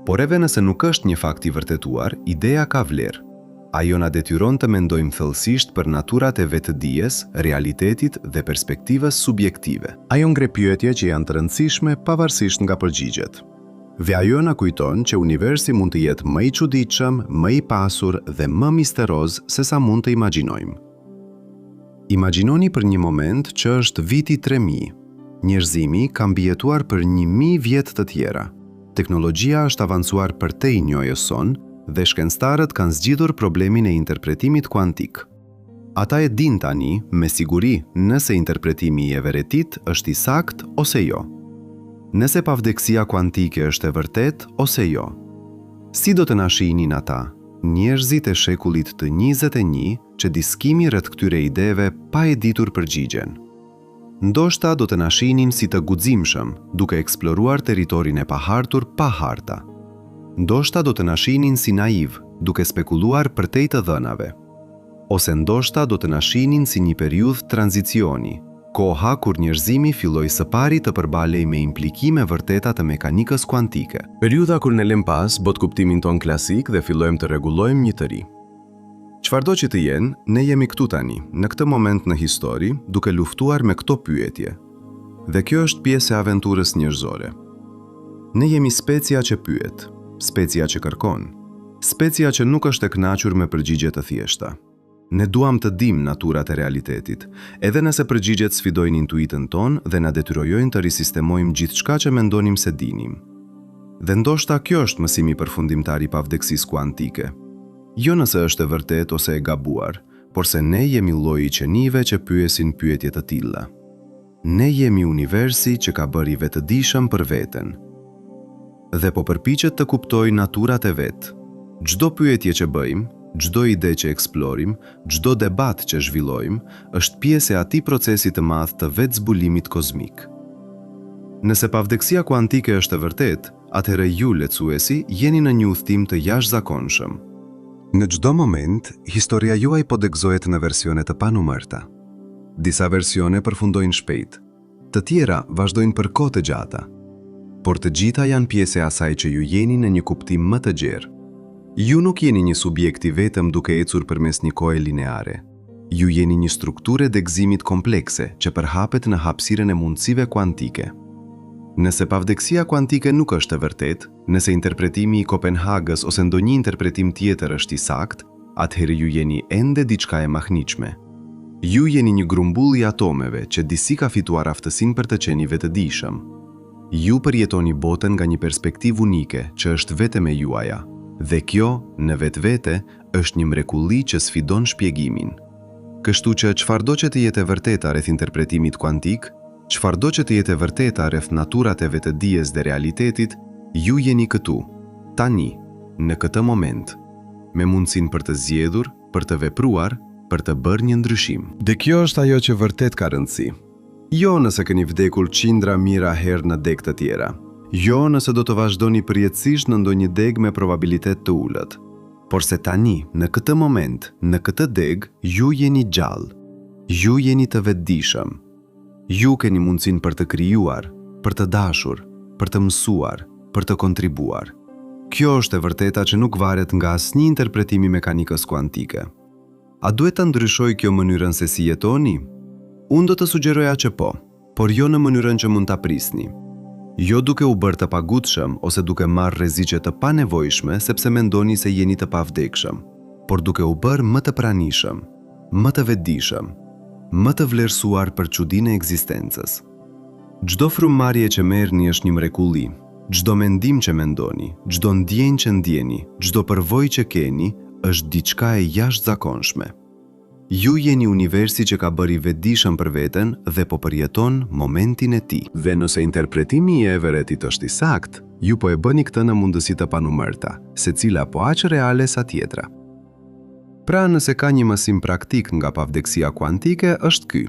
S3: Por edhe nëse nuk është një fakt i vërtetuar, ideja ka vlerë. Ajo na detyron të mendojmë thellësisht për natyrat e vetëdijes, realitetit dhe perspektivës subjektive.
S1: Ajo ngre pyetje që janë të rëndësishme pavarësisht nga përgjigjet. Dhe ajo na kujton që universi mund të jetë më i çuditshëm, më i pasur dhe më misteroz se sa mund të imagjinojmë. Imagjinoni për një moment që është viti 3000.
S3: Njerëzimi ka mbijetuar për 1000 vjet të tjera. Teknologjia është avancuar përtej njohjes son dhe shkencëtarët kanë zgjidhur problemin e interpretimit kuantik. Ata e din tani, me siguri, nëse interpretimi i Everettit është i sakt ose jo. Nëse pavdekësia kuantike është e vërtet ose jo. Si do të na shihnin ata, njerëzit e shekullit të 21, që diskimi rreth këtyre ideve pa e ditur përgjigjen? Ndoshta do të na shihnin si të guximshëm, duke eksploruar territorin e pahartur pa harta. Ndoshta do të na shihnin si naiv, duke spekuluar përtej të dhënave. Ose ndoshta do të na shihnin si një periudhë tranzicioni, koha kur njerëzimi filloi së pari të përbalej me implikime vërteta të mekanikës kuantike.
S2: Periudha kur ne lëm pas botkuptimin ton klasik dhe fillojmë të rregullojmë një të ri.
S3: Çfarëdo që të jenë, ne jemi këtu tani, në këtë moment në histori, duke luftuar me këto pyetje. Dhe kjo është pjesë e aventurës njerëzore. Ne jemi specia që pyet, specia që kërkon, specia që nuk është e kënaqur me përgjigje të thjeshta. Ne duam të dimë naturat e realitetit, edhe nëse përgjigjet sfidojnë intuitën tonë dhe na detyrojnë të risistemojmë gjithçka që mendonim se dinim. Dhe ndoshta kjo është mësimi përfundimtar i pavdekësisë kuantike. Jo nëse është e vërtet ose e gabuar, por se ne jemi lloji i qenive që pyesin pyetje të tilla. Ne jemi universi që ka bërë i vetëdijshëm për veten. Dhe po përpiqet të kuptojë naturat e vet. Çdo pyetje që bëjmë, çdo ide që eksplorim, çdo debat që zhvillojmë, është pjesë e atij procesi të madh të vetë zbulimit kozmik. Nëse pavdekësia kuantike është e vërtet, atëherë ju lecuesi jeni në një udhtim të jashtëzakonshëm. Në çdo moment, historia juaj po degëzohet në versione të panumërta. Disa versione përfundojnë shpejt, të tjera vazhdojnë për kohë të gjata, por të gjitha janë pjesë e asaj që ju jeni në një kuptim më të gjerë. Ju nuk jeni një subjekt i vetëm duke ecur përmes një kohe lineare. Ju jeni një strukturë e degëzimit komplekse që përhapet në hapësirën e mundësive kuantike. Nëse pavdekësia kuantike nuk është e vërtet, nëse interpretimi i Kopenhagës ose ndonjë interpretim tjetër është i sakt, atëherë ju jeni ende diçka e mahniqme. Ju jeni një grumbull i atomeve që disi ka fituar aftësinë për të qenë i vetëdijshëm. Ju përjetoni botën nga një perspektivë unike që është vetëm e juaja, dhe kjo, në vetvete, është një mrekulli që sfidon shpjegimin. Kështu që çfarëdo që të jetë e vërteta rreth interpretimit kuantik, çfarëdo që të jetë e vërteta rreth naturat e vetëdijes dhe realitetit, ju jeni këtu, tani, në këtë moment, me mundësinë për të zgjedhur, për të vepruar, për të bërë një ndryshim. Dhe kjo është ajo që vërtet ka rëndësi. Jo nëse keni vdekur qindra mijëra herë në deg të tjera. Jo nëse do të vazhdoni përjetësisht në ndonjë deg me probabilitet të ulët. Por se tani, në këtë moment, në këtë deg, ju jeni gjallë. Ju jeni të vetëdijshëm. Ju keni mundësinë për të krijuar, për të dashur, për të mësuar, për të kontribuar. Kjo është e vërteta që nuk varet nga asnjë interpretim i mekanikës kuantike. A duhet të ndryshojë kjo mënyrën se si jetoni? Unë do të sugjeroja që po, por jo në mënyrën që mund ta prisni. Jo duke u bërë të pagutshëm ose duke marrë rreziqe të panevojshme sepse mendoni se jeni të pavdekshëm, por duke u bërë më të pranishëm, më të vetëdijshëm, më të vlerësuar për çudinë e ekzistencës. Çdo frymëmarrje që merrni është një mrekulli. Çdo mendim që mendoni, çdo ndjenjë që ndjeni, çdo përvojë që keni, është diçka e jashtëzakonshme. Ju jeni universi që ka bërë i vetëdijshëm për veten dhe po përjeton momentin e tij. Dhe nëse interpretimi i Everettit është i saktë, ju po e bëni këtë në mundësi të panumërta, secila po aq reale sa tjetra. Pra nëse ka një mësim praktik nga pavdekësia kuantike është ky.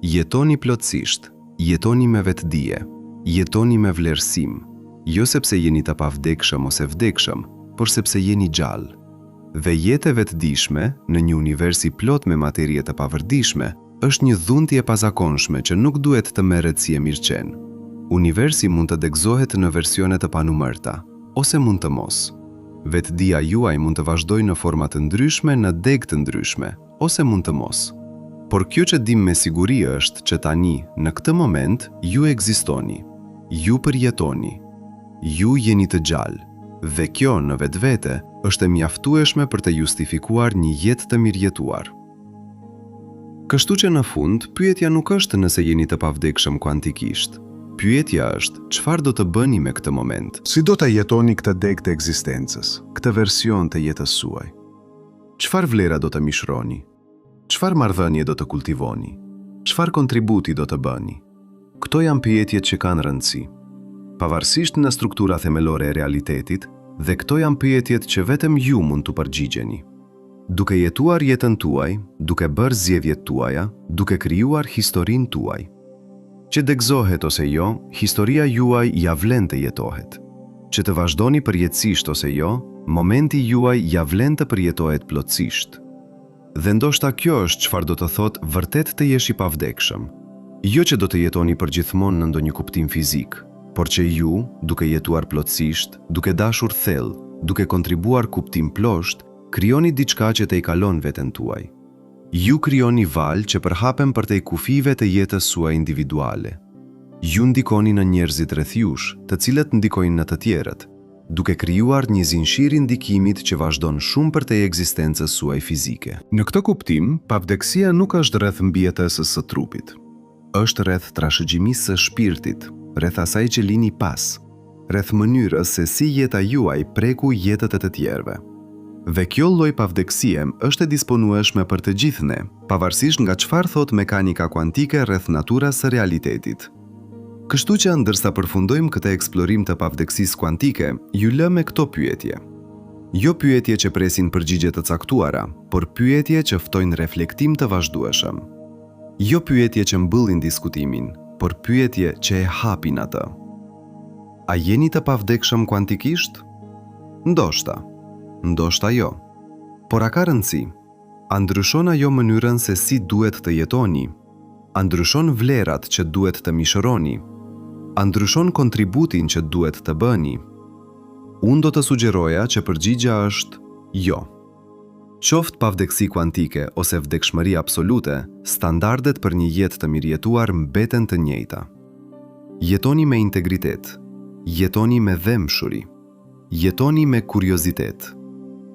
S3: Jetoni plotësisht, jetoni me vetëdije, jetoni me vlerësim, jo sepse jeni të pavdekshëm ose vdekshëm, por sepse jeni gjallë. Dhe jetë e vetëdijshme në një univers i plot me materie të pavërdijshme është një dhunti e pazakonshme që nuk duhet të merret si e mirëqen. Universi mund të degëzohet në versione të panumërta, ose mund të mos. Vetëdia juaj mund të vazhdojë në forma të ndryshme në deg të ndryshme, ose mund të mos. Por kjo që dim me siguri është që tani, në këtë moment, ju ekzistoni, ju përjetoni, ju jeni të gjallë, dhe kjo në vetvete është e mjaftueshme për të justifikuar një jetë të mirëjetuar.
S2: Kështu që në fund, pyetja nuk është nëse jeni të pavdekshëm kuantikisht. Pyetja është, çfarë do të bëni me këtë moment?
S3: Si do të jetoni këtë deg të ekzistencës, këtë version të jetës suaj? Çfarë vlera do të mishroni? Çfarë marrëdhënie do të kultivoni? Çfarë kontributi do të bëni? Këto janë pyetjet që kanë rëndësi. Pavarësisht në struktura themelore e realitetit, dhe këto janë pyetjet që vetëm ju mund të përgjigjeni. Duke jetuar jetën tuaj, duke bërë zgjedhjet tuaja, duke krijuar historinë tuaj. Që degëzohet ose jo, historia juaj ja vlen të jetohet. Që të vazhdoni përjetësisht ose jo, momenti juaj ja vlen të përjetohet plotësisht. Dhe ndoshta kjo është çfarë do të thotë vërtet të jesh i pavdekshëm. Jo që do të jetoni përgjithmonë në ndonjë kuptim fizik, por që ju, duke jetuar plotësisht, duke dashur thellë, duke kontribuar kuptim plosht, krijoni diçka që të i kalon veten tuaj. Ju krijoni valë që përhapen për te kufive të jetës suaj individuale. Ju ndikoni në njerëzit rreth jush, të cilët ndikojnë në të tjerët, duke krijuar një zinshir ndikimit që vazhdon shumë për te ekzistencës suaj fizike. Në këtë kuptim, pavdekësia nuk është rreth mbijetesës së trupit. Është rreth trashëgimisë së shpirtit, rreth asaj që lini pas, rreth mënyrës se si jeta juaj preku jetët e të tjerëve. Dhe kjo lloj pavdekësie është e disponueshme për të gjithë ne, pavarësisht nga çfarë thot mekanika kuantike rreth natyrës së realitetit. Kështu që ndërsa përfundojmë këtë eksplorim të pavdekësisë kuantike, ju lë me këto pyetje. Jo pyetje që presin përgjigje të caktuara, por pyetje që ftojnë reflektim të vazhdueshëm. Jo pyetje që mbyllin diskutimin, por pyetje që e hapin atë. A jeni të pavdekshëm kuantikisht? Ndoshta. Ndoshta jo. Por a ka rëndësi? A ndryshon ajo mënyrën se si duhet të jetoni? A ndryshon vlerat që duhet të mishëroni? A ndryshon kontributin që duhet të bëni? Unë do të sugjeroja që përgjigja është jo. Qoftë pavdekësi kuantike ose vdekshmëri absolute, standardet për një jetë të mirëjetuar mbeten të njëjta. Jetoni me integritet, jetoni me dhemshuri, jetoni me kuriozitet,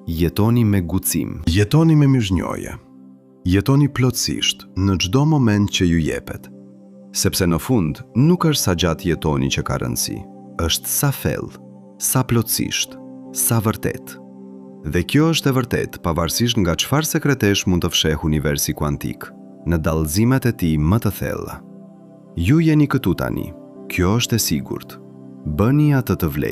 S3: jetoni me guxim. Jetoni me mirënjohje. Jetoni plotësisht në çdo moment që ju jepet. Sepse në fund nuk është sa gjatë jetoni që ka rëndësi, është sa thellë, sa plotësisht, sa vërtet. Dhe kjo është e vërtet pavarësisht nga çfarë sekretesh mund të fsheh universi kuantik, në dallëzimet e tij më të thella. Ju jeni këtu tani, kjo është e sigurt. Bëni atë të vlej.